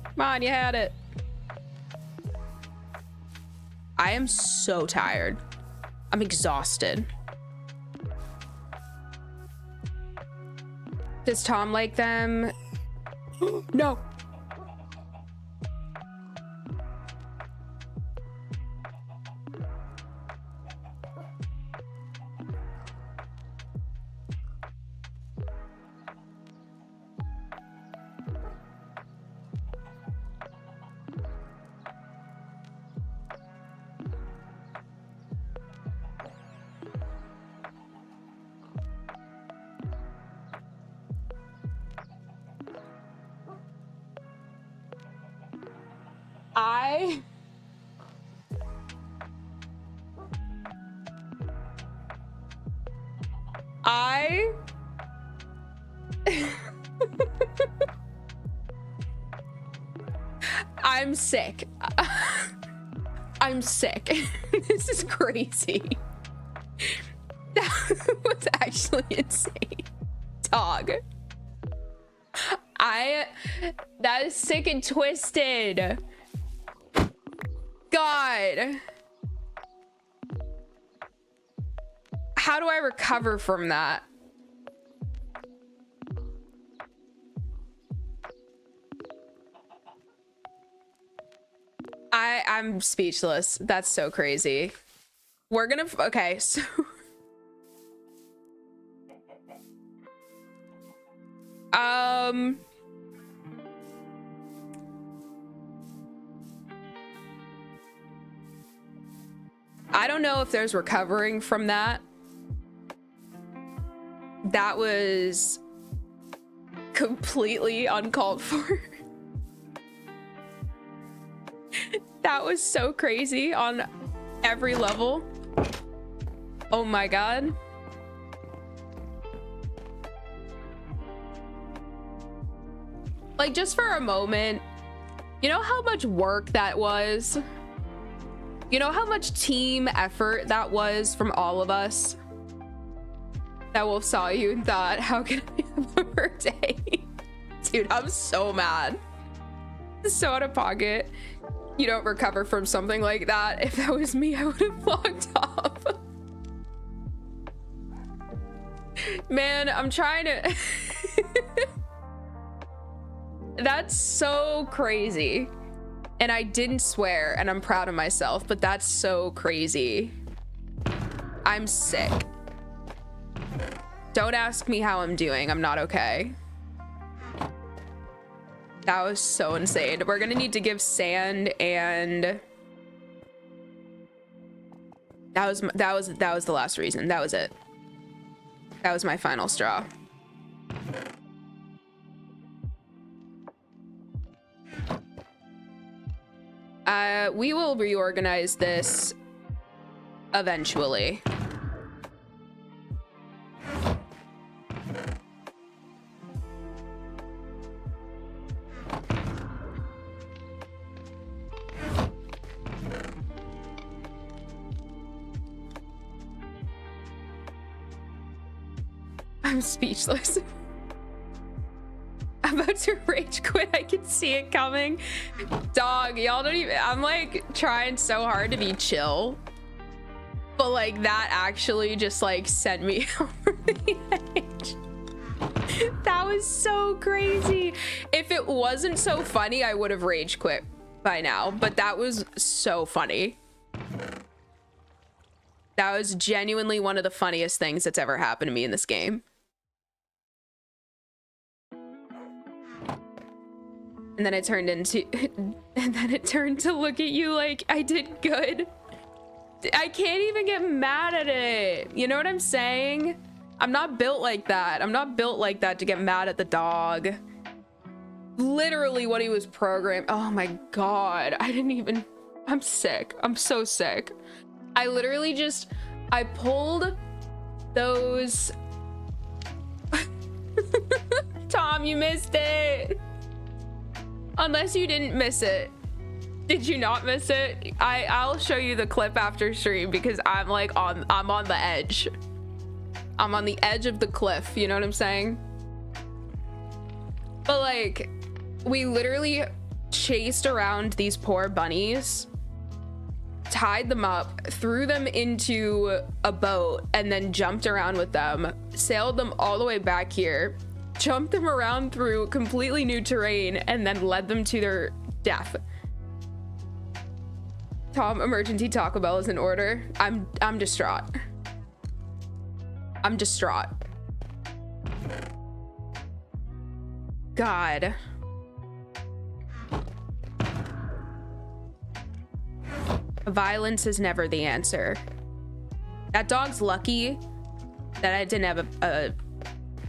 Come on, you had it. I am so tired. I'm exhausted. Does Tom like them? No. I'm sick. I'm sick. This is crazy. That was actually insane. Dog. That is sick and twisted. God. How do I recover from that? I'm speechless. That's so crazy. We're gonna, okay, so I don't know if there's recovering from that. That was completely uncalled for. That was so crazy on every level. Oh my God. Like, just for a moment, you know how much work that was? You know how much team effort that was from all of us? That Wolf saw you and thought, how can I have a birthday? Dude, I'm so mad. So out of pocket. You don't recover from something like that. If that was me, I would have logged off. Man, I'm trying to... That's so crazy. And I didn't swear, and I'm proud of myself, but that's so crazy. I'm sick. Don't ask me how I'm doing. I'm not okay. That was so insane. We're gonna need to give sand and that was the last reason. That was it. That was my final straw. We will reorganize this eventually. I'm speechless. I'm about to rage quit. I can see it coming. Dog, y'all don't even... I'm like trying so hard to be chill. But like that actually just like sent me over the edge. That was so crazy. If it wasn't so funny, I would have rage quit by now. But that was so funny. That was genuinely one of the funniest things that's ever happened to me in this game. And then it turned into, and then it turned to look at you like I did good. I can't even get mad at it. You know what I'm saying? I'm not built like that. I'm not built like that to get mad at the dog. Literally what he was programmed. Oh my God. I didn't even, I'm sick. I'm so sick. I literally just, I pulled those. Tom, you missed it. Unless you didn't miss it. Did you not miss it? I'll show you the clip after stream because I'm like I'm on the edge. I'm on the edge of the cliff, you know what I'm saying? But like, we literally chased around these poor bunnies, tied them up, threw them into a boat, and then jumped around with them, sailed them all the way back here, jumped them around through completely new terrain, and then led them to their death. Tom, emergency Taco Bell is in order. I'm distraught. I'm distraught. God. Violence is never the answer. That dog's lucky that I didn't have a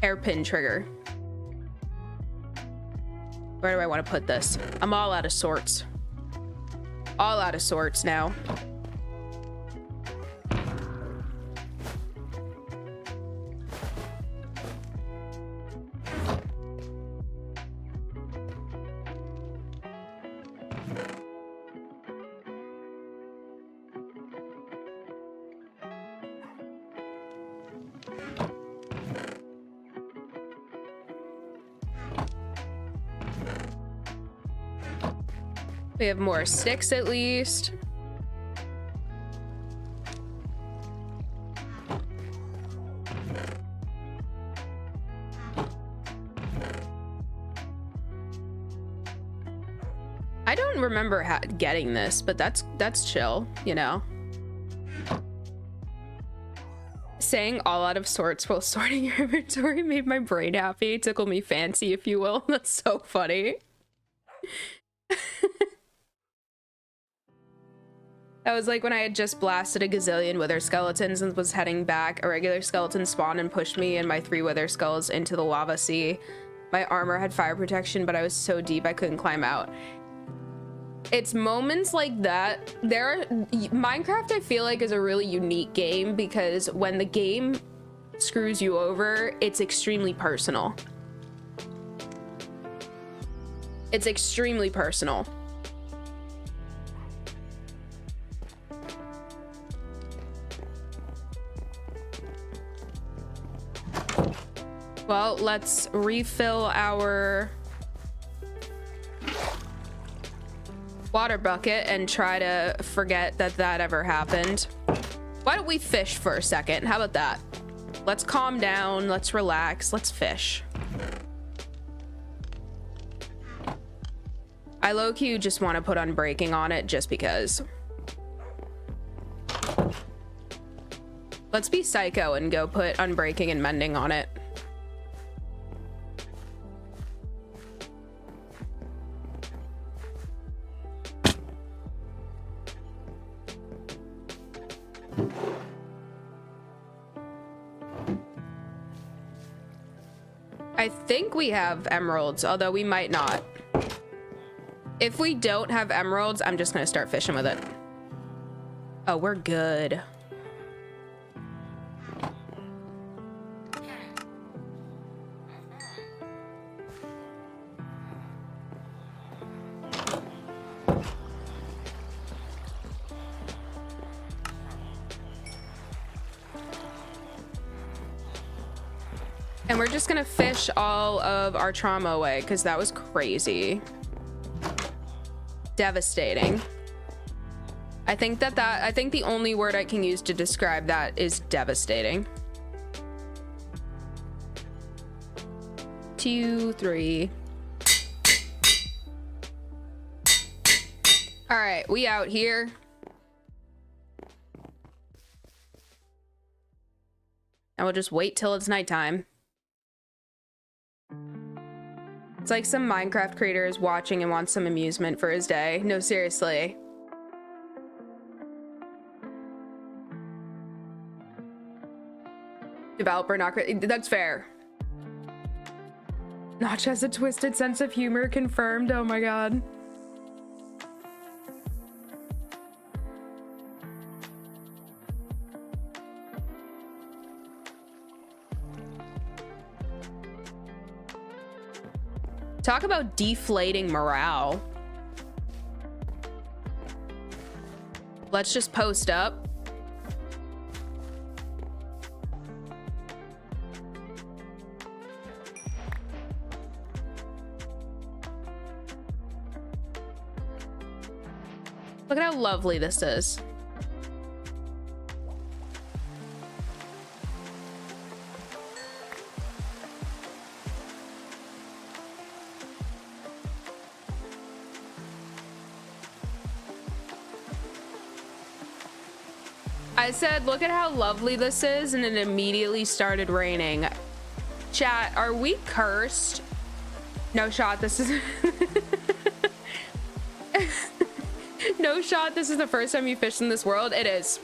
hairpin trigger. Where do I want to put this? I'm all out of sorts. All out of sorts now. We have more sticks at least. I don't remember getting this, but that's chill, you know. Saying all out of sorts while sorting your inventory made my brain happy. Tickle me fancy, if you will. That's so funny. That was like when I had just blasted a gazillion wither skeletons and was heading back. A regular skeleton spawned and pushed me and my 3 wither skulls into the lava sea. My armor had fire protection, but I was so deep I couldn't climb out. It's moments like that. Minecraft, I feel like, is a really unique game because when the game screws you over, it's extremely personal. It's extremely personal. Well, let's refill our water bucket and try to forget that ever happened. Why don't we fish for a second? How about that? Let's calm down, let's relax, let's fish. I low-key just want to put Unbreaking on it just because. Let's be psycho and go put Unbreaking and Mending on it. I think we have emeralds, although we might not. If we don't have emeralds, I'm just gonna start fishing with it. Oh, we're good. And we're just gonna fish all of our trauma away because that was crazy. Devastating. I think I think the only word I can use to describe that is devastating. 2, 3. All right, we out here. And we'll just wait till it's nighttime. It's like some Minecraft creator is watching and wants some amusement for his day. No, seriously. Developer not... That's fair. Notch has a twisted sense of humor, confirmed. Oh my god. Talk about deflating morale. Let's just post up. Look at how lovely this is. I said, look at how lovely this is, and it immediately started raining. Chat, are we cursed? No shot, this is... No shot, this is the first time you fished in this world. It is.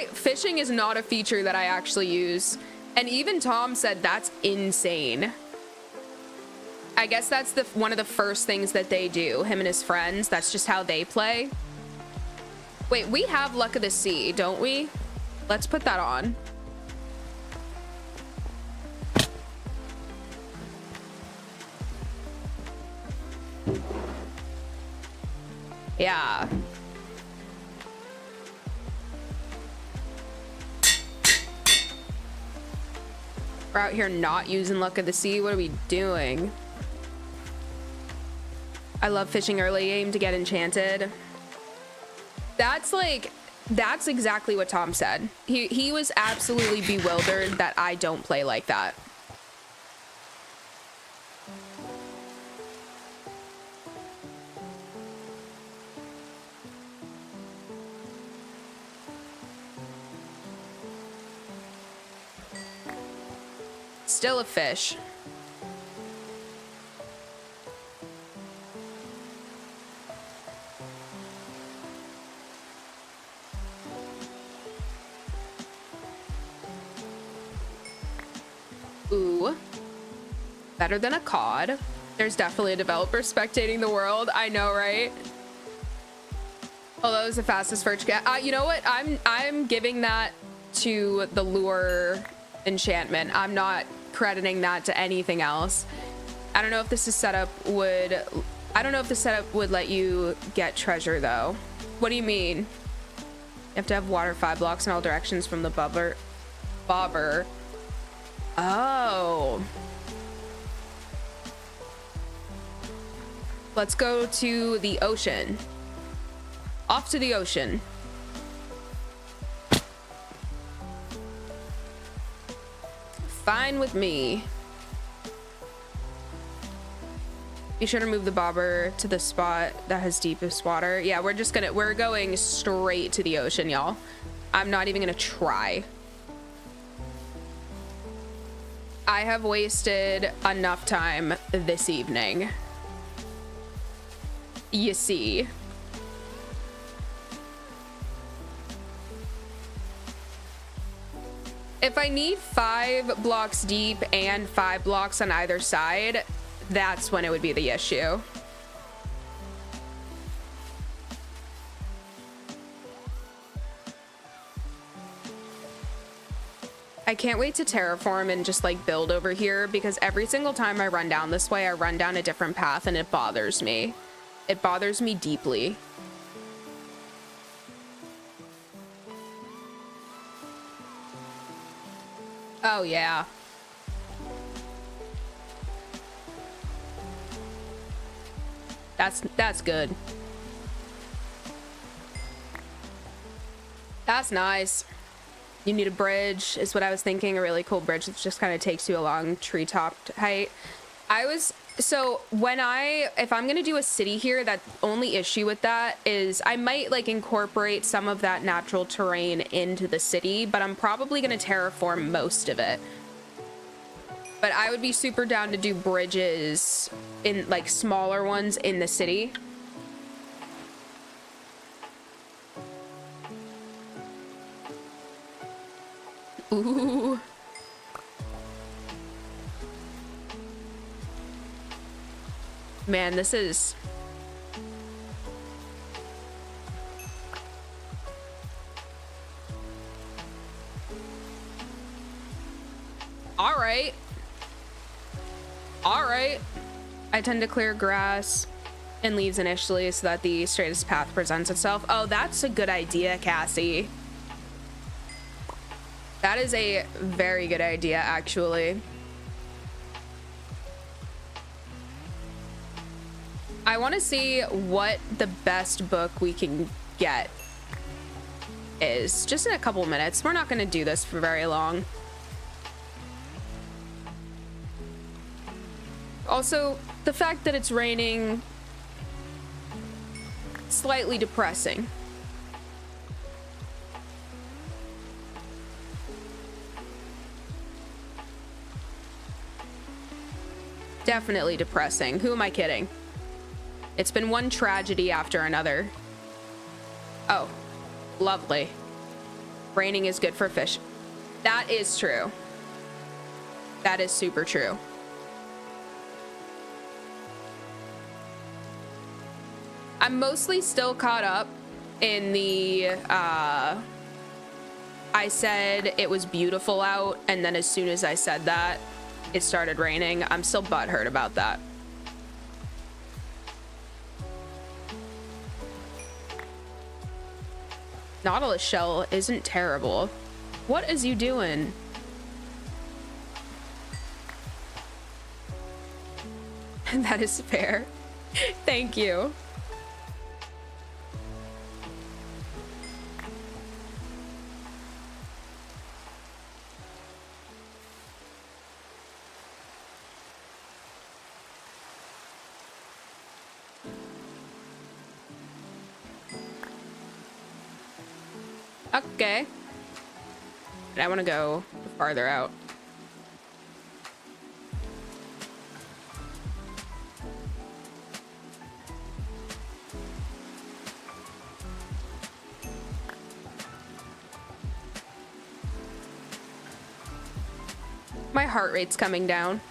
Fishing is not a feature that I actually use. And even Tom said that's insane. I guess that's one of the first things that they do, him and his friends. That's just how they play. Wait, we have Luck of the Sea, don't we? Let's put that on. Yeah. We're out here not using Luck of the Sea. What are we doing? I love fishing early game to get enchanted. That's exactly what Tom said. He was absolutely bewildered that I don't play like that. Still a fish. Ooh. Better than a cod. There's definitely a developer spectating the world. I know, right? Oh, that was the fastest first get. You know what? I'm giving that to the lure enchantment. I'm not crediting that to anything else. I don't know if this is set up would let you get treasure though. What do you mean? You have to have water 5 blocks in all directions from the bobber. Oh. Let's go to the ocean. Off to the ocean. Fine with me. Be sure to move the bobber to the spot that has deepest water. Yeah, we're going straight to the ocean, y'all. I'm not even gonna try. I have wasted enough time this evening. You see. If I need 5 blocks deep and 5 blocks on either side, that's when it would be the issue. I can't wait to terraform and just like build over here, because every single time I run down this way, I run down a different path and it bothers me. It bothers me deeply. Oh yeah. That's good. That's nice. You need a bridge is what I was thinking. A really cool bridge that just kind of takes you along treetop height. So if I'm gonna do a city here, that only issue with that is I might like incorporate some of that natural terrain into the city, but I'm probably gonna terraform most of it. But I would be super down to do bridges in like smaller ones in the city. Ooh. Man, this is... All right. All right. I tend to clear grass and leaves initially so that the straightest path presents itself. Oh, that's a good idea, Cassie. That is a very good idea, actually. I want to see what the best book we can get is. Just in a couple minutes. We're not going to do this for very long. Also, the fact that it's raining, slightly depressing. Definitely depressing. Who am I kidding? It's been one tragedy after another. Oh, lovely. Raining is good for fish. That is true. That is super true. I'm mostly still caught up in the, I said it was beautiful out, and then as soon as I said that, it started raining. I'm still butthurt about that. Nautilus shell isn't terrible. What is you doing? That is fair. Thank you. Okay. I want to go farther out. My heart rate's coming down.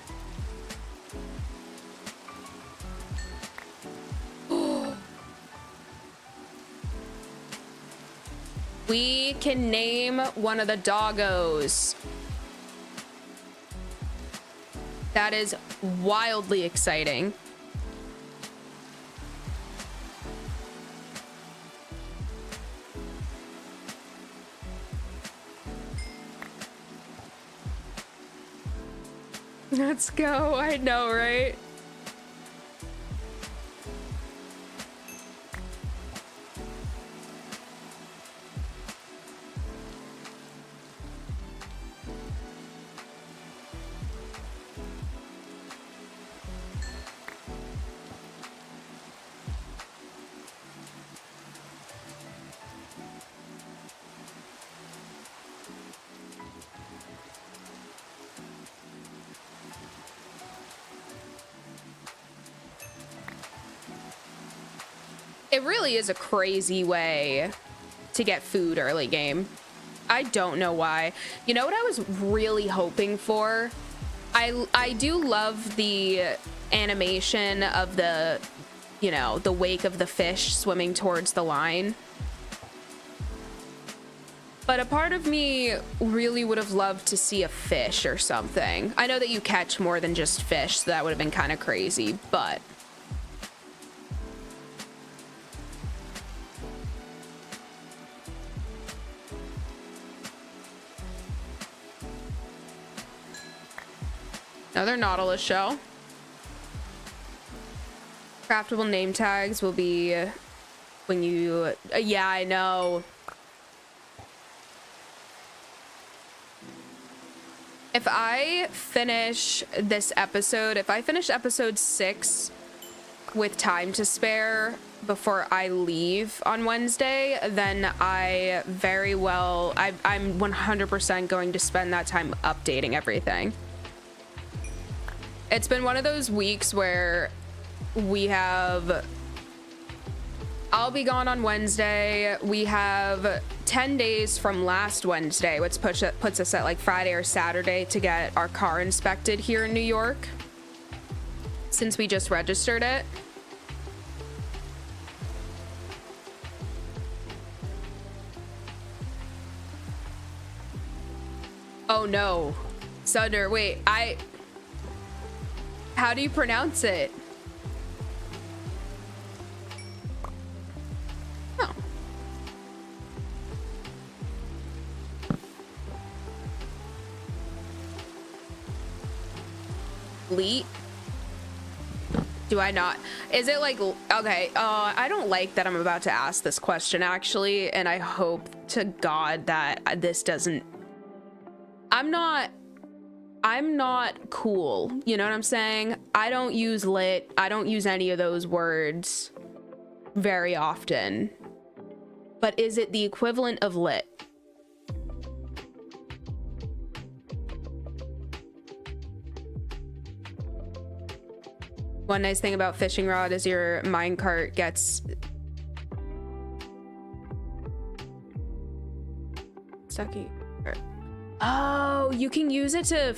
We can name one of the doggos. That is wildly exciting. Let's go. I know, right? It really is a crazy way to get food early game. I don't know why. You know what I was really hoping for? I do love the animation of the, you know, the wake of the fish swimming towards the line. But a part of me really would have loved to see a fish or something. I know that you catch more than just fish, so that would have been kind of crazy, but... Another Nautilus shell. Craftable name tags will be when you... yeah, I know. If I finish this episode, if I finish episode 6 with time to spare before I leave on Wednesday, then I very well... I'm 100% going to spend that time updating everything. It's been one of those weeks where we have... I'll be gone on Wednesday. We have 10 days from last Wednesday, which puts us at like Friday or Saturday to get our car inspected here in New York, since we just registered it. Oh no. Sunder, wait, how do you pronounce it? Leet? Do I not? Is it like, okay, I don't like that I'm about to ask this question actually, and I hope to God that this doesn't, I'm not cool, you know what I'm saying? I don't use lit, I don't use any of those words very often, but is it the equivalent of lit? One nice thing about fishing rod is your minecart gets stucky. Oh, you can use it to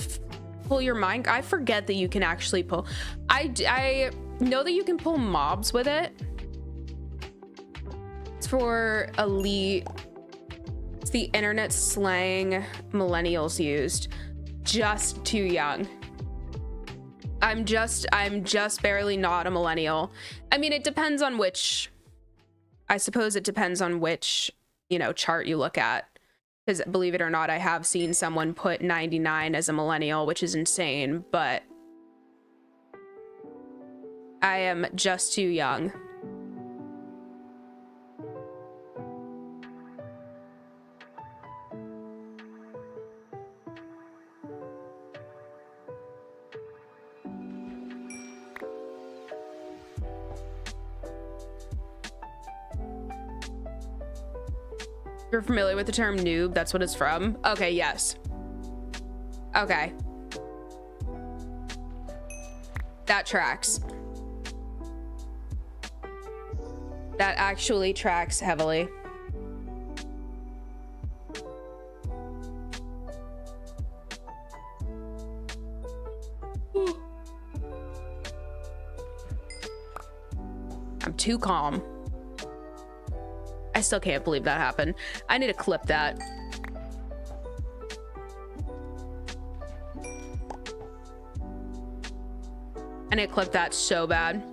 pull your mine. I forget that you can actually pull. I know that you can pull mobs with it. It's for elite. It's the internet slang millennials used. Just too young. I'm just barely not a millennial. I mean, it depends on which, I suppose it depends on which, you know, chart you look at. Because believe it or not, I have seen someone put 99 as a millennial, which is insane, but I am just too young. You're familiar with the term noob? That's what it's from. Okay, yes. Okay. That tracks. That actually tracks heavily. I'm too calm. I still can't believe that happened. I need to clip that. I need to clip that so bad.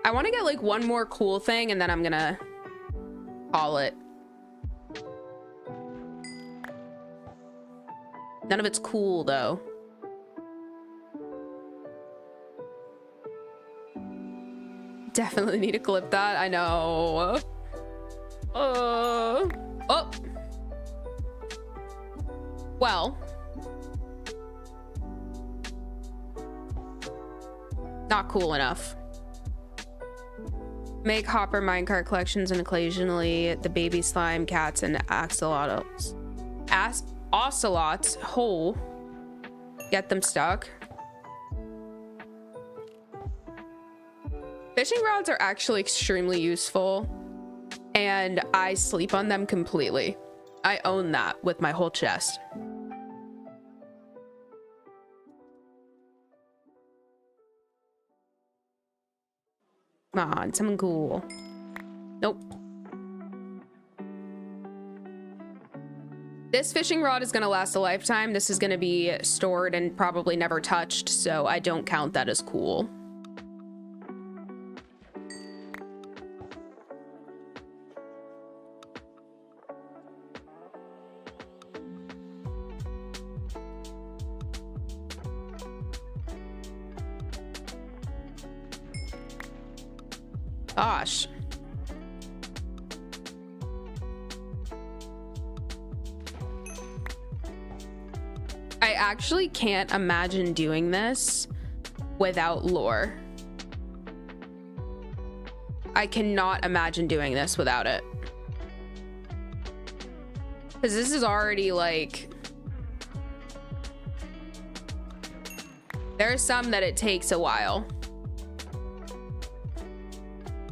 I want to get like one more cool thing and then I'm gonna call it. None of it's cool though. Definitely need to clip that. I know. Oh. Well. Not cool enough. Make hopper minecart collections and occasionally the baby slime cats and axolotls. Ocelots whole. Get them stuck. Fishing rods are actually extremely useful and I sleep on them completely. I own that with my whole chest. Come on, something cool. Nope. This fishing rod is gonna last a lifetime. This is gonna be stored and probably never touched, so I don't count that as cool. Gosh. I actually can't imagine doing this without lore. I cannot imagine doing this without it. Because this is already like... There are some that it takes a while.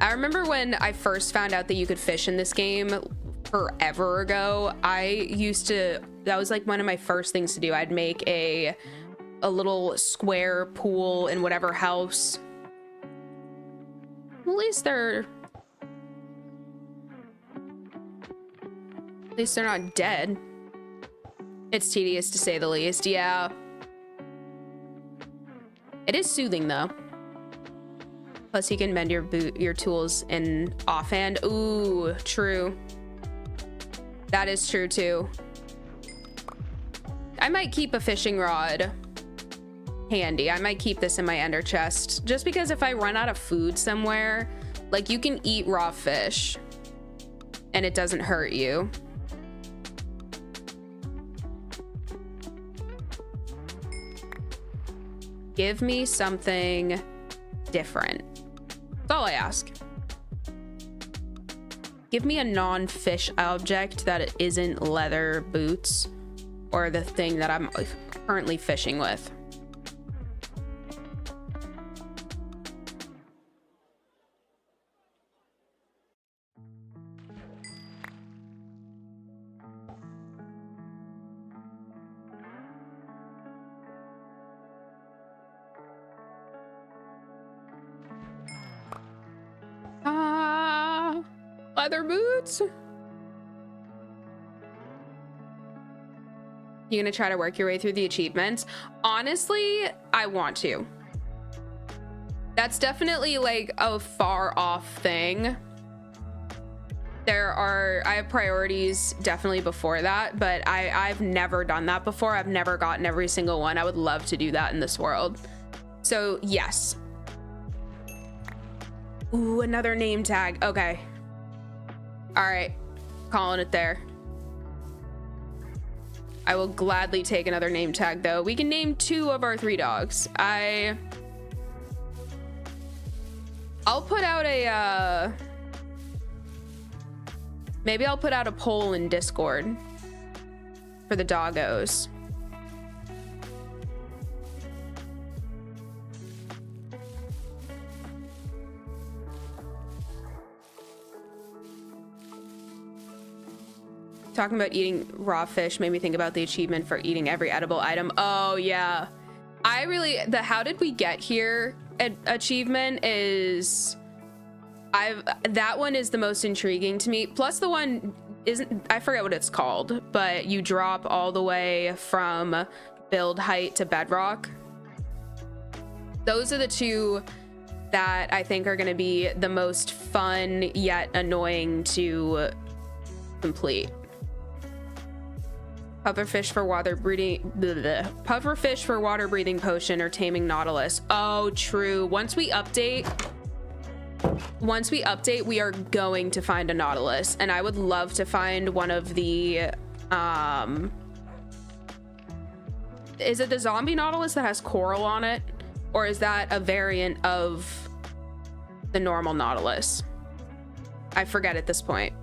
I remember when I first found out that you could fish in this game forever ago. That was like one of my first things to do. I'd make a little square pool in whatever house. At least they're not dead. It's tedious to say the least. Yeah. It is soothing though. Plus you can mend your tools in offhand. Ooh, true. That is true too. I might keep a fishing rod handy. I might keep this in my ender chest just because if I run out of food somewhere, like you can eat raw fish and it doesn't hurt you. Give me something different. That's all I ask. Give me a non-fish object that isn't leather boots or the thing that I'm currently fishing with. Leather boots. You gonna try to work your way through the achievements? Honestly, I want to. That's definitely like a far off thing. I have priorities definitely before that, but I've never done that before. I've never gotten every single one. I would love to do that in this world. So yes. Ooh, another name tag. Okay. All right, calling it there. I will gladly take another name tag though. We can name 2 of our 3 dogs. I'll put out a, maybe I'll put out a poll in Discord for the doggos. Talking about eating raw fish made me think about the achievement for eating every edible item. Oh yeah, how did we get here achievement is that one is the most intriguing to me. Plus the one isn't, I forget what it's called, but you drop all the way from build height to bedrock. Those are the 2 that I think are going to be the most fun yet annoying to complete. Pufferfish for water breathing. Pufferfish for water breathing potion or taming nautilus. Oh, true. Once we update, we are going to find a nautilus, and I would love to find one of the. Is it the zombie nautilus that has coral on it, or is that a variant of the normal nautilus? I forget at this point.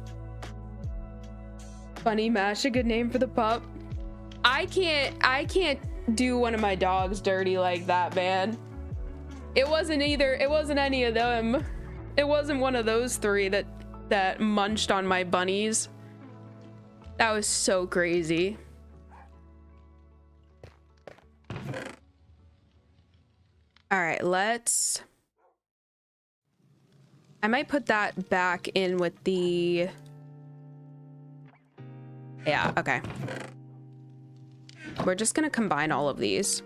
Bunny Mash, a good name for the pup. I can't do one of my dogs dirty like that, man. It wasn't any of them. It wasn't one of those 3 that munched on my bunnies. That was so crazy. All right, I might put that back in with the. Yeah, okay. We're just gonna combine all of these.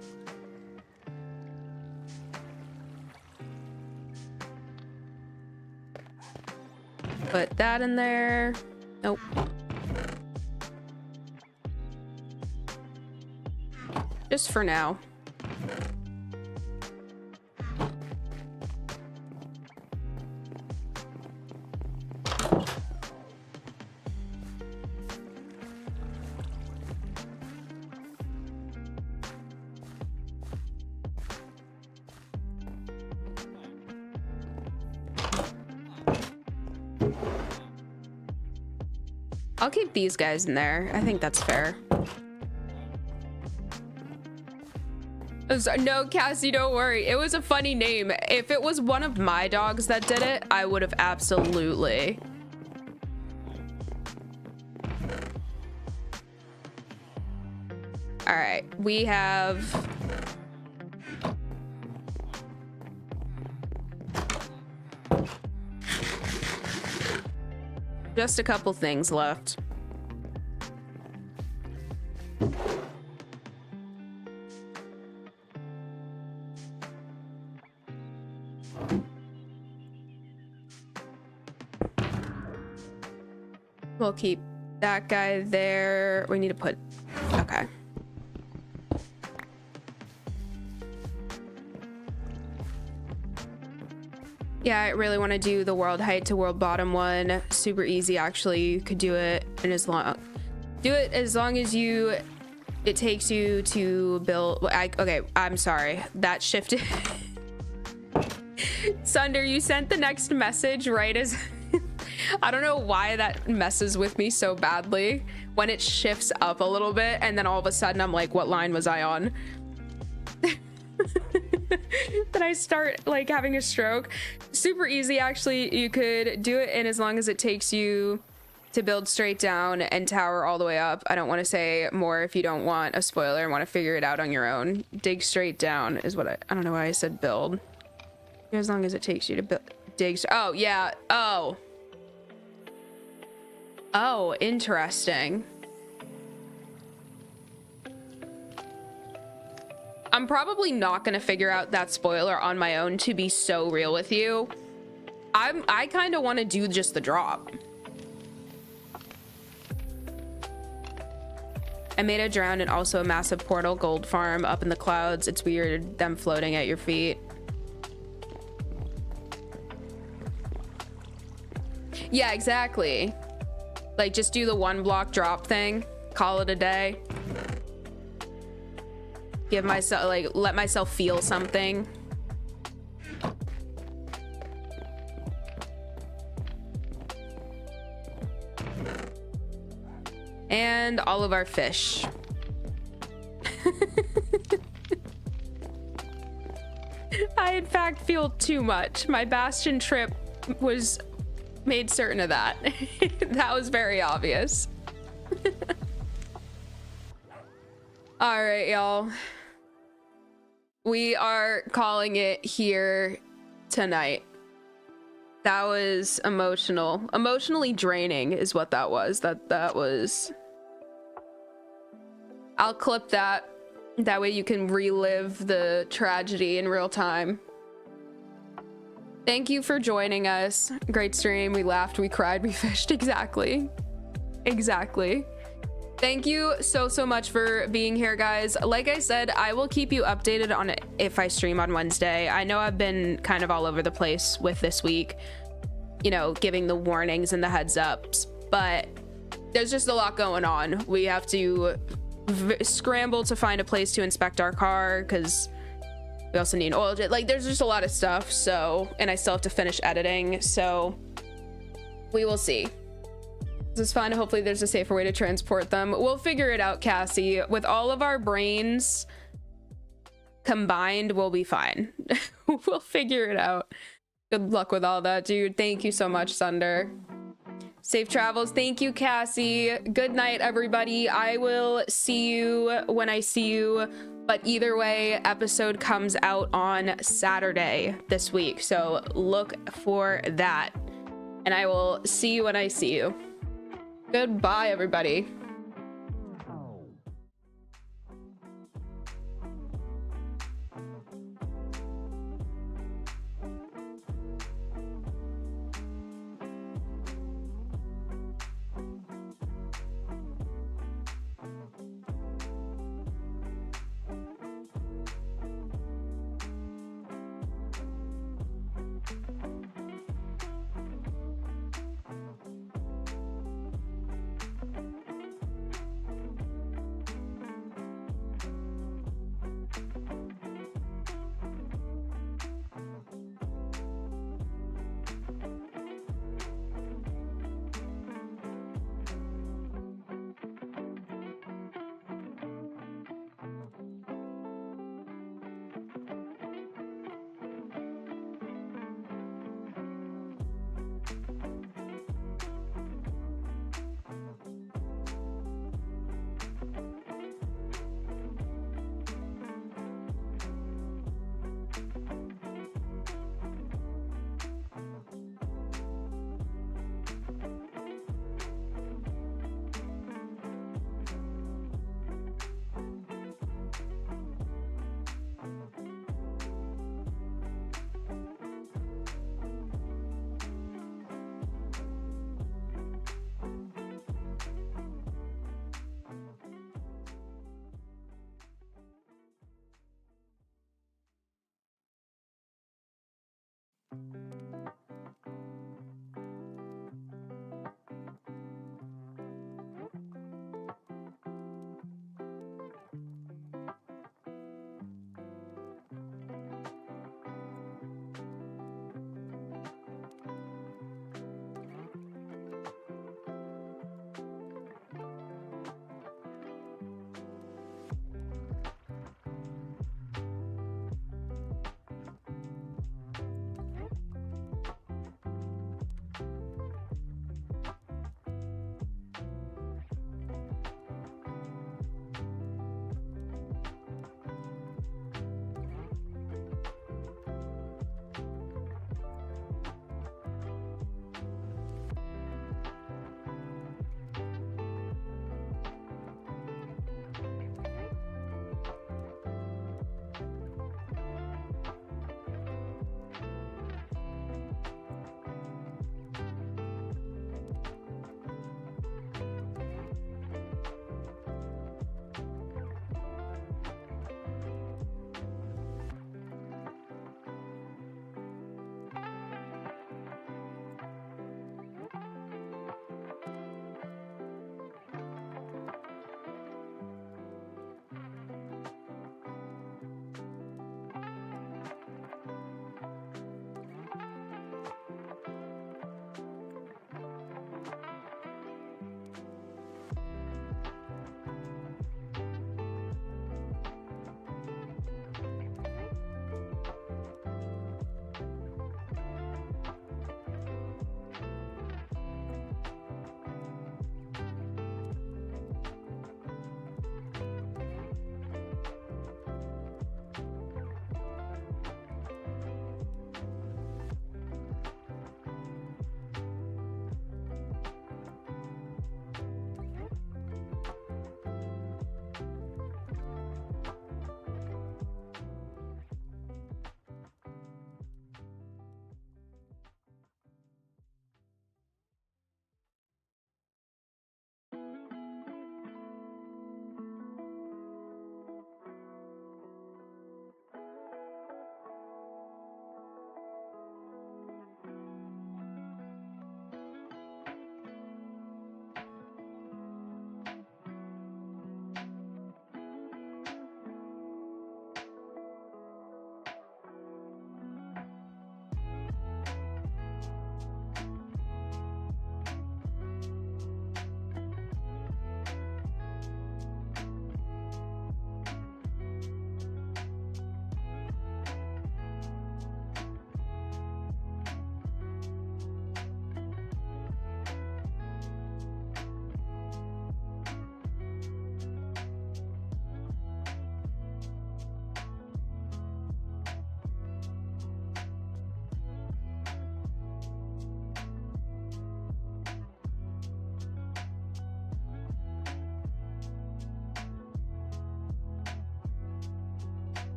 Put that in there. Nope. Just for now. I'll keep these guys in there. I think that's fair. No, Cassie, don't worry. It was a funny name. If it was one of my dogs that did it, I would have absolutely. All right, we have. Just a couple things left. We'll keep that guy there. We need to put, okay. Yeah, I really want to do the world height to world bottom one. Super easy, actually. You could do it in as long as it takes you to build. Okay, I'm sorry. That shifted. Sunder, you sent the next message right as I don't know why that messes with me so badly when it shifts up a little bit and then all of a sudden I'm like, what line was I on? Then I start like having a stroke. Super easy, actually. You could do it in as long as it takes you to build straight down and tower all the way up. I don't want to say more if you don't want a spoiler and want to figure it out on your own. Dig straight down is what I don't know why I said build. As long as it takes you to dig. Oh, yeah. Oh, interesting. I'm probably not going to figure out that spoiler on my own, to be so real with you. I kind of want to do just the drop. I made a drown and also a massive portal gold farm up in the clouds. It's weird, them floating at your feet. Yeah, exactly. Like, just do the 1 block drop thing. Call it a day. Give myself, like, let myself feel something. And all of our fish. I, in fact, feel too much. My Bastion trip was made certain of that. That was very obvious. All right, y'all. We are calling it here tonight. That was emotional. Emotionally draining is what that was. That was... I'll clip that. That way you can relive the tragedy in real time. Thank you for joining us. Great stream. We laughed, we cried, we fished. Exactly. Exactly. Thank you so much for being here, guys. Like I said, I will keep you updated on it if I stream on Wednesday. I know I've been kind of all over the place with this week, you know, giving the warnings and the heads ups, but there's just a lot going on. We have to scramble to find a place to inspect our car because we also need an oil jet. Like, there's just a lot of stuff. So, and I still have to finish editing. So we will see. This is fun. Hopefully there's a safer way to transport them. We'll figure it out, Cassie. With all of our brains combined, we'll be fine. We'll figure it out. Good luck with all that, dude. Thank you so much, Sunder. Safe travels. Thank you, Cassie. Good night, everybody. I will see you when I see you. But either way, episode comes out on Saturday this week. So look for that. And I will see you when I see you. Goodbye, everybody.